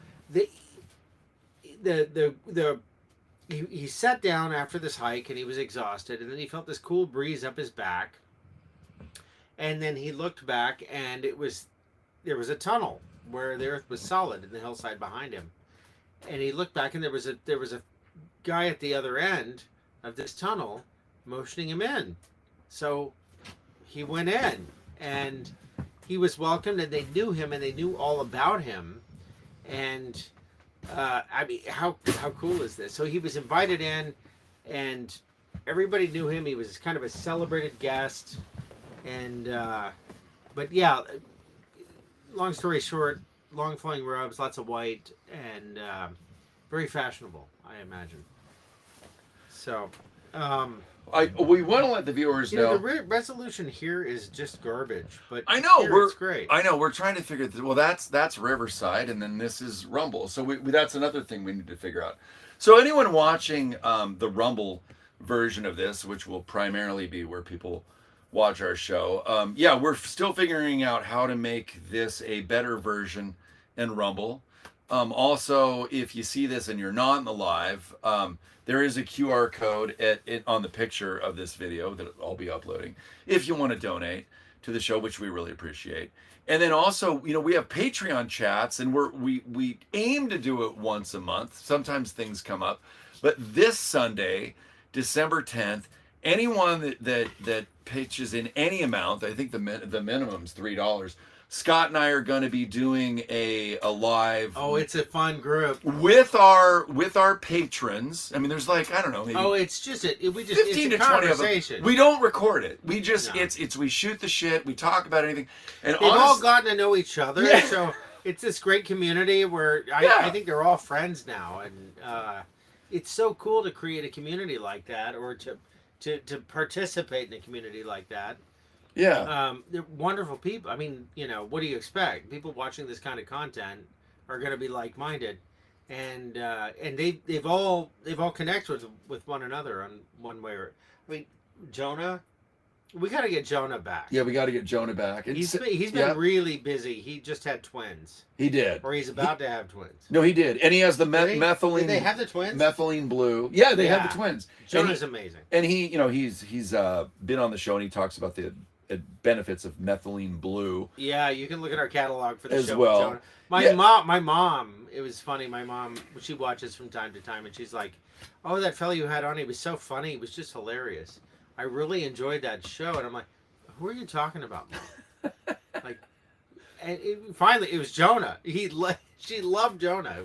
B: He sat down after this hike, and he was exhausted, and then he felt this cool breeze up his back, and then he looked back, and there was a tunnel where the earth was solid in the hillside behind him, and he looked back, and there was a guy at the other end of this tunnel motioning him in. So he went in, and he was welcomed, and they knew him, and they knew all about him. And I mean, how cool is this? So he was invited in, and everybody knew him. He was kind of a celebrated guest. And but yeah, long story short, long flowing robes, lots of white, and very fashionable, I imagine. So,
A: We want to let the viewers
B: you know,
A: know.
B: the resolution here is just garbage, but
A: I know
B: here it's great.
A: I know we're trying to figure. Well, that's Riverside, and then this is Rumble. So that's another thing we need to figure out. So anyone watching the Rumble version of this, which will primarily be where people watch our show, yeah, we're still figuring out how to make this a better version in Rumble. Also, if you see this and you're not in the live, there is a QR code on the picture of this video that I'll be uploading if you want to donate to the show, which we really appreciate. And then also, you know, we have Patreon chats, and we aim to do it once a month. Sometimes things come up, but this Sunday, December 10th, anyone that pitches in any amount, I think the minimum's $3. Scott and I are going to be doing a live.
B: Oh, it's a fun group
A: with our patrons. I mean, there's like, I don't know, maybe
B: it's just we just
A: 15
B: it's
A: to
B: a
A: 20 of them.
B: conversation.
A: We don't record it. We just
B: No.
A: it's we shoot the shit. We talk about anything, and
B: They've all gotten to know each other,
A: Yeah.
B: so it's this great community where
A: Yeah.
B: I think they're all friends now, and it's so cool to create a community like that, or to participate in a community like that.
A: Yeah.
B: They're wonderful people. I mean, you know, what do you expect? People watching this kind of content are going to be like-minded, and they've all connected with one another on one way or. I mean, Jonah, we got to get Jonah back.
A: Yeah, we got to get Jonah back.
B: He's been really busy. He just had twins,
A: He did.
B: or he's about to have twins.
A: No, he did, and he has the methylene.
B: Did they have the twins?
A: Methylene blue. Yeah, they have
B: Yeah.
A: the twins.
B: Jonah's amazing.
A: And he, you know, he's been on the show, and he talks about the benefits of methylene blue.
B: Yeah, you can look at our catalog for the
A: As
B: show.
A: well.
B: With Jonah. My mom. It was funny. My mom, she watches from time to time, and she's like, "Oh, that fellow you had on, he was so funny. He was just hilarious. I really enjoyed that show." And I'm like, "Who are you talking about, Mom?" Like, and finally, it was Jonah. She loved Jonah.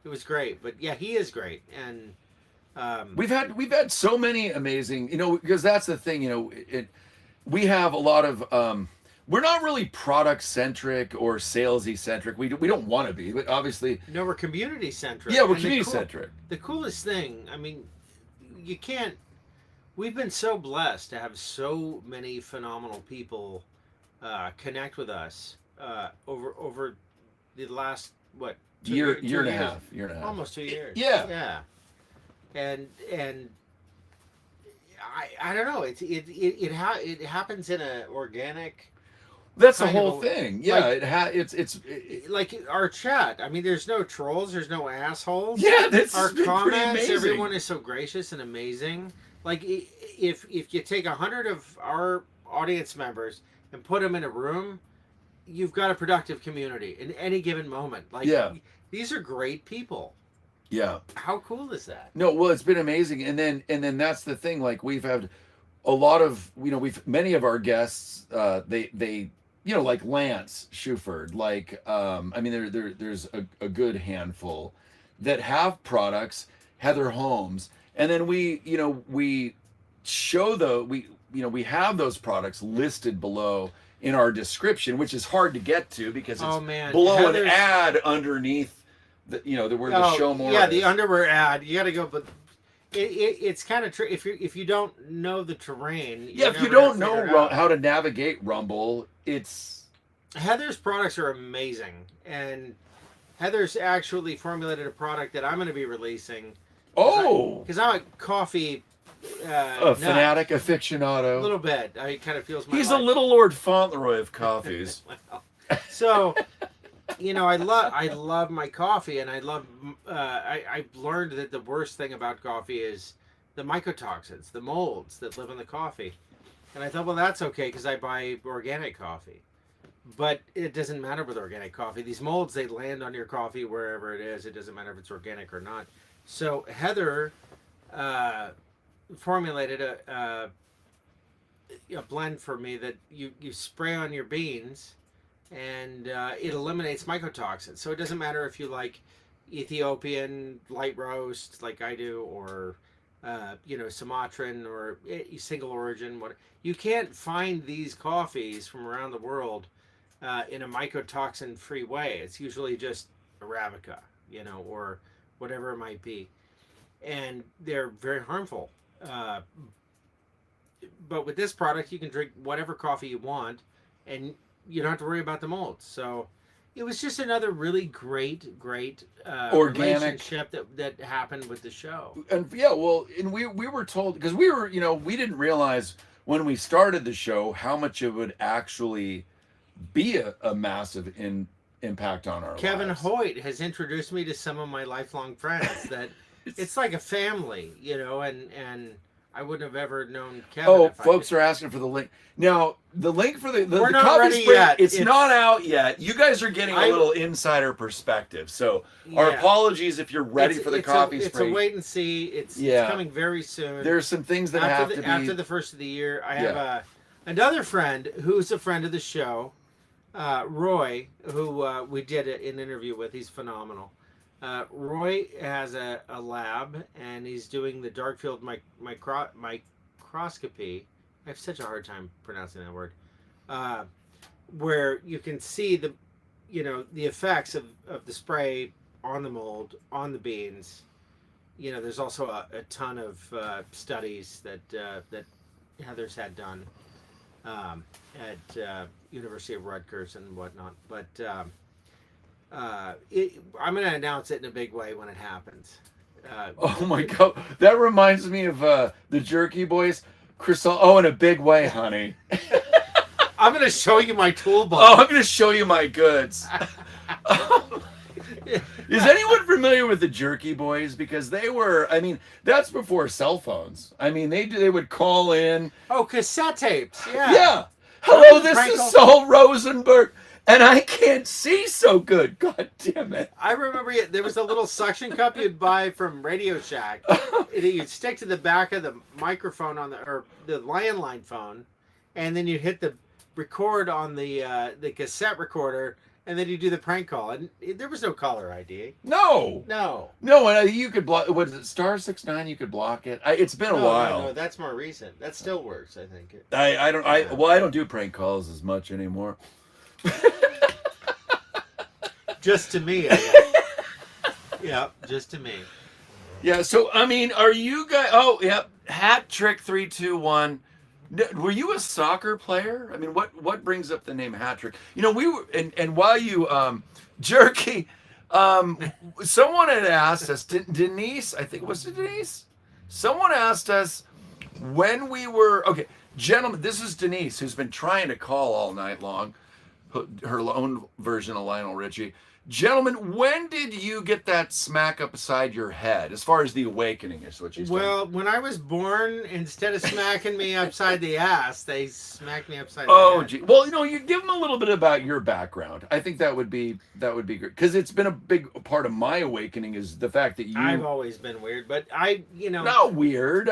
B: It was great. But yeah, he is great. And
A: We've had so many amazing, you know, because that's the thing, you know, we have a lot of we're not really product centric or salesy centric. We don't want to be, but obviously
B: no, we're community centric.
A: yeah, we're
B: And
A: community centric.
B: The coolest thing, I mean, you can't. We've been so blessed to have so many phenomenal people connect with us over the last
A: year and a
B: years?
A: half,
B: Almost 2 years.
A: Yeah.
B: And I don't know. It happens in an organic.
A: That's the
B: kind of
A: whole thing. Yeah,
B: like-
A: it's
B: like our chat. I mean, there's no trolls. There's no assholes.
A: yeah, that's
B: Our
A: been pretty
B: comments.
A: amazing.
B: Everyone is so gracious and amazing. Like if you take 100 of our audience members and put them in a room, you've got a productive community in any given moment. Like
A: Yeah.
B: these are great people.
A: Yeah.
B: How cool is that?
A: No, well, it's been amazing, and then that's the thing. Like we've had a lot of, you know, many of our guests, they you know, like Lance Schuford, like I mean, there's a good handful that have products, Heather Holmes, and then we show we have those products listed below in our description, which is hard to get to because it's below
B: Heather's-
A: an ad underneath. Where the show more.
B: Yeah,
A: is.
B: the underwear ad. You got to go, but it's kind of tricky if you don't know the terrain.
A: Yeah, if you don't know how to navigate Rumble, it's
B: Heather's products are amazing, and Heather's actually formulated a product that I'm going to be releasing. Because I'm a coffee
A: a fanatic aficionado.
B: A little bit. I kind of feels my.
A: He's
B: life.
A: a little Lord Fauntleroy of coffees.
B: Well, so. You know, I love my coffee, and I've learned that the worst thing about coffee is the mycotoxins, the molds that live in the coffee. And I thought, well, that's okay because I buy organic coffee. But it doesn't matter with organic coffee. These molds, they land on your coffee wherever it is. It doesn't matter if it's organic or not. So Heather formulated a blend for me that you spray on your beans, and it eliminates mycotoxins. So it doesn't matter if you like Ethiopian light roast like I do, or Sumatran or single origin. You can't find these coffees from around the world in a mycotoxin-free way. It's usually just Arabica, or whatever it might be, and they're very harmful. But with this product, you can drink whatever coffee you want, and you don't have to worry about the mold. So it was just another really great
A: Organic
B: relationship that happened with the show.
A: And yeah, well, and we were told, because we were, we didn't realize when we started the show how much it would actually be a massive impact on our
B: Kevin
A: lives.
B: Hoyt has introduced me to some of my lifelong friends that it's like a family, and I wouldn't have ever known Kevin.
A: Oh, folks are asking for the link. Now, the link for the
B: We're not
A: coffee
B: ready
A: spray,
B: yet.
A: it's not out yet. You guys are getting a little insider perspective. So our apologies if you're ready for the coffee spray.
B: It's a wait and see. It's coming very soon.
A: There's some things that have to be...
B: After the first of the year, I have another friend who's a friend of the show, Roy, who we did an interview with. He's phenomenal. Roy has a lab, and he's doing the dark field microscopy. I have such a hard time pronouncing that word. Where you can see the effects of the spray on the mold, on the beans. There's also a ton of studies that Heather's had done at University of Rutgers and whatnot. But I'm going to announce it in a big way when it happens.
A: Oh my God, that reminds me of the Jerky Boys. In a big way, honey.
B: I'm going to show you my toolbox.
A: Oh, I'm going to show you my goods. Is anyone familiar with the Jerky Boys? Because they were, that's before cell phones. They would call in.
B: Oh, cassette tapes. Yeah.
A: Yeah. Hello, this is Saul Rosenberg. And I can't see so good. God damn it.
B: I remember there was a little suction cup you'd buy from Radio Shack that you'd stick to the back of the microphone or the landline phone, and then you'd hit the record on the cassette recorder, and then you do the prank call. And there was no caller ID.
A: No. And you could block. Was it *69? You could block it. It's been a while.
B: No, that's more recent. That still works, I think.
A: I don't do prank calls as much anymore.
B: Just to me, I guess. Yeah, just to me.
A: Yeah, so are you guys? Oh, yep. Hat Trick 321. Were you a soccer player? What brings up the name Hat Trick? We were, and while you Jerky, someone had asked us. Denise, I think, was it Denise? Someone asked us when we were gentlemen. This is Denise, who's been trying to call all night long. Her own version of Lionel Richie. Gentlemen, when did you get that smack upside your head? As far as the awakening is what she's saying.
B: Well, when I was born, instead of smacking me upside the ass, they smacked me upside the head.
A: Oh, gee. Well, you give them a little bit about your background. I think that would be great, because it's been a big part of my awakening is the fact that
B: I've always been weird, but
A: not weird.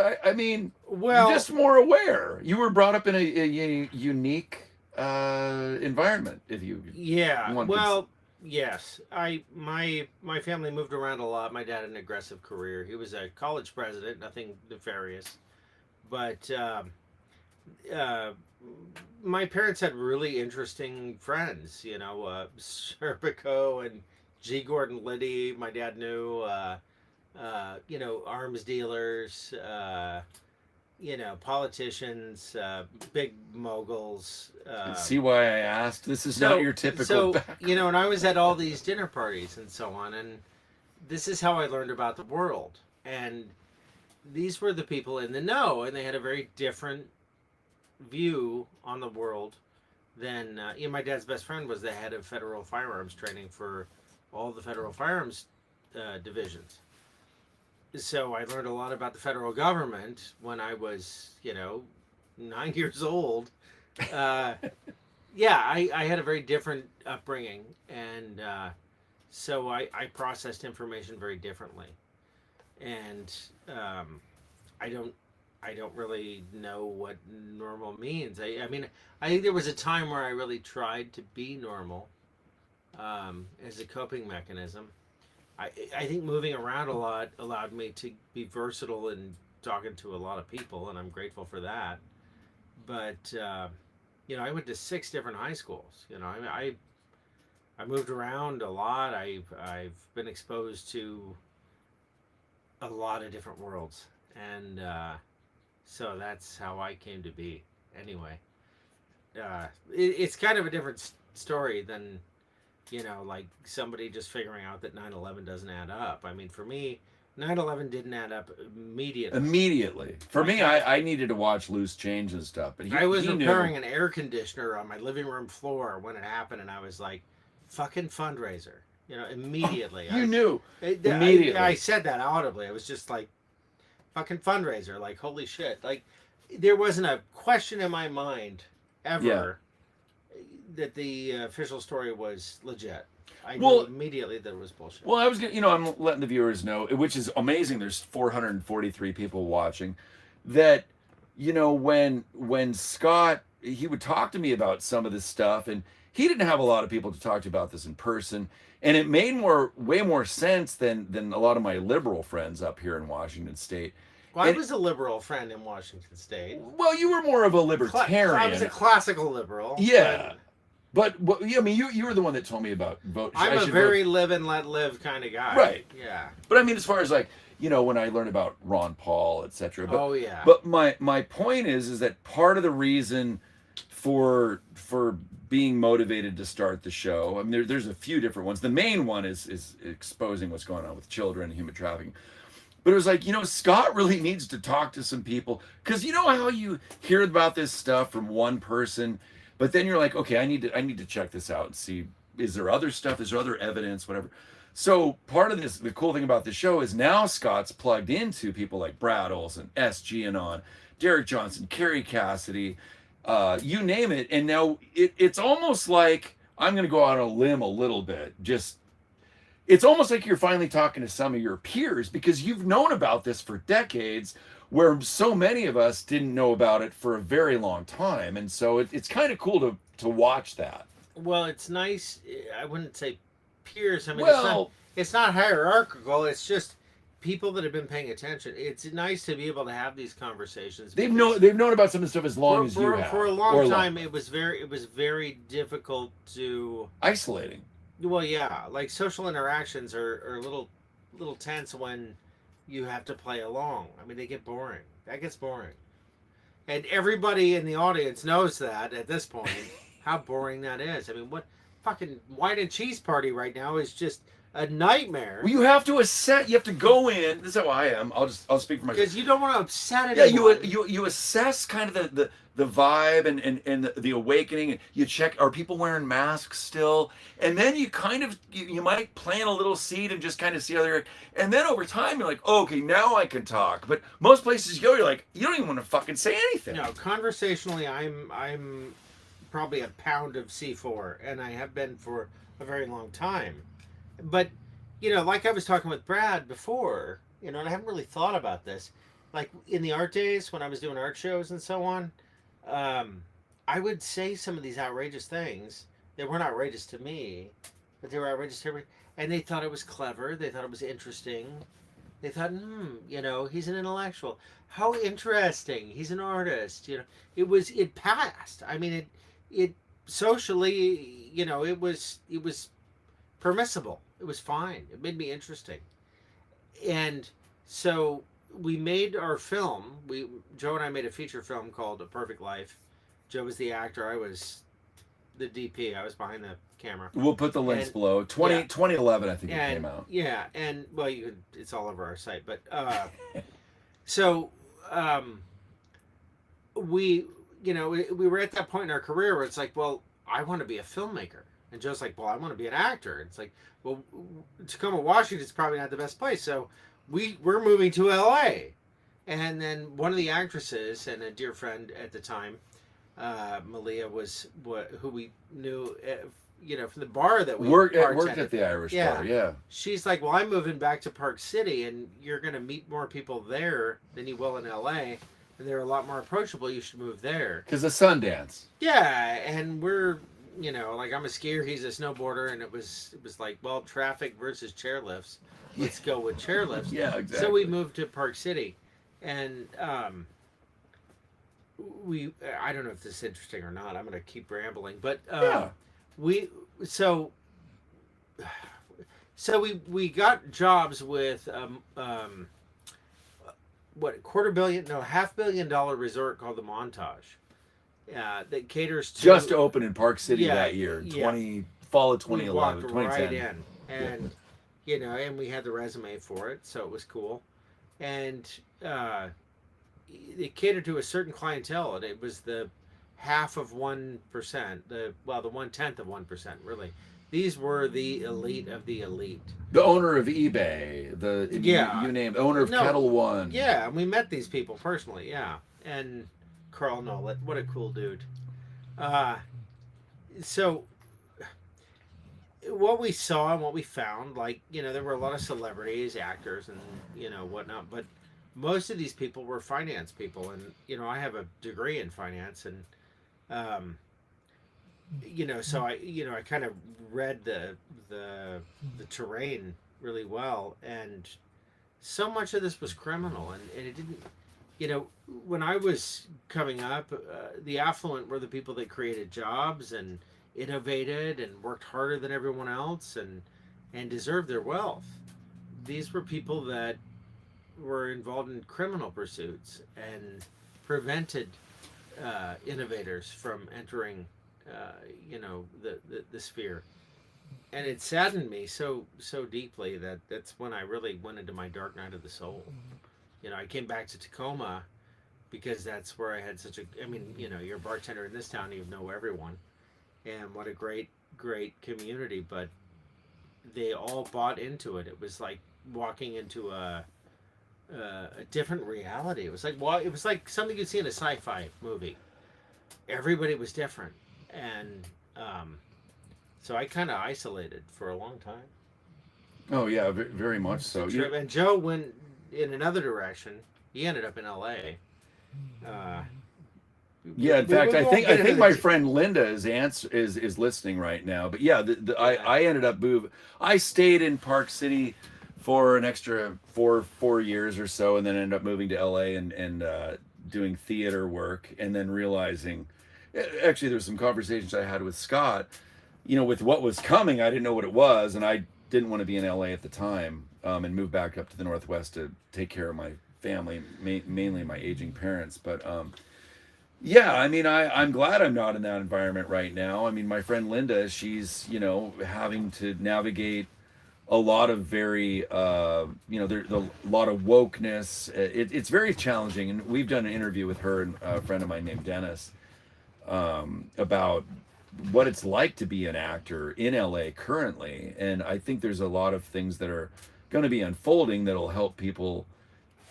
A: Well, just more aware. You were brought up in a unique environment, if you
B: yes, my family moved around a lot. My dad had an aggressive career. He was a college president, nothing nefarious, but my parents had really interesting friends, Serpico and G. Gordon Liddy, my dad knew, arms dealers, politicians, big moguls.
A: See why I asked? This is not your typical background.
B: And I was at all these dinner parties and so on, and this is how I learned about the world. And these were the people in the know, and they had a very different view on the world than, my dad's best friend was the head of federal firearms training for all the federal firearms divisions. So I learned a lot about the federal government when I was, 9 years old. I had a very different upbringing, and so I processed information very differently. And I don't really know what normal means. I think there was a time where I really tried to be normal as a coping mechanism. I think moving around a lot allowed me to be versatile and talking to a lot of people, and I'm grateful for that. But I went to 6 different high schools. I moved around a lot. I've been exposed to a lot of different worlds, and so that's how I came to be. Anyway, it's kind of a different story than like somebody just figuring out that 9/11 doesn't add up. I mean, for me, 9/11 didn't add up immediately.
A: For me, I needed to watch Loose Change and stuff, but
B: I was repairing an air conditioner on my living room floor when it happened, and I was like, "Fucking fundraiser!" Immediately.
A: You knew
B: immediately. I said that audibly. I was just like, "Fucking fundraiser!" Like, holy shit! Like, there wasn't a question in my mind ever that the official story was legit. I knew immediately that it was bullshit.
A: Well, I was, I'm letting the viewers know, which is amazing. There's 443 people watching. That, when Scott, he would talk to me about some of this stuff, and he didn't have a lot of people to talk to about this in person, and it made way more sense than a lot of my liberal friends up here in Washington State.
B: Well, I was a liberal friend in Washington State.
A: Well, you were more of a libertarian.
B: I was a classical liberal.
A: Yeah. But I mean, you were the one that told me about vote.
B: I'm a very live and let live kind of guy.
A: Right.
B: Yeah.
A: But I mean, as far as like, when I learned about Ron Paul, etc.
B: Oh yeah.
A: But my point is that part of the reason for being motivated to start the show, I mean, there's a few different ones. The main one is exposing what's going on with children and human trafficking. But it was like, Scott really needs to talk to some people, because how you hear about this stuff from one person, but then you're like, okay, I need to check this out and see, is there other stuff? Is there other evidence? Whatever. So part of this, the cool thing about the show is now Scott's plugged into people like Brad Olsen, SG Anon, Derek Johnson, Carrie Cassidy, you name it. And now it's almost like, I'm going to go out on a limb a little bit. It's almost like you're finally talking to some of your peers, because you've known about this for decades, where so many of us didn't know about it for a very long time. And so it's kind of cool to watch that.
B: Well, it's nice. I wouldn't say peers. I mean,
A: well,
B: it's not hierarchical. It's just people that have been paying attention. It's nice to be able to have these conversations.
A: They've known about some of the stuff as long as you have.
B: For a long time, it was very difficult to
A: isolating.
B: Well, yeah, like social interactions are a little tense when you have to play along. I mean, they get boring. That gets boring. And everybody in the audience knows that at this point, how boring that is. I mean, what fucking wine and cheese party right now is just a nightmare.
A: Well, you have to assess. You have to go in. This is how I am. I'll speak for myself.
B: Because you don't want to upset anyone.
A: Yeah, you assess kind of the vibe and the awakening, and you check, are people wearing masks still? And then you kind of you might plant a little seed and just kind of see how they're, and then over time you're like, oh, okay, now I can talk. But most places you go, you're like, you don't even want to fucking say anything.
B: No, conversationally, I'm probably a pound of C4, and I have been for a very long time. But like I was talking with Brad before, and I haven't really thought about this. Like in the art days when I was doing art shows and so on, I would say some of these outrageous things. They weren't outrageous to me, but they were outrageous to everybody. And they thought it was clever. They thought it was interesting. They thought, he's an intellectual. How interesting. He's an artist. It passed. I mean, it socially, it was permissible. It was fine. It made me interesting. And so we made our film. Joe and I made a feature film called A Perfect Life. Joe was the actor. I was the DP. I was behind the camera.
A: We'll put the links below. 2011, I think it came out.
B: Yeah, and well, it's all over our site. But so we were at that point in our career where it's like, well, I want to be a filmmaker. And Joe's like, well, I want to be an actor. It's like, well, Tacoma, Washington is probably not the best place. So we're moving to LA. And then one of the actresses and a dear friend at the time, Malia, was who we knew, from the bar that we
A: worked at the Irish bar. Yeah.
B: She's like, well, I'm moving back to Park City, and you're going to meet more people there than you will in LA. And they're a lot more approachable. You should move there.
A: Because of Sundance.
B: Yeah. And we're, like I'm a skier, he's a snowboarder, and it was like, well, traffic versus chairlifts. Let's go with chairlifts.
A: Yeah, exactly.
B: So we moved to Park City, and I don't know if this is interesting or not. I'm going to keep rambling, but
A: Yeah.
B: we so we got jobs with what $250 million resort called the Montage that caters to
A: Just opened in Park City
B: Yeah,
A: that year,
B: yeah.
A: fall of
B: we
A: 2011,
B: walked
A: 2010.
B: right in, and you know, and we had the resume for it, so it was cool, and it catered to a certain clientele, and it was the half of 1%, the 1/10 of 1%, really. These were the elite of the elite.
A: The owner of eBay,
B: Yeah.
A: you named owner of
B: No,
A: Kettle One.
B: Yeah, we met these people personally, yeah. And Carl Nolet, what a cool dude. So what we saw and what we found, like, you know, there were a lot of celebrities, actors, and, you know, whatnot, but most of these people were finance people. And, you know, I have a degree in finance, and, you know, so I kind of read the terrain really well. And so much of this was criminal, and it didn't, you know, when I was coming up, the affluent were the people that created jobs and innovated and worked harder than everyone else, and deserved their wealth. These were people that were involved in criminal pursuits and prevented innovators from entering, you know, the sphere. And it saddened me so deeply that that's when I really went into my dark night of the soul. You know, I came back to Tacoma because that's where I had such a. I mean, you know, you're a bartender in this town, you know everyone, and what a great community. But they all bought into it. It was like walking into a different reality. It was like something you'd see in a sci-fi movie. Everybody was different, and so I kind of isolated for a long time.
A: Oh yeah, very much so.
B: And Joe went in another direction. He ended up in L.A.
A: Yeah, in fact, I think my friend Linda is listening right now. But yeah, I ended up moving. I stayed in Park City for an extra four years or so, and then ended up moving to LA and doing theater work, and then realizing, actually, there's some conversations I had with Scott. You know, with what was coming, I didn't know what it was, and I didn't want to be in LA at the time, and moved back up to the Northwest to take care of my family, mainly my aging parents. But yeah, I mean, I'm glad I'm not in that environment right now. I mean, my friend Linda, she's, you know, having to navigate a lot of very, you know, there's a lot of wokeness. It's very challenging. And we've done an interview with her and a friend of mine named Dennis about what it's like to be an actor in LA currently. And I think there's a lot of things that are going to be unfolding that'll help people,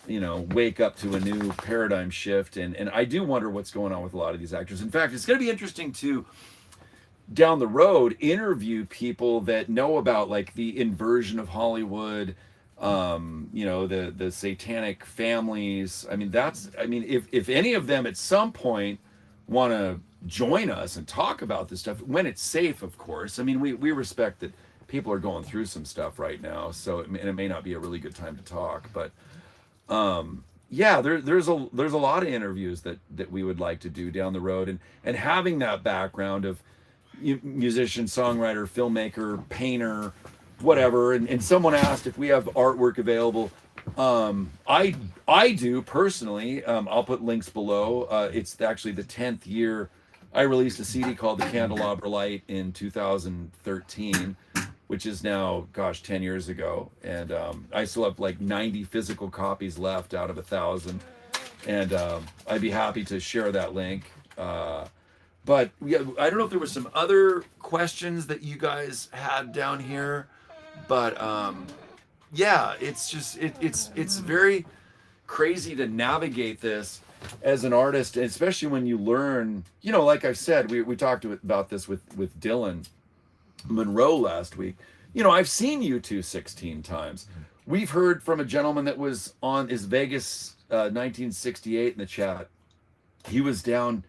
A: you know, wake up to a new paradigm shift. And I do wonder what's going on with a lot of these actors. In fact, it's going to be interesting to, down the road, interview people that know about like the inversion of Hollywood, you know, the satanic families. I mean, if any of them at some point want to join us and talk about this stuff, when it's safe, of course. I mean, we respect that people are going through some stuff right now, so it may not be a really good time to talk, but yeah, there's a lot of interviews that we would like to do down the road, and having that background of musician, songwriter, filmmaker, painter, whatever. And someone asked if we have artwork available. I do personally. I'll put links below. It's actually the 10th year. I released a CD called The Candelabra Light in 2013, which is now, gosh, 10 years ago. And I still have like 90 physical copies left out of 1,000. And I'd be happy to share that link. But yeah, I don't know if there were some other questions that you guys had down here. But yeah, it's just, it's very crazy to navigate this as an artist, especially when you learn, you know, like I said, we talked about this with Dylan Monroe last week. You know, I've seen U2 16 times. We've heard from a gentleman that was on his Vegas 1968 in the chat. He was down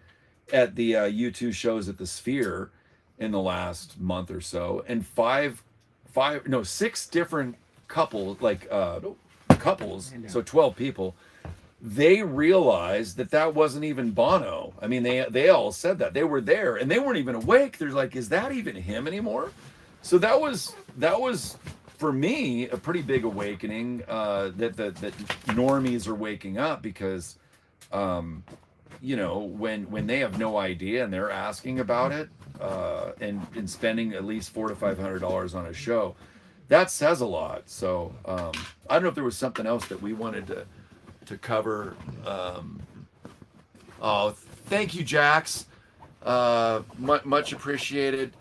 A: at the U2 shows at the Sphere in the last month or so, and six different couples, so 12 people, they realized that that wasn't even Bono. I mean, they all said that they were there and they weren't even awake. They're like, is that even him anymore? So that was for me a pretty big awakening, that normies are waking up, because you know, when they have no idea and they're asking about it, and spending at least $400 to $500 on a show, that says a lot. So I don't know if there was something else that we wanted to cover. Oh, thank you, Jax. Much appreciated.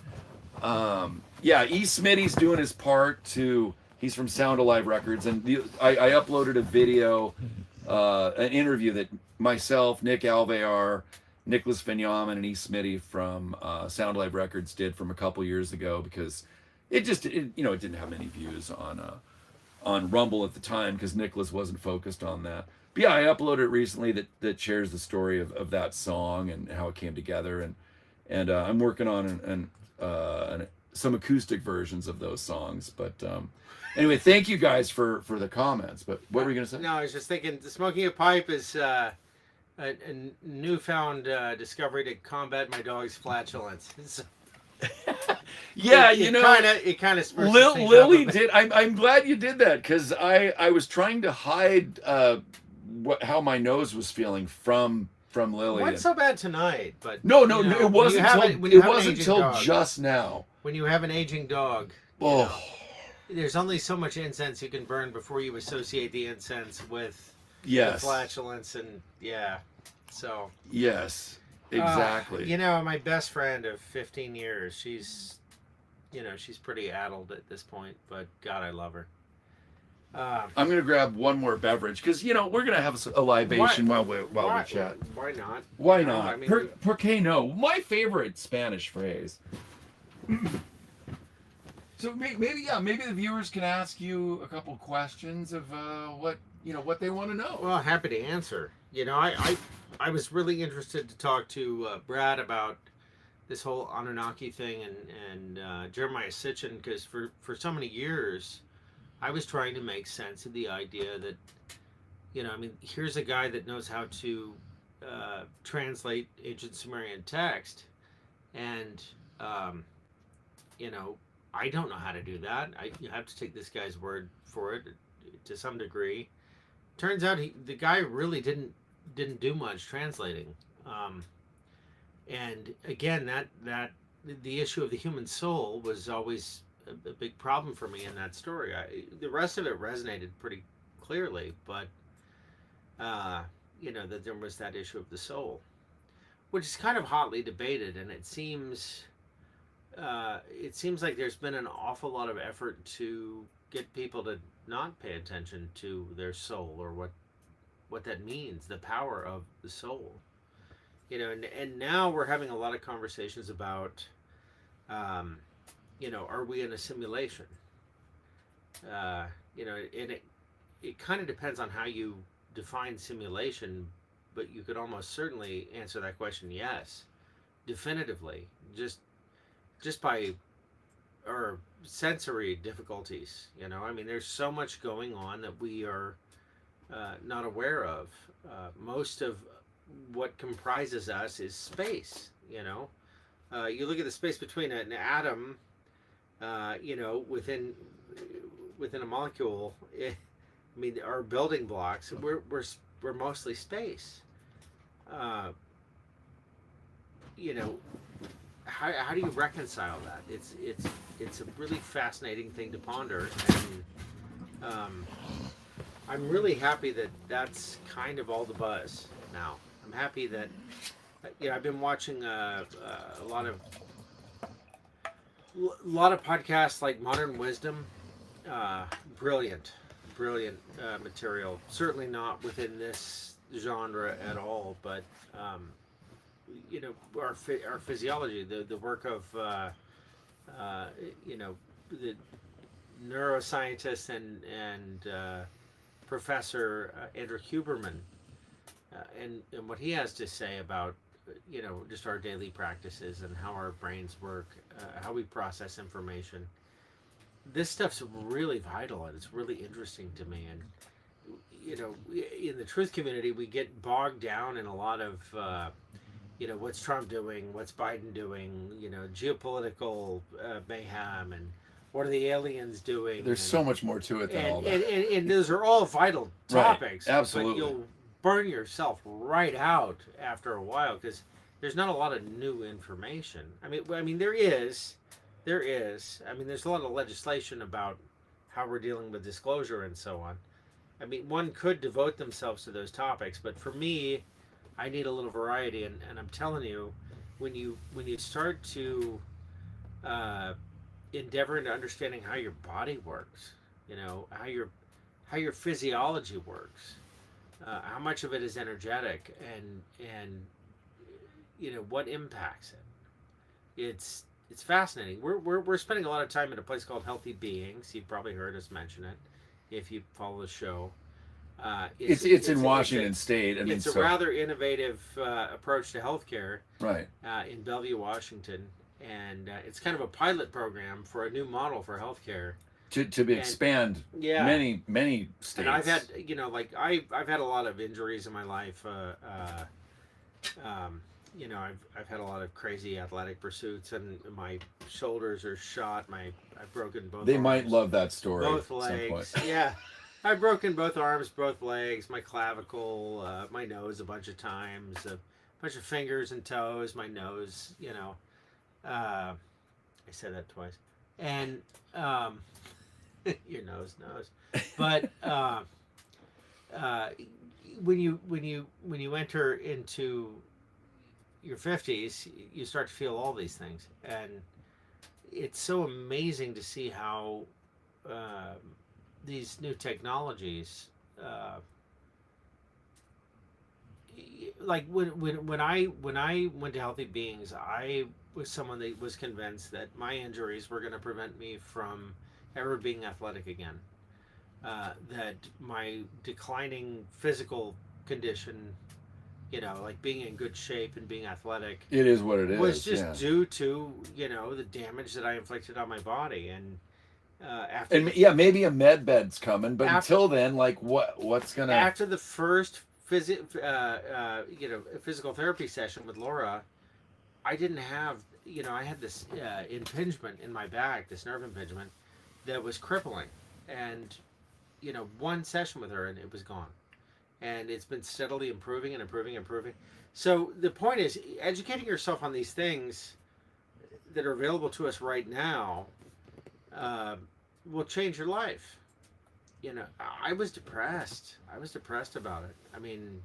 A: Yeah, E. Smitty's doing his part to. He's from Sound Alive Records, and I uploaded a video, an interview that myself, Nick Alvear, Nicholas Vignaman, and E. Smitty from Sound Alive Records did from a couple years ago, because it didn't have many views on Rumble at the time, because Nicholas wasn't focused on that. But yeah, I uploaded it recently that shares the story of that song and how it came together, and I'm working on some acoustic versions of those songs. But anyway, thank you guys for the comments. But what were you gonna say?
B: No, I was just thinking, smoking a pipe is a newfound discovery to combat my dog's flatulence.
A: Yeah,
B: it kind of
A: Lily did. I'm glad you did that, because I was trying to hide how my nose was feeling from Lily.
B: What's so bad tonight? But
A: no, it wasn't until just now.
B: When you have an aging dog, there's only so much incense you can burn before you associate the incense with the flatulence, and so
A: yes, exactly.
B: My best friend of 15 years, she's pretty addled at this point, but God, I love her.
A: I'm gonna grab one more beverage, because we're gonna have a libation while we chat.
B: Why not?
A: Why not? I mean, ¿Por qué no? My favorite Spanish phrase. So maybe the viewers can ask you a couple questions of what they want to know.
B: Well, happy to answer. I was really interested to talk to Brad about this whole Anunnaki thing and Jeremiah Sitchin, because for so many years I was trying to make sense of the idea that, here's a guy that knows how to translate ancient Sumerian text, and I don't know how to do that. You have to take this guy's word for it to some degree. Turns out the guy really didn't do much translating. And again, that the issue of the human soul was always a big problem for me in that story. The rest of it resonated pretty clearly, but that there was that issue of the soul, which is kind of hotly debated, and it seems like there's been an awful lot of effort to get people to not pay attention to their soul, or what that means, the power of the soul. And now we're having a lot of conversations about, are we in a simulation? And it kind of depends on how you define simulation, but you could almost certainly answer that question yes, definitively, just by our sensory difficulties. There's so much going on that we are not aware of. Most of what comprises us is space. You look at the space between an atom, within a molecule. Our building blocks, we're mostly space. How do you reconcile that? It's a really fascinating thing to ponder, and I'm really happy that that's kind of all the buzz now. I'm happy that I've been watching a lot of podcasts like Modern Wisdom. Brilliant material. Certainly not within this genre at all, but our physiology, the work of the neuroscientist and Professor Andrew Huberman, and what he has to say about just our daily practices and how our brains work, how we process information. This stuff's really vital, and it's really interesting to me. And in the truth community, we get bogged down in a lot of, what's Trump doing, what's Biden doing, geopolitical mayhem, and what are the aliens doing?
A: There's so much more to it than all that.
B: And those are all vital topics.
A: Right, absolutely.
B: But you'll burn yourself right out after a while because there's not a lot of new information. I mean, there is. I mean, there's a lot of legislation about how we're dealing with disclosure and so on. I mean, one could devote themselves to those topics, but for me, I need a little variety. And I'm telling you, when you start to endeavor into understanding how your body works, how your physiology works, how much of it is energetic, and what impacts it. It's fascinating. We're spending a lot of time at a place called Healthy Beings. You've probably heard us mention it if you follow the show.
A: It's in Washington State. I mean,
B: it's a rather innovative approach to healthcare,
A: right?
B: In Bellevue, Washington, and it's kind of a pilot program for a new model for healthcare
A: to expand many states.
B: And I've had I've had a lot of injuries in my life. I've had a lot of crazy athletic pursuits, and my shoulders are shot. I've broken both.
A: They
B: arms,
A: might love that story.
B: Both legs. Yeah, I've broken both arms, both legs, my clavicle, my nose a bunch of times, a bunch of fingers and toes, my nose. I said that twice, and your nose knows. But when you enter into your 50s, you start to feel all these things, and it's so amazing to see how these new technologies, like when I went to Healthy Beings, I was someone that was convinced that my injuries were going to prevent me from ever being athletic again. That my declining physical condition, like being in good shape and being athletic,
A: it is what it is,
B: was just due to the damage that I inflicted on my body. And
A: maybe a med bed's coming, but until then, like what's gonna
B: after the first physical therapy session with Laura, I didn't have I had this impingement in my back, this nerve impingement that was crippling, and one session with her and it was gone. And it's been steadily improving and improving and improving. So the point is, educating yourself on these things that are available to us right now will change your life. I was depressed. I was depressed about it. I mean,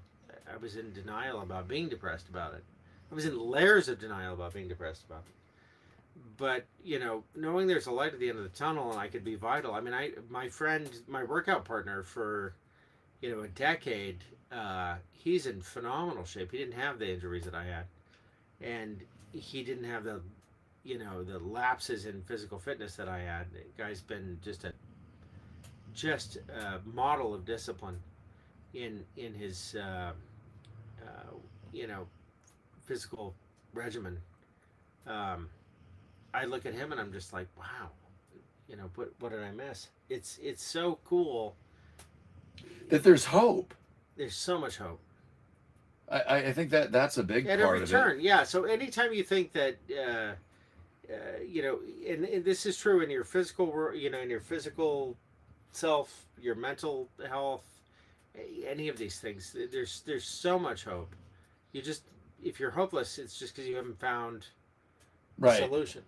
B: I was in denial about being depressed about it. I was in layers of denial about being depressed about it. But, knowing there's a light at the end of the tunnel and I could be vital. I mean, my friend, my workout partner for a decade, he's in phenomenal shape. He didn't have the injuries that I had, and he didn't have the lapses in physical fitness that I had. The guy's been just a model of discipline in his physical regimen. I look at him and I'm just like, wow, what did I miss? It's so cool
A: that there's hope.
B: There's so much hope.
A: I think that's a big part of it.
B: Yeah. So anytime you think that, and this is true in your physical, in your physical self, your mental health, any of these things, there's so much hope. If you're hopeless, it's just because you haven't found a solution.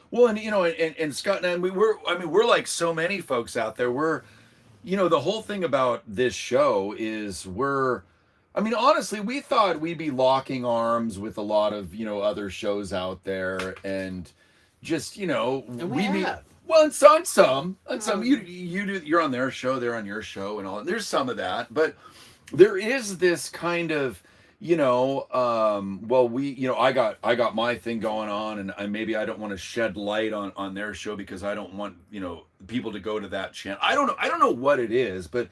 A: Well, and Scott and we're like so many folks out there. We're, the whole thing about this show is honestly, we thought we'd be locking arms with a lot of, other shows out there, and just, well, and some you're on their show, they're on your show, and all. There's some of that, but there is this kind of, I got my thing going on, and maybe I don't want to shed light on their show because I don't want, people to go to that channel. I don't know what it is, but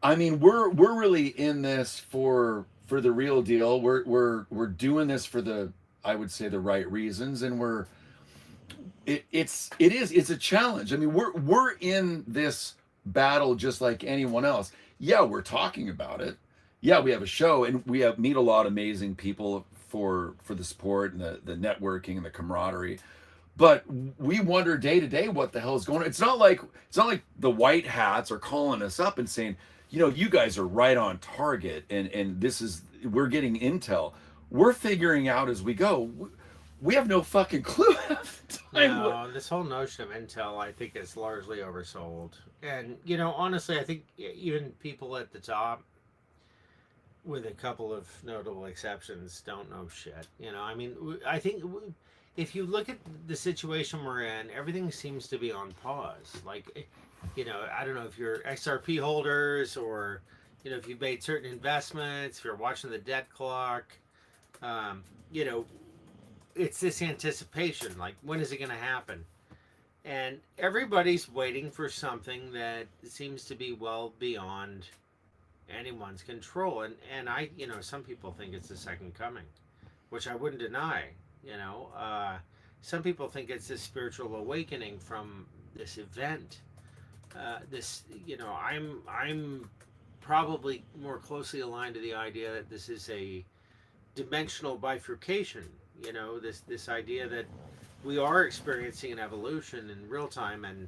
A: I mean, we're really in this for the real deal. We're doing this for I would say the right reasons, and it's a challenge. I mean, we're in this battle just like anyone else. yeah, we're talking about it. Yeah, we have a show, and we meet a lot of amazing people for the support and the networking and the camaraderie. But we wonder day to day what the hell is going on. It's not like the white hats are calling us up and saying, you guys are right on target, and this is, we're getting intel. We're figuring out as we go. We have no fucking clue half the time.
B: No, this whole notion of intel, I think, is largely oversold. And, honestly, I think even people at the top, with a couple of notable exceptions, don't know shit. I mean, I think if you look at the situation we're in, everything seems to be on pause. Like, I don't know if you're XRP holders or, if you've made certain investments, if you're watching the debt clock, you know, it's this anticipation, like, when is it going to happen? And everybody's waiting for something that seems to be well beyond anyone's control. And I, some people think it's the second coming, which I wouldn't deny. Some people think it's this spiritual awakening from this event. I'm probably more closely aligned to the idea that this is a dimensional bifurcation. This idea that we are experiencing an evolution in real time, and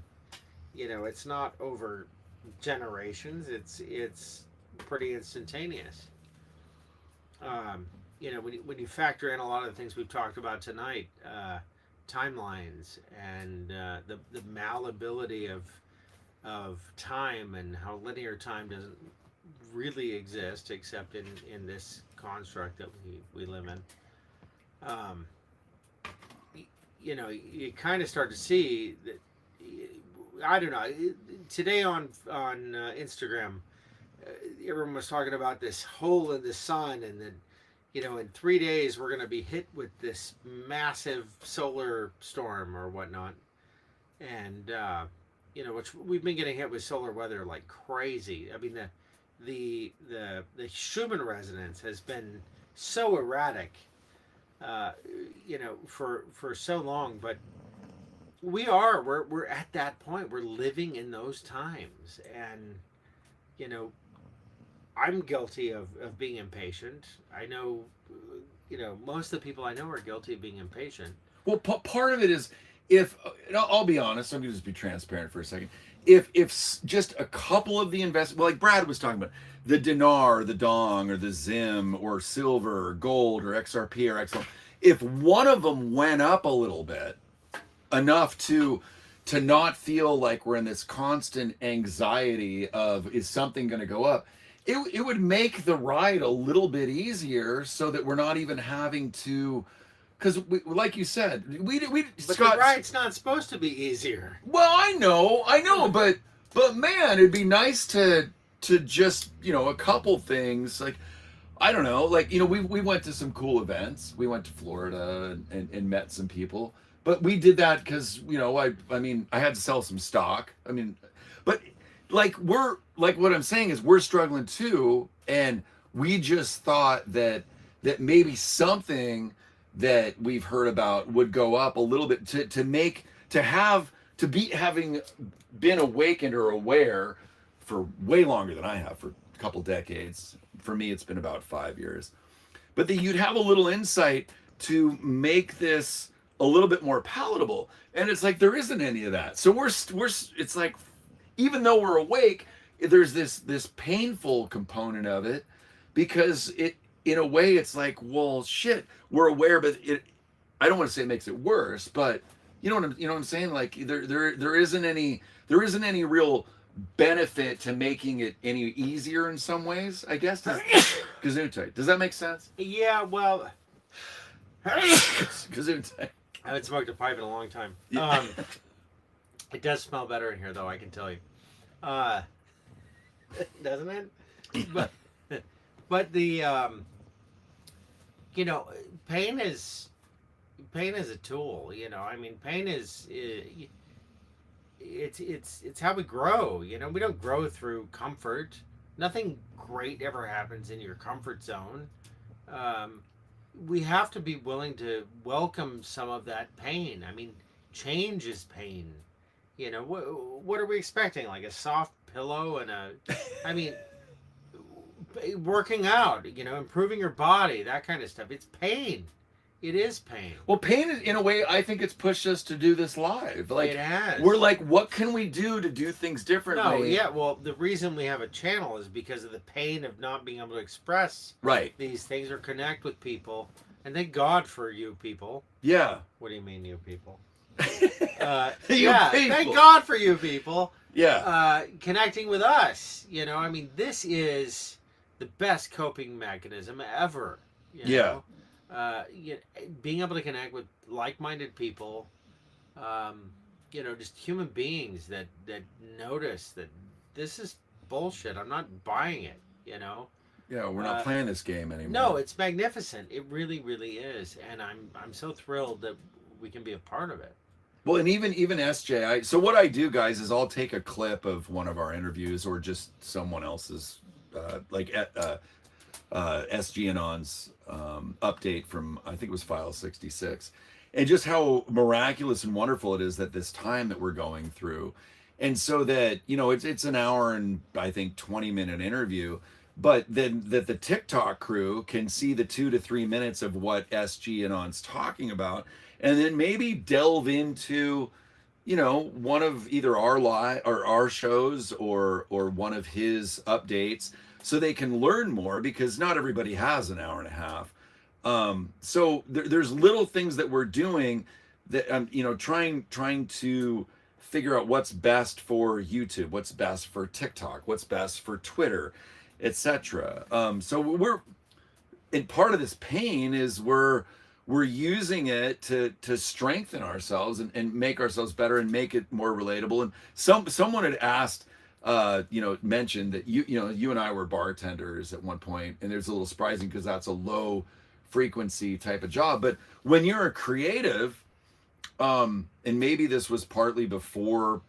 B: it's not over generations. It's pretty instantaneous. When you factor in a lot of the things we've talked about tonight, timelines and the malleability of time, and how linear time doesn't really exist except in this construct that we live in. You kind of start to see that. I don't know. Today on Instagram, everyone was talking about this hole in the sun, and then in 3 days we're going to be hit with this massive solar storm or whatnot, and which we've been getting hit with solar weather like crazy. I mean, the Schumann resonance has been so erratic, for so long, but we're at that point. We're living in those times, and I'm guilty of being impatient. I know, most of the people I know are guilty of being impatient.
A: Well, part of it is, if I'll be honest, I'm going to just be transparent for a second. If just a couple of the investments, like Brad was talking about, the dinar, the dong, or the zim, or silver, or gold, or XRP, or XL, if one of them went up a little bit, enough to not feel like we're in this constant anxiety of, is something going to go up, it would make the ride a little bit easier, so that we're not even having to, because like you said, but
B: Scott, the ride's not supposed to be easier.
A: Well, I know, but man, it'd be nice to just, a couple things, like, I don't know, like, we went to some cool events. We went to Florida and met some people. But we did that because, I had to sell some stock. But what I'm saying is, we're struggling too, and we just thought that maybe something that we've heard about would go up a little bit having been awakened or aware for way longer than I have, for a couple decades. For me, it's been about 5 years. But that you'd have a little insight to make this a little bit more palatable. And it's like, there isn't any of that. So we're it's like, even though we're awake, there's this painful component of it, because it, in a way, it's like, well, shit, we're aware, but I don't want to say it makes it worse, but you know what I'm saying? Like, there isn't any real benefit to making it any easier in some ways, I guess. Gesundheit. Does that make sense?
B: Yeah, well,
A: Gesundheit.
B: I haven't smoked a pipe in a long time. It does smell better in here, though, I can tell you. Doesn't it? But the pain is a tool. Pain is it's how we grow. We don't grow through comfort. Nothing great ever happens in your comfort zone. We have to be willing to welcome some of that pain. Change is pain. What are we expecting? Like a soft pillow and working out, improving your body, that kind of stuff. It's pain. It is pain.
A: Well, pain, in a way, I think it's pushed us to do this live. Like,
B: it has.
A: We're like, what can we do to do things differently?
B: No, yeah. Well, the reason we have a channel is because of the pain of not being able to express these things or connect with people. And thank God for you people.
A: Yeah.
B: What do you mean, you people?
A: People.
B: Thank God for you people.
A: Yeah.
B: Connecting with us. This is the best coping mechanism ever.
A: Yeah.
B: Being able to connect with like-minded people, just human beings that notice that this is bullshit. I'm not buying it.
A: Yeah, we're not playing this game anymore.
B: No, it's magnificent. It really, really is, and I'm so thrilled that we can be a part of it.
A: Well, and even SJ, so what I do, guys, is I'll take a clip of one of our interviews or just someone else's, SG Anon's update from, I think it was file 66, and just how miraculous and wonderful it is that this time that we're going through, and so that it's an hour and I think 20-minute interview, but then that the TikTok crew can see the 2 to 3 minutes of what SG Anon's talking about, and then maybe delve into one of either our live or our shows or one of his updates, so they can learn more, because not everybody has an hour and a half. So there's little things that we're doing that trying to figure out what's best for YouTube, what's best for TikTok, what's best for Twitter, etc. So and part of this pain is we're using it to strengthen ourselves and make ourselves better and make it more relatable. And someone had asked, mentioned that you and I were bartenders at one point, and it's a little surprising because that's a low frequency type of job. But when you're a creative, and maybe this was partly before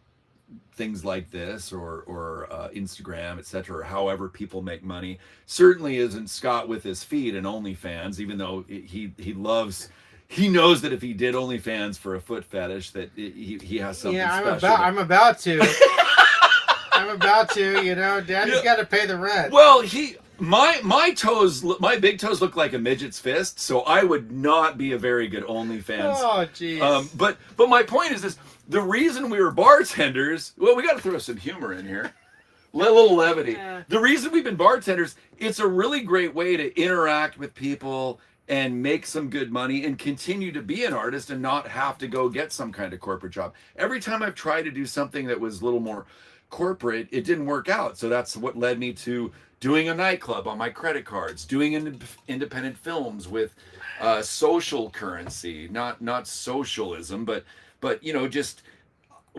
A: things like this or Instagram, etc., or however people make money, certainly isn't Scott with his feet and OnlyFans, even though he knows that if he did OnlyFans for a foot fetish, that he has something special.
B: I'm about to. I'm about to, Daddy's got to pay the rent.
A: Well, my big toes look like a midget's fist, so I would not be a very good OnlyFans.
B: Oh, jeez.
A: But my point is this: the reason we were bartenders, well, we got to throw some humor in here, a little levity.
B: Yeah.
A: The reason we've been bartenders, it's a really great way to interact with people and make some good money and continue to be an artist and not have to go get some kind of corporate job. Every time I've tried to do something that was a little more corporate, it didn't work out. So that's what led me to doing a nightclub on my credit cards, doing independent films with social currency, not socialism, but just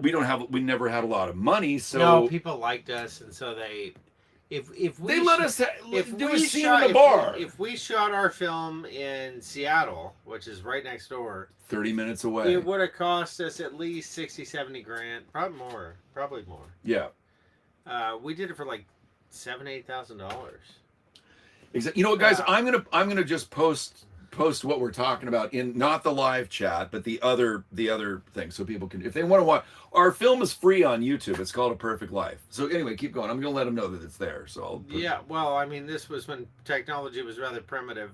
A: we never had a lot of money, so
B: no, people liked us, and so they
A: let us do a scene in the bar.
B: If we shot our film in Seattle, which is right next door,
A: 30 minutes away,
B: it would have cost us at least 60-70 grand, probably more.
A: Yeah.
B: We did it for like $7,000-8,000.
A: Exactly. Guys, I'm gonna just post what we're talking about in not the live chat, but the other thing, so people can, if they want to watch. Our film is free on YouTube. It's called A Perfect Life. So anyway, keep going. I'm gonna let them know that it's there. So
B: this was when technology was rather primitive.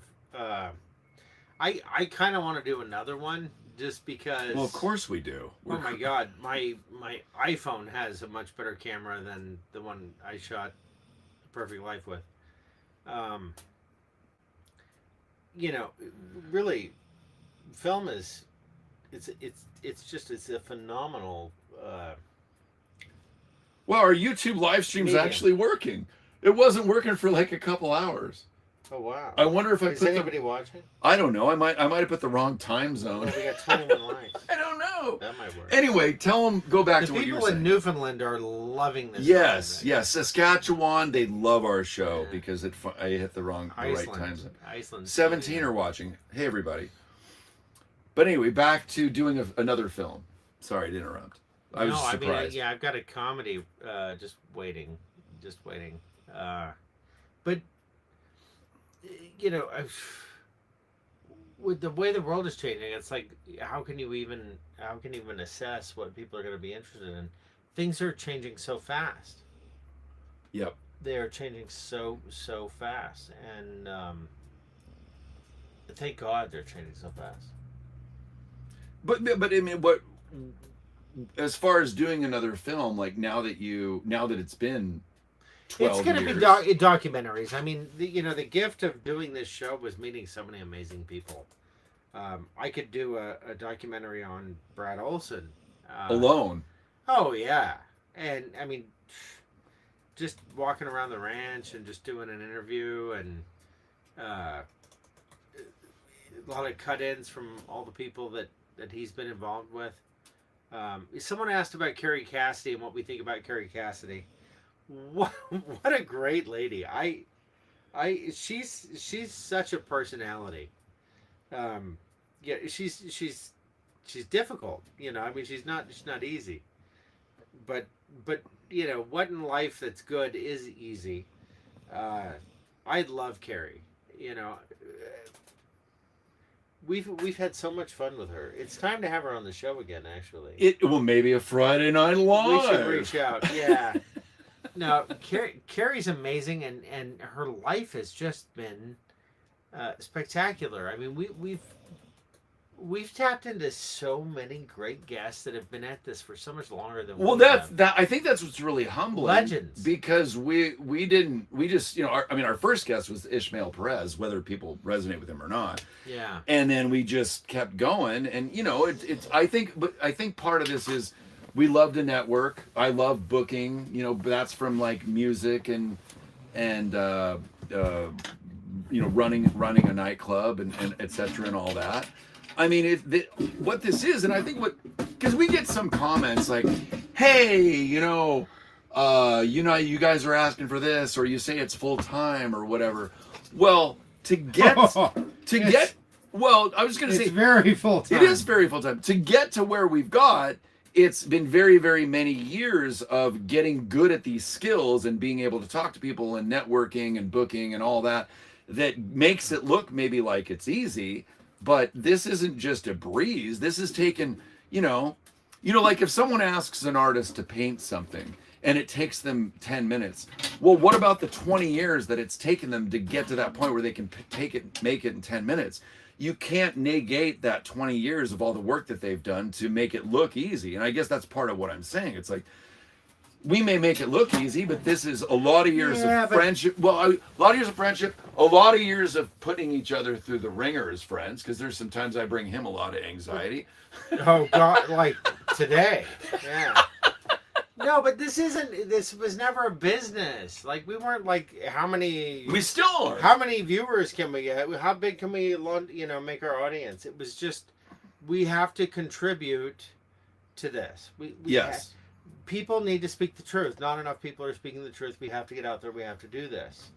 B: I kind of want to do another one just because.
A: Well, of course we do.
B: Oh my God, my iPhone has a much better camera than the one I shot Perfect Life with. Really, film is it's a phenomenal.
A: Well, our YouTube live stream's
B: medium.
A: actually working. It wasn't working for like a couple hours.
B: Oh wow!
A: I wonder if
B: is anybody watching?
A: I don't know. I might have put the wrong time zone.
B: Well, we got 21 likes.
A: I don't know.
B: That might work.
A: Anyway, tell them, go back to what you were saying.
B: The people in Newfoundland are loving this.
A: Yes, Saskatchewan, they love our show because I hit the right time zone.
B: Iceland.
A: 17 are watching. Hey, everybody. But anyway, back to doing another film. Sorry to interrupt. I was surprised.
B: I've got a comedy just waiting. But with the way the world is changing, it's like how can you even assess what people are going to be interested in? Things are changing so fast.
A: Yep.
B: they are changing so fast, and thank God they're changing so fast.
A: But I mean, what as far as doing another film, like now that it's been 12
B: It's going to be documentaries. I mean, the gift of doing this show was meeting so many amazing people. I could do a documentary on Brad Olsen.
A: Alone.
B: Oh, yeah. And, I mean, just walking around the ranch and just doing an interview and a lot of cut-ins from all the people that he's been involved with. Someone asked about Carrie Cassidy and what we think about Carrie Cassidy. What a great lady! She's such a personality. Yeah, she's difficult. I mean, she's not easy. But what in life that's good is easy. I love Carrie. We've had so much fun with her. It's time to have her on the show again. Actually,
A: Maybe a Friday Night Live.
B: We should reach out. Yeah. No, Carrie's amazing, and her life has just been spectacular. I mean, we've tapped into so many great guests that have been at this for so much longer than
A: I think that's what's really humbling.
B: Legends.
A: Because we just our first guest was Ishmael Perez, whether people resonate with him or not.
B: Yeah.
A: And then we just kept going, and I think part of this is we love to network. I love booking. That's from like music and running a nightclub and etc. and all that. I mean, what this is, and I think because we get some comments like, "Hey, you guys are asking for this, or you say it's full time or whatever." Well, I was going to say
B: it's very full time.
A: It is very full time. To get to where we've got, it's been very, very many years of getting good at these skills and being able to talk to people and networking and booking and all that makes it look maybe like it's easy. But this isn't just a breeze. This is taken, like if someone asks an artist to paint something and it takes them 10 minutes. Well, what about the 20 years that it's taken them to get to that point where they can make it in 10 minutes? You can't negate that 20 years of all the work that they've done to make it look easy. And I guess that's part of what I'm saying. It's like, we may make it look easy, but this is a lot of years of friendship. Well, a lot of years of friendship, a lot of years of putting each other through the ringer as friends, because there's sometimes I bring him a lot of anxiety.
B: Oh, God, like today. Yeah. No, but this was never a business. Like, we weren't like,
A: we still are.
B: How many viewers can we get? How big can we, make our audience? It was just, we have to contribute to this.
A: Yes.
B: People need to speak the truth. Not enough people are speaking the truth. We have to get out there. We have to do this.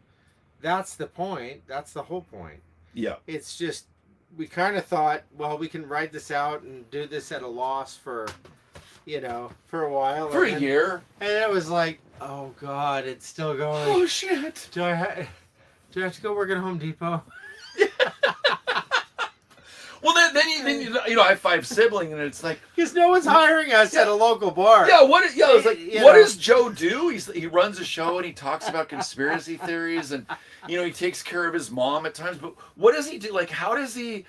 B: That's the point. That's the whole point.
A: Yeah.
B: It's just, we kind of thought, well, we can write this out and do this at a loss for a while.
A: For a year.
B: And it was like, oh, God, it's still going.
A: Oh, shit.
B: Do I have to go work at Home Depot?
A: Well, then I have 5 siblings, and it's like,
B: because no one's hiring us at a local bar.
A: Yeah, it's like, what does Joe do? He runs a show and he talks about conspiracy theories, and he takes care of his mom at times. But what does he do? Like, how does he?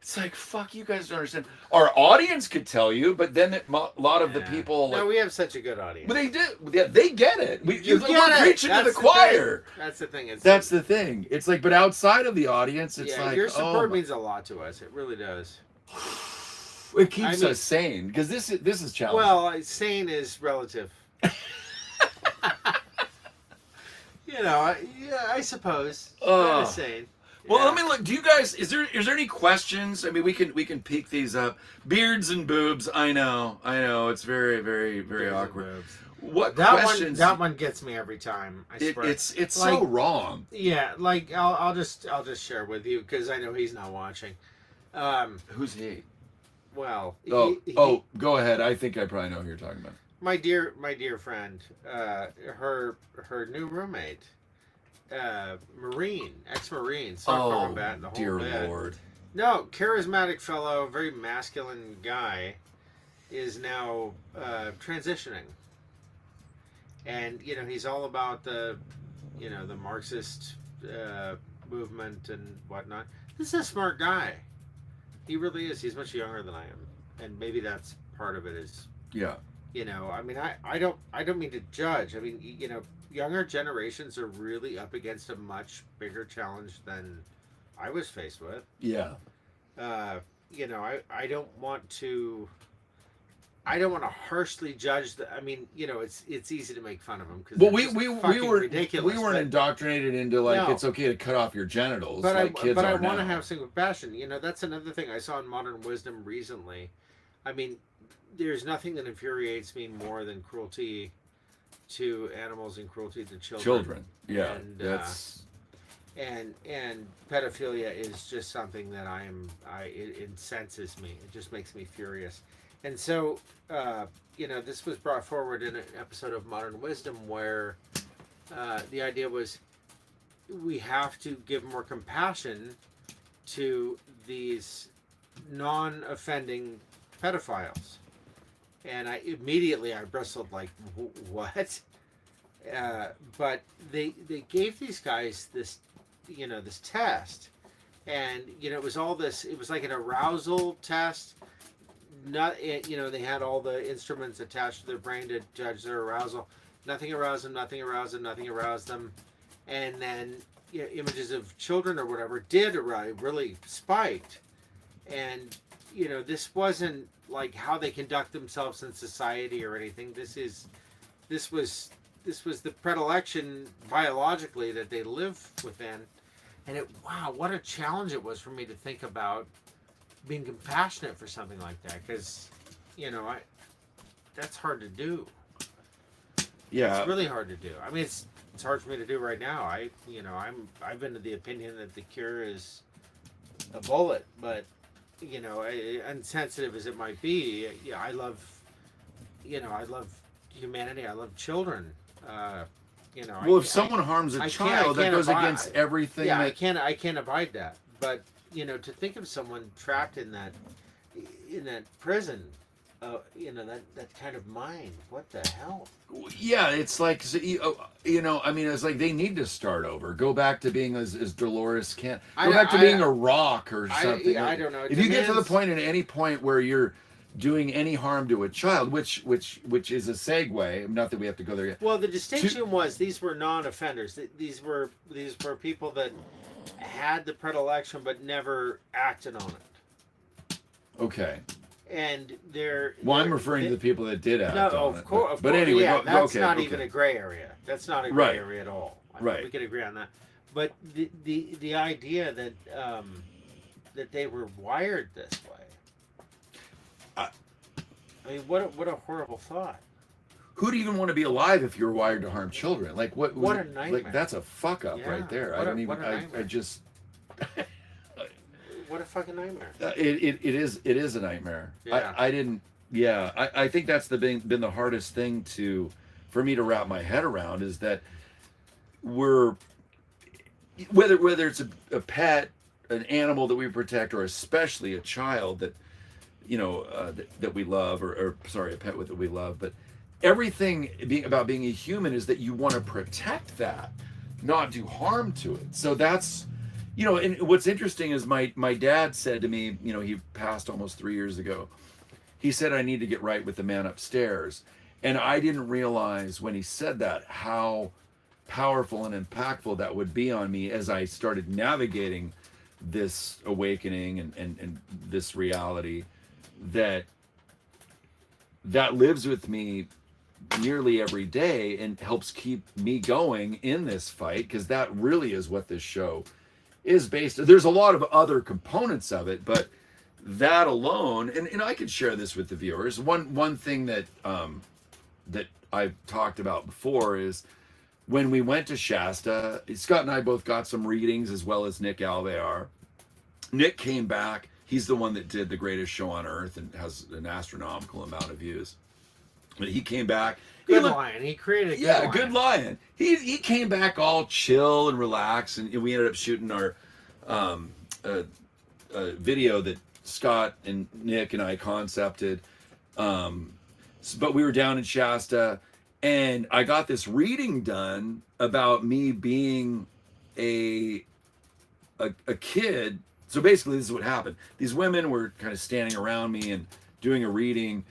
A: It's like, fuck, you guys don't understand. Our audience could tell you, but then a lot of the people.
B: No, we have such a good audience.
A: But they do. Yeah, they get it. We're preaching to the choir.
B: That's the thing.
A: That's the thing. It's like, but outside of the audience, it's like,
B: your support means a lot to us. It really does.
A: It keeps us sane, because this is challenging.
B: Well, sane is relative. I suppose. Kind of sane.
A: Well, let me look. Do you guys? Is there any questions? I mean, we can peek these up. Beards and boobs. I know. It's very, very, very awkward. What questions?
B: That one gets me every time. I swear.
A: It's like, so wrong.
B: Yeah, like I'll just share with you, because I know he's not watching.
A: Who's he?
B: Well.
A: Go ahead. I think I probably know who you're talking about.
B: My dear friend. Her new roommate. Ex-Marine, combat, and the whole
A: dear
B: bit.
A: Lord.
B: No, charismatic fellow, very masculine guy, is now transitioning, and he's all about the the Marxist movement and whatnot. This is a smart guy. He really is. He's much younger than I am, and maybe that's part of it. Is
A: Yeah.
B: I mean, I don't mean to judge. I mean, younger generations are really up against a much bigger challenge than I was faced with.
A: Yeah.
B: I don't want to. I don't want to harshly judge the. I mean, it's easy to make fun of them because
A: We were
B: ridiculous.
A: We weren't indoctrinated into like
B: No.
A: it's okay to cut off your genitals
B: But
A: like kids
B: I
A: are
B: want to
A: now.
B: have some compassion. That's another thing I saw in Modern Wisdom recently. I mean, there's nothing that infuriates me more than cruelty to animals and cruelty to children.
A: Children, yeah,
B: and,
A: that's
B: and pedophilia is just something that it incenses me. It just makes me furious. And so, this was brought forward in an episode of Modern Wisdom where the idea was we have to give more compassion to these non-offending pedophiles. And I bristled like, what? But they gave these guys this test, and it was all this. It was like an arousal test. They had all the instruments attached to their brain to judge their arousal. Nothing aroused them. Nothing aroused them. Nothing aroused them. And then images of children or whatever did arise, really spiked. And this wasn't like how they conduct themselves in society or anything. This was the predilection biologically that they live within. And wow, what a challenge it was for me to think about being compassionate for something like that, because that's hard to do.
A: yeah.
B: It's really hard to do. I mean, it's hard for me to do right now. I've been of the opinion that the cure is a bullet, but insensitive as it might be, I love humanity. I love children.
A: Well, if someone harms a child, that goes against everything.
B: Yeah,
A: that...
B: I can't abide that. But to think of someone trapped in that prison, that kind of mind, what the hell?
A: Yeah, it's like I mean, it's like they need to start over. Go back to being as Dolores can. Go back to being a rock or something.
B: I don't know.
A: If you get to the point at any point where you're doing any harm to a child, which is a segue. Not that we have to go there yet.
B: Well, the distinction was these were non-offenders. These were people that had the predilection but never acted on it.
A: Okay.
B: And
A: I'm referring to the people that did act on it.
B: Of course.
A: But anyway,
B: yeah, that's
A: okay,
B: not even a gray area. That's not a gray area at all.
A: Right.
B: We could agree on that. But the idea that that they were wired this way. I mean, what a horrible thought.
A: Who'd even want to be alive if you're wired to harm children? Like what
B: a nightmare.
A: Like that's a fuck up right there. I just
B: what a fucking nightmare.
A: It is a nightmare.
B: Yeah.
A: I think that's been the hardest thing for me to wrap my head around, is that we're whether it's a pet, an animal that we protect, or especially a child that that we love, or sorry, a pet that we love, but everything about being a human is that you want to protect that, not do harm to it. So that's and what's interesting is my dad said to me, he passed almost 3 years ago. He said, I need to get right with the man upstairs. And I didn't realize when he said that how powerful and impactful that would be on me as I started navigating this awakening and this reality that lives with me nearly every day and helps keep me going in this fight, because that really is what this show is based. There's a lot of other components of it, but that alone, and I could share this with the viewers. One thing that that I've talked about before is when we went to Shasta, Scott and I both got some readings, as well as Nick Alvear. Nick came back. He's the one that did The Greatest Show on Earth and has an astronomical amount of views. But he came back.
B: Good lion. He created a good lion.
A: Good lion. He came back all chill and relaxed, and we ended up shooting our video that Scott and Nick and I concepted. But we were down in Shasta, And I got this reading done about me being a a kid. So basically, this is what happened. These women were kind of standing around me and doing a reading,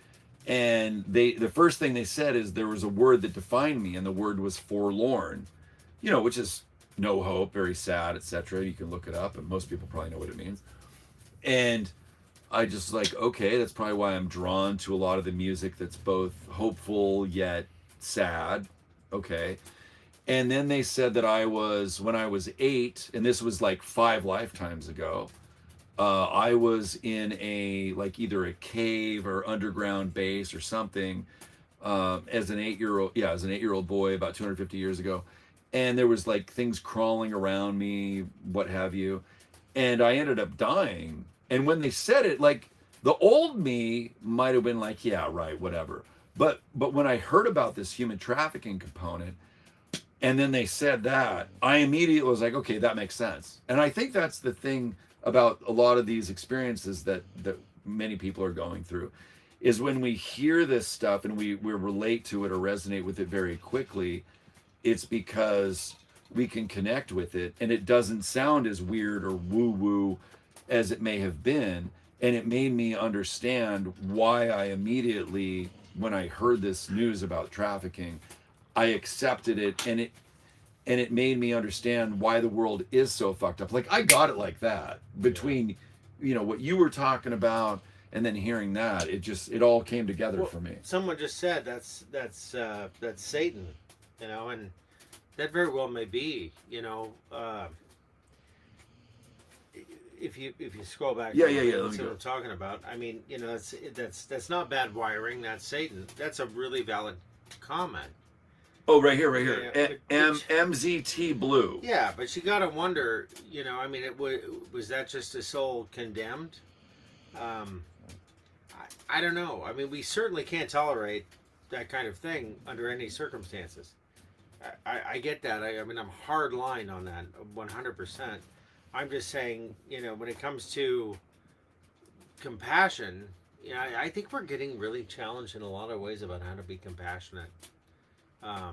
A: and the first thing they said is there was a word that defined me, and the word was forlorn, which is no hope, very sad, etc. You can look it up, and most people probably know what it means. And I just like, okay, that's probably why I'm drawn to a lot of the music that's both hopeful yet sad. Okay. And then they said that when I was 8, and this was like 5 lifetimes ago, I was in like either a cave or underground base or something, as an 8-year-old, as an 8-year-old boy about 250 years ago. And there was like things crawling around me, what have you. And I ended up dying. And when they said it, like the old me might have been like, yeah, right, whatever. But when I heard about this human trafficking component, and then they said that, I immediately was like, okay, that makes sense. And I think that's the thing about a lot of these experiences that many people are going through, is when we hear this stuff and we relate to it or resonate with it very quickly, it's because we can connect with it, and it doesn't sound as weird or woo-woo as it may have been. And it made me understand why I immediately, when I heard this news about trafficking, I accepted it, and it made me understand why the world is so fucked up. Like I got it like that between, what you were talking about, and then hearing that, it all came together for me.
B: Someone just said that's Satan, and that very well may be, if you scroll back,
A: yeah.
B: That's what I'm talking about. I mean, that's not bad wiring. That's Satan. That's a really valid comment.
A: Oh, right here.
B: Yeah.
A: MZT Blue.
B: Yeah, but you gotta wonder, I mean, was that just a soul condemned? I don't know. I mean, we certainly can't tolerate that kind of thing under any circumstances. I get that. I mean, I'm hard line on that, 100%. I'm just saying, when it comes to compassion, I think we're getting really challenged in a lot of ways about how to be compassionate. I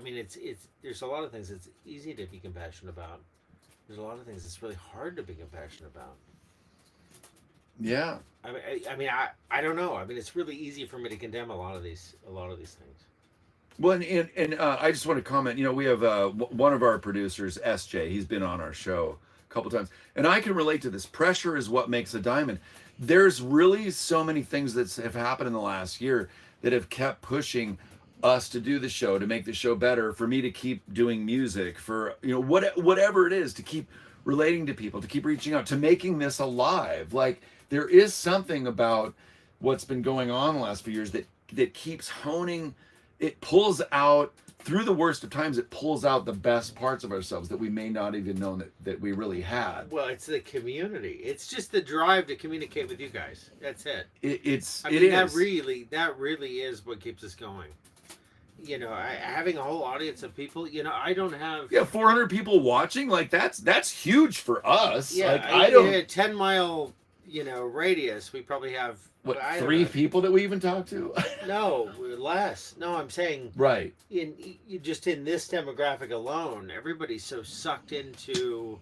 B: mean, it's there's a lot of things it's easy to be compassionate about. There's a lot of things it's really hard to be compassionate about.
A: Yeah.
B: I don't know. I mean, it's really easy for me to condemn a lot of these things.
A: Well, and I just want to comment. We have one of our producers, SJ. He's been on our show a couple times, and I can relate to this. Pressure is what makes a diamond. There's really so many things that have happened in the last year that have kept pushing us to do the show, to make the show better, for me to keep doing music, for whatever it is, to keep relating to people, to keep reaching out, to making this alive. Like there is something about what's been going on the last few years that keeps honing. It pulls out, through the worst of times, it pulls out the best parts of ourselves that we may not even know that we really had.
B: Well, it's the community. It's just the drive to communicate with you guys. That's it.
A: It is.
B: That really is what keeps us going. Having a whole audience of people, I don't have...
A: 400 people watching, like that's huge for us.
B: Yeah,
A: like I don't...
B: In a 10-mile, radius, we probably have...
A: What, 3 people that we even talk to?
B: No, less. No, I'm saying...
A: Right.
B: Just in this demographic alone, everybody's so sucked into...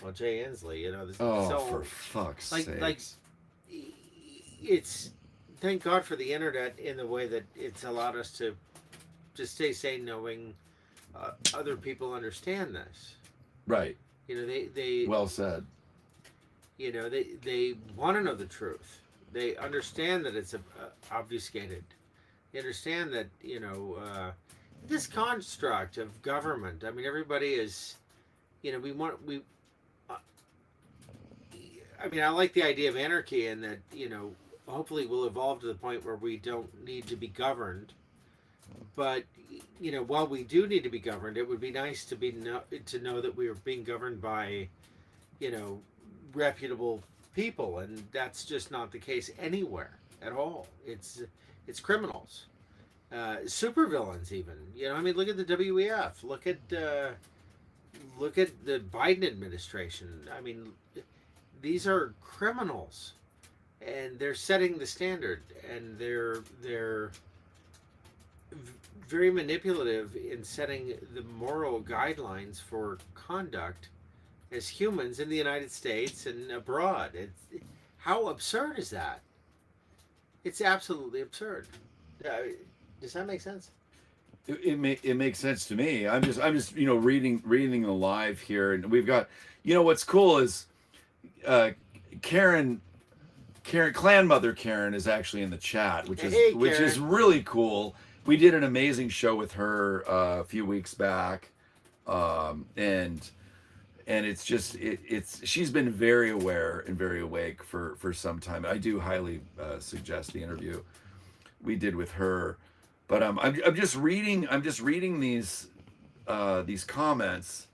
B: Well, Jay Inslee,
A: for fuck's sake.
B: Like, it's... Thank God for the internet in the way that it's allowed us to stay sane, knowing other people understand this.
A: Right.
B: They
A: well said.
B: They want to know the truth. They understand that it's obfuscated. They understand that this construct of government. I mean, everybody is, I like the idea of anarchy, and that hopefully we'll evolve to the point where we don't need to be governed. But while we do need to be governed, it would be nice to know that we are being governed by, reputable people, and that's just not the case anywhere at all. It's criminals, supervillains, even. Look at the WEF. Look at the Biden administration. I mean, these are criminals. and they're setting the standard, and they're very manipulative in setting the moral guidelines for conduct as humans in the United States and abroad. How absurd is that? It's absolutely absurd. Does that make sense?
A: It makes sense to me. I'm just reading the live here, and we've got, what's cool is Karen clan mother Karen is actually in the chat, which is really cool. We did an amazing show with her a few weeks back, and she's been very aware and very awake for some time. I do highly suggest the interview we did with her. But I'm just reading these comments.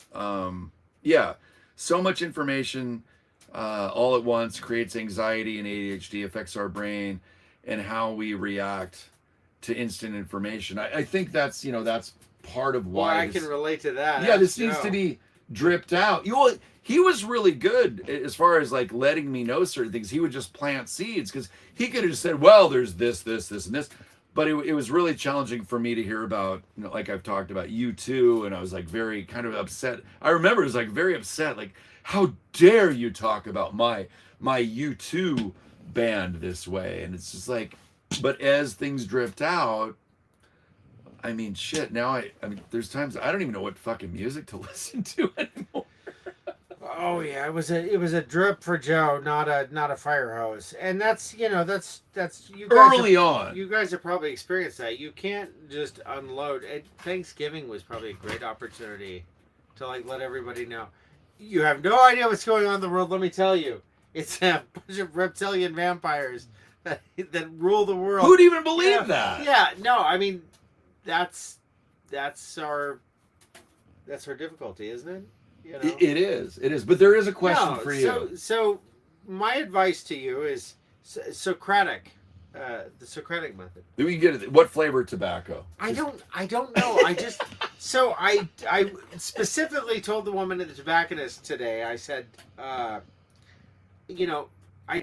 A: Yeah, so much information all at once creates anxiety and ADHD, affects our brain and how we react to instant information. I think that's part of why
B: I can relate to that.
A: Yeah, this needs to be dripped out. He was really good as far as like letting me know certain things. He would just plant seeds because he could have just said, well, there's this, and this. But it was really challenging for me to hear about, like I've talked about U2, and I was like very kind of upset. I remember it was like very upset, like, how dare you talk about my U2 band this way? And it's just like, but as things drift out, I mean, shit, now I mean, there's times I don't even know what fucking music to listen to anymore.
B: Oh yeah, it was a drip for Joe, not a fire hose, and that's you guys
A: early on.
B: You guys have probably experienced that. You can't just unload. And Thanksgiving was probably a great opportunity to like let everybody know. You have no idea what's going on in the world. Let me tell you, it's a bunch of reptilian vampires that rule the world.
A: Who'd even believe that?
B: Yeah, no, I mean, that's our difficulty, isn't it?
A: It is, but there is a question for you.
B: So my advice to you is Socratic, the Socratic method.
A: Do we get it? What flavor tobacco?
B: I don't know. I specifically told the woman at the tobacconist today. I said, I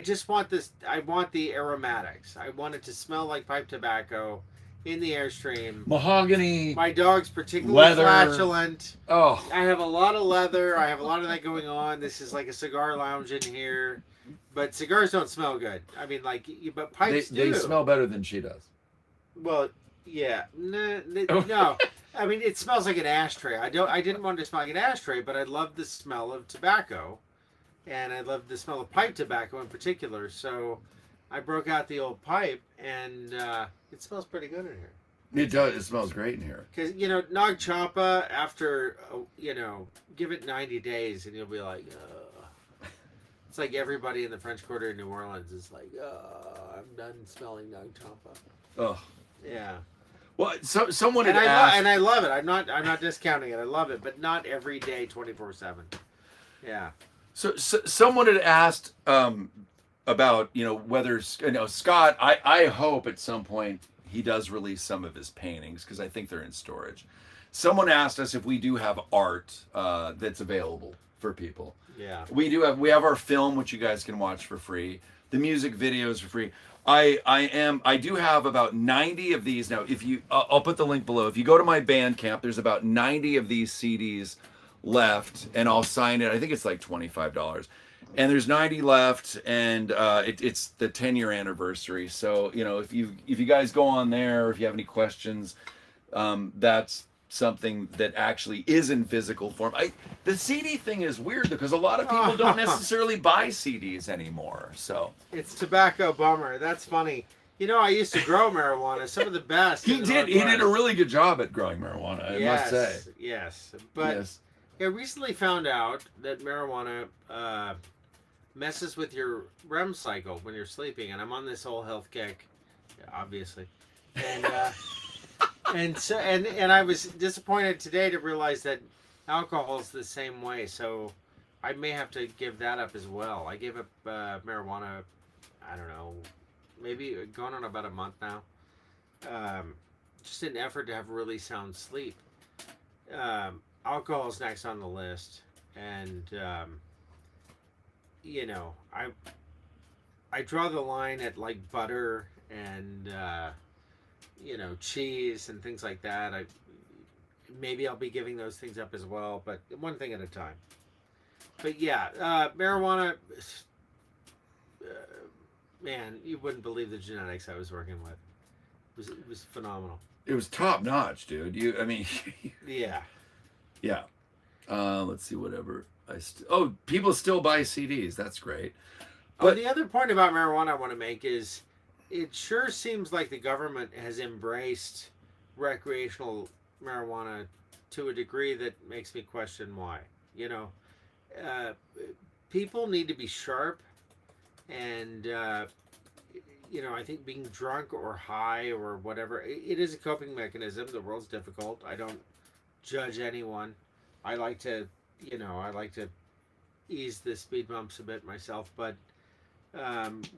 B: just want this. I want the aromatics. I want it to smell like pipe tobacco in the airstream.
A: Mahogany.
B: My dog's particularly
A: leather.
B: flatulent.
A: Oh.
B: I have a lot of leather. I have a lot of that going on. This is like a cigar lounge in here. But cigars don't smell good. I mean, but pipes do.
A: They smell better than she does.
B: Well, yeah. No. I mean, it smells like an ashtray. I didn't want it to smell like an ashtray, but I love the smell of tobacco. And I love the smell of pipe tobacco in particular. So I broke out the old pipe, and it smells pretty good in here.
A: It does. It smells great in here.
B: Because, Nag Champa, after, give it 90 days, and you'll be like, it's like everybody in the French Quarter in New Orleans is like, I'm done smelling Nag Champa.
A: Oh.
B: Yeah.
A: Well, someone had asked...
B: And I love it. I'm not discounting it. I love it, but not every day, 24/7. Yeah.
A: So someone had asked... about whether Scott, I hope at some point he does release some of his paintings because I think they're in storage. Someone asked us if we do have art that's available for people.
B: Yeah,
A: we have our film, which you guys can watch for free. The music videos for free. I do have about 90 of these now. If you I'll put the link below. If you go to my Bandcamp, there's about 90 of these CDs left, and I'll sign it. I think it's like $25. And there's 90 left, and it's the 10-year anniversary. So, if you guys go on there, if you have any questions, that's something that actually is in physical form. The CD thing is weird because a lot of people don't necessarily buy CDs anymore. So
B: it's tobacco bummer. That's funny. I used to grow marijuana. Some of the best.
A: He did a really good job at growing marijuana, I must say.
B: Yes. But I recently found out that marijuana messes with your REM cycle when you're sleeping, and I'm on this whole health kick, obviously, and and I was disappointed today to realize that alcohol's the same way, so I may have to give that up as well. I gave up marijuana, I don't know, maybe going on about a month now, just in an effort to have really sound sleep. Alcohol's next on the list, and I draw the line at like butter and cheese and things like that. Maybe I'll be giving those things up as well, but one thing at a time. But yeah, marijuana. Man, you wouldn't believe the genetics I was working with. It was phenomenal.
A: It was top notch, dude.
B: Yeah.
A: Yeah. Let's see, whatever. People still buy CDs. That's great. But
B: the other point about marijuana I want to make is it sure seems like the government has embraced recreational marijuana to a degree that makes me question why. People need to be sharp, and I think being drunk or high or whatever, it is a coping mechanism. The world's difficult. I don't judge anyone. I like to ease the speed bumps a bit myself, but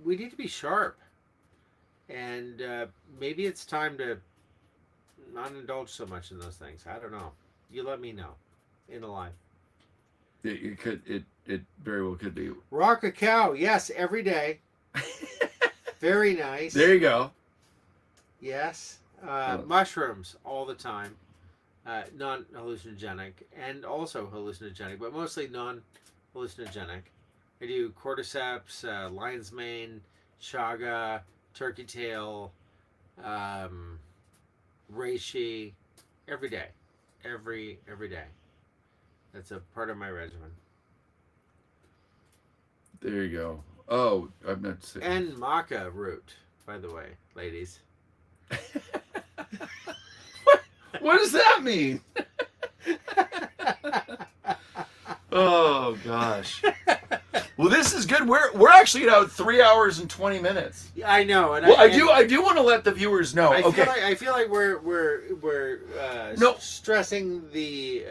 B: we need to be sharp, and maybe it's time to not indulge so much in those things. I don't know. You let me know in the live.
A: It very well could be.
B: Raw cacao, yes, every day. Very nice.
A: There you go.
B: Yes. Mushrooms all the time. Non-hallucinogenic and also hallucinogenic, but mostly non-hallucinogenic. I do cordyceps, lion's mane, chaga, turkey tail, reishi, every day. Every day. That's a part of my regimen.
A: There you go. Oh, I'm not saying.
B: And maca root, by the way, ladies.
A: What does that mean? Oh gosh. Well, this is good. We're actually at 3 hours and 20 minutes.
B: Yeah, I know. And
A: I do want to let the viewers know.
B: I feel like we're stressing the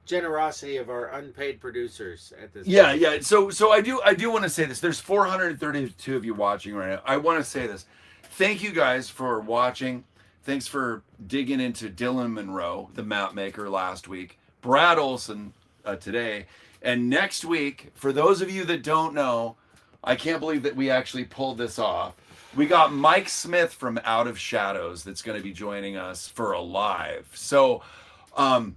B: generosity of our unpaid producers at this point.
A: Yeah. So I do want to say this. There's 432 of you watching right now. I want to say this. Thank you guys for watching. Thanks for digging into Dylan Monroe, the map maker, last week. Brad Olsen today. And next week, for those of you that don't know, I can't believe that we actually pulled this off. We got Mike Smith from Out of Shadows that's going to be joining us for a live. So, I'm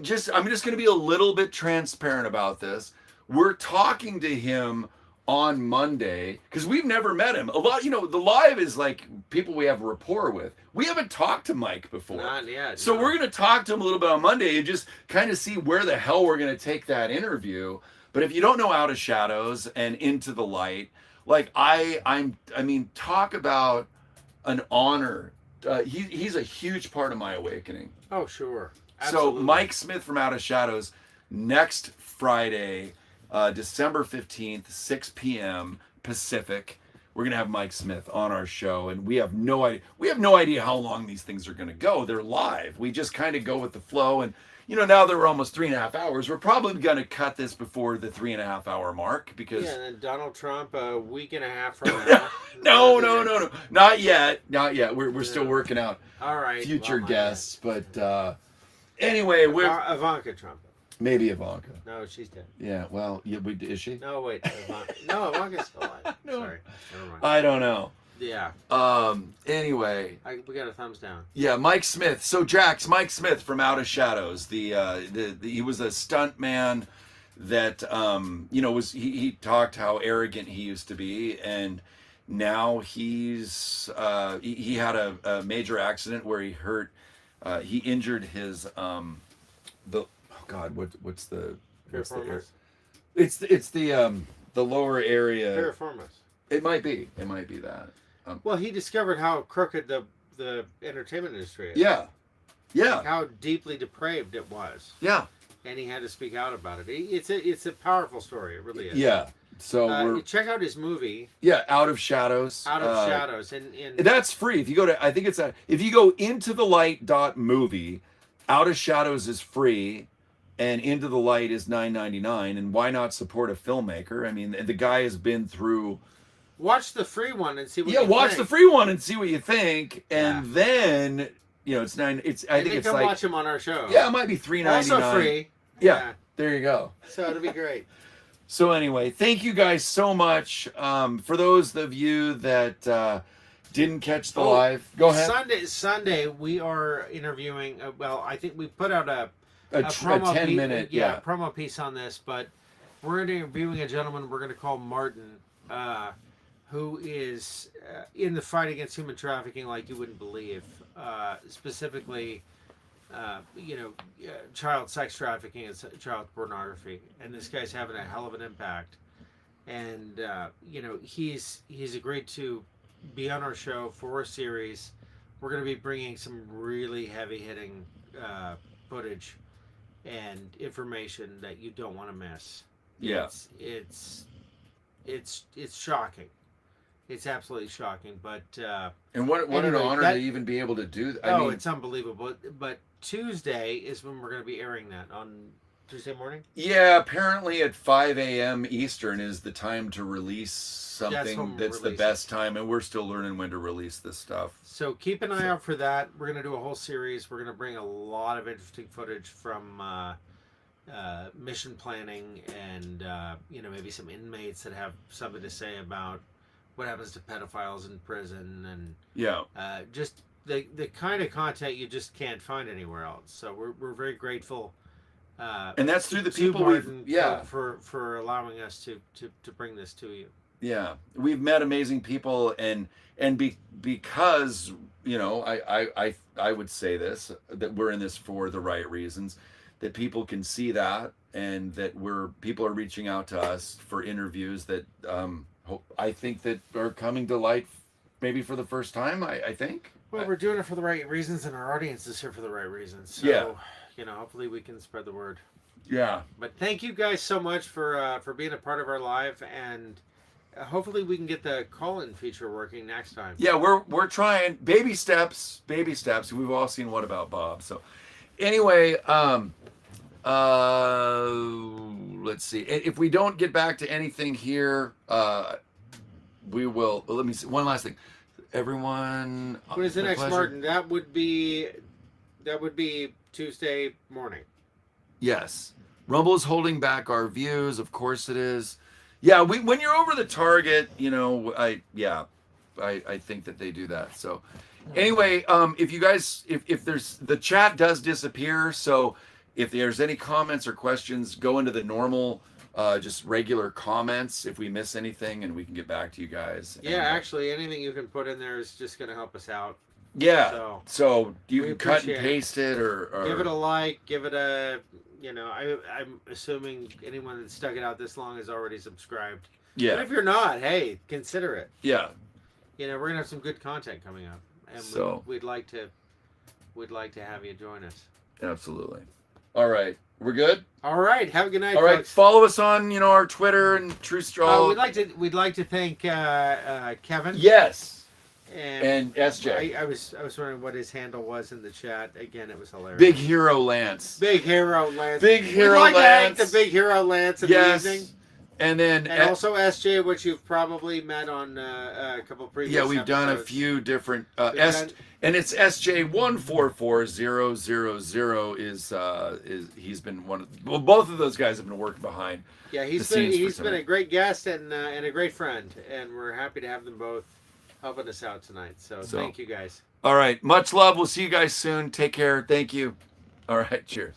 A: just going to be a little bit transparent about this. We're talking to him on Monday because we've never met him. A lot, the live is like people we have rapport with. We haven't talked to Mike before.
B: Not yet.
A: So we're going to talk to him a little bit on Monday and just kind of see where the hell we're going to take that interview. But if you don't know Out of Shadows and Into the Light, like I mean, talk about an honor. He's a huge part of my awakening.
B: Oh, sure. Absolutely.
A: So Mike Smith from Out of Shadows, next Friday, December 15th, 6 p.m. Pacific. We're going to have Mike Smith on our show, and we have no idea how long these things are going to go. They're live. We just kind of go with the flow, and now that we're almost 3.5 hours, we're probably going to cut this before the 3.5 hour mark because
B: and then Donald Trump a week and a half from now.
A: No, not yet. We're still working out
B: all right
A: future guests, but anyway, we're
B: Ivanka Trump.
A: Maybe Ivanka.
B: No, she's dead.
A: Yeah, well, is she?
B: No, wait. Ivanka's still alive.
A: No.
B: Sorry. Never mind.
A: I don't know.
B: Yeah.
A: Anyway.
B: We got a thumbs down.
A: Yeah, Mike Smith. So Jax, Mike Smith from Out of Shadows. He was a stunt man that he talked how arrogant he used to be, and now he's he had a major accident where he injured his what's the it's the lower area.
B: Piriformis.
A: It might be that.
B: Well, he discovered how crooked the entertainment industry is.
A: Yeah.
B: Like how deeply depraved it was.
A: Yeah.
B: And he had to speak out about it. It's a powerful story. It really is.
A: Yeah. So
B: check out his movie.
A: Yeah, Out of Shadows.
B: Out of Shadows, and
A: that's free. If you go to, if you go into the light.movie, Out of Shadows is free. And Into the Light is $9.99, and why not support a filmmaker? I mean, the guy has been through.
B: Watch the free one and see what you think.
A: Yeah, watch the free one and see what you think, and then it's $9. I think it's
B: come
A: like
B: watch him on our show.
A: Yeah, it might be $3.99.
B: Also free.
A: Yeah, there you go.
B: So it'll be great.
A: So anyway, thank you guys so much. For those of you that didn't catch the live, go ahead.
B: Sunday we are interviewing. Well, I think we put out a
A: promo 10-minute
B: promo piece on this, but we're interviewing a gentleman we're going to call Martin, who is in the fight against human trafficking like you wouldn't believe. Specifically, child sex trafficking and child pornography, and this guy's having a hell of an impact. And he's agreed to be on our show for a series. We're going to be bringing some really heavy hitting footage and information that you don't want to miss.
A: Yeah,
B: it's shocking. It's absolutely shocking. But
A: and what an honor to even be able to do that. I mean,
B: it's unbelievable. But Tuesday is when we're going to be airing that, on Tuesday morning.
A: Yeah, apparently at 5 a.m. Eastern is the time to release something. That's the best time, and we're still learning when to release this stuff.
B: So keep an eye out for that. We're going to do a whole series. We're going to bring a lot of interesting footage from mission planning, and maybe some inmates that have something to say about what happens to pedophiles in prison, and just the kind of content you just can't find anywhere else. So we're very grateful.
A: And that's through the people
B: for allowing us to bring this to you.
A: Yeah, we've met amazing people, and because I would say this, that we're in this for the right reasons, that people can see that, and that people are reaching out to us for interviews that I think that are coming to light maybe for the first time. I think.
B: Well, we're doing it for the right reasons, and our audience is here for the right reasons. So, hopefully we can spread the word.
A: Yeah.
B: But thank you guys so much for being a part of our live, and hopefully we can get the call-in feature working next time.
A: Yeah, we're trying. Baby steps. We've all seen What About Bob. So anyway, let's see. If we don't get back to anything here, we will. Let me see. One last thing. Everyone.
B: When is the next Martin? That would be Tuesday morning.
A: Yes. Rumble is holding back our views. Of course it is. Yeah, when you're over the target, I think that they do that. So anyway, if you guys, if there's, the chat does disappear. So if there's any comments or questions, go into the normal, just regular comments if we miss anything, and we can get back to you guys.
B: Yeah, actually, anything you can put in there is just going to help us out.
A: Yeah. So you can cut and paste it, or
B: give it a like, give it a, I'm assuming anyone that stuck it out this long is already subscribed.
A: Yeah.
B: But if you're not, hey, consider it.
A: Yeah.
B: We're gonna have some good content coming up, and
A: so
B: we'd like to have you join us.
A: Absolutely. All right. We're good?
B: All right. Have a good night,
A: All right.
B: folks.
A: Follow us on, our Twitter and TruthStream.
B: We'd like to thank Kevin.
A: Yes. And SJ.
B: I was wondering what his handle was in the chat. Again, it was hilarious.
A: Big Hero Lance.
B: Big Hero Lance.
A: Big Hero
B: We'd like
A: Lance.
B: To thank the Big Hero Lance. Amazing.
A: Yes. And
B: also SJ, which you've probably met on a couple previous
A: episodes. Yeah, we've done a few different and it's SJ144000 is he's been both of those guys have been working behind.
B: Yeah, he's been a great guest and a great friend, and we're happy to have them both helping us out tonight. So thank you guys.
A: All right, much love. We'll see you guys soon. Take care. Thank you. All right, cheers.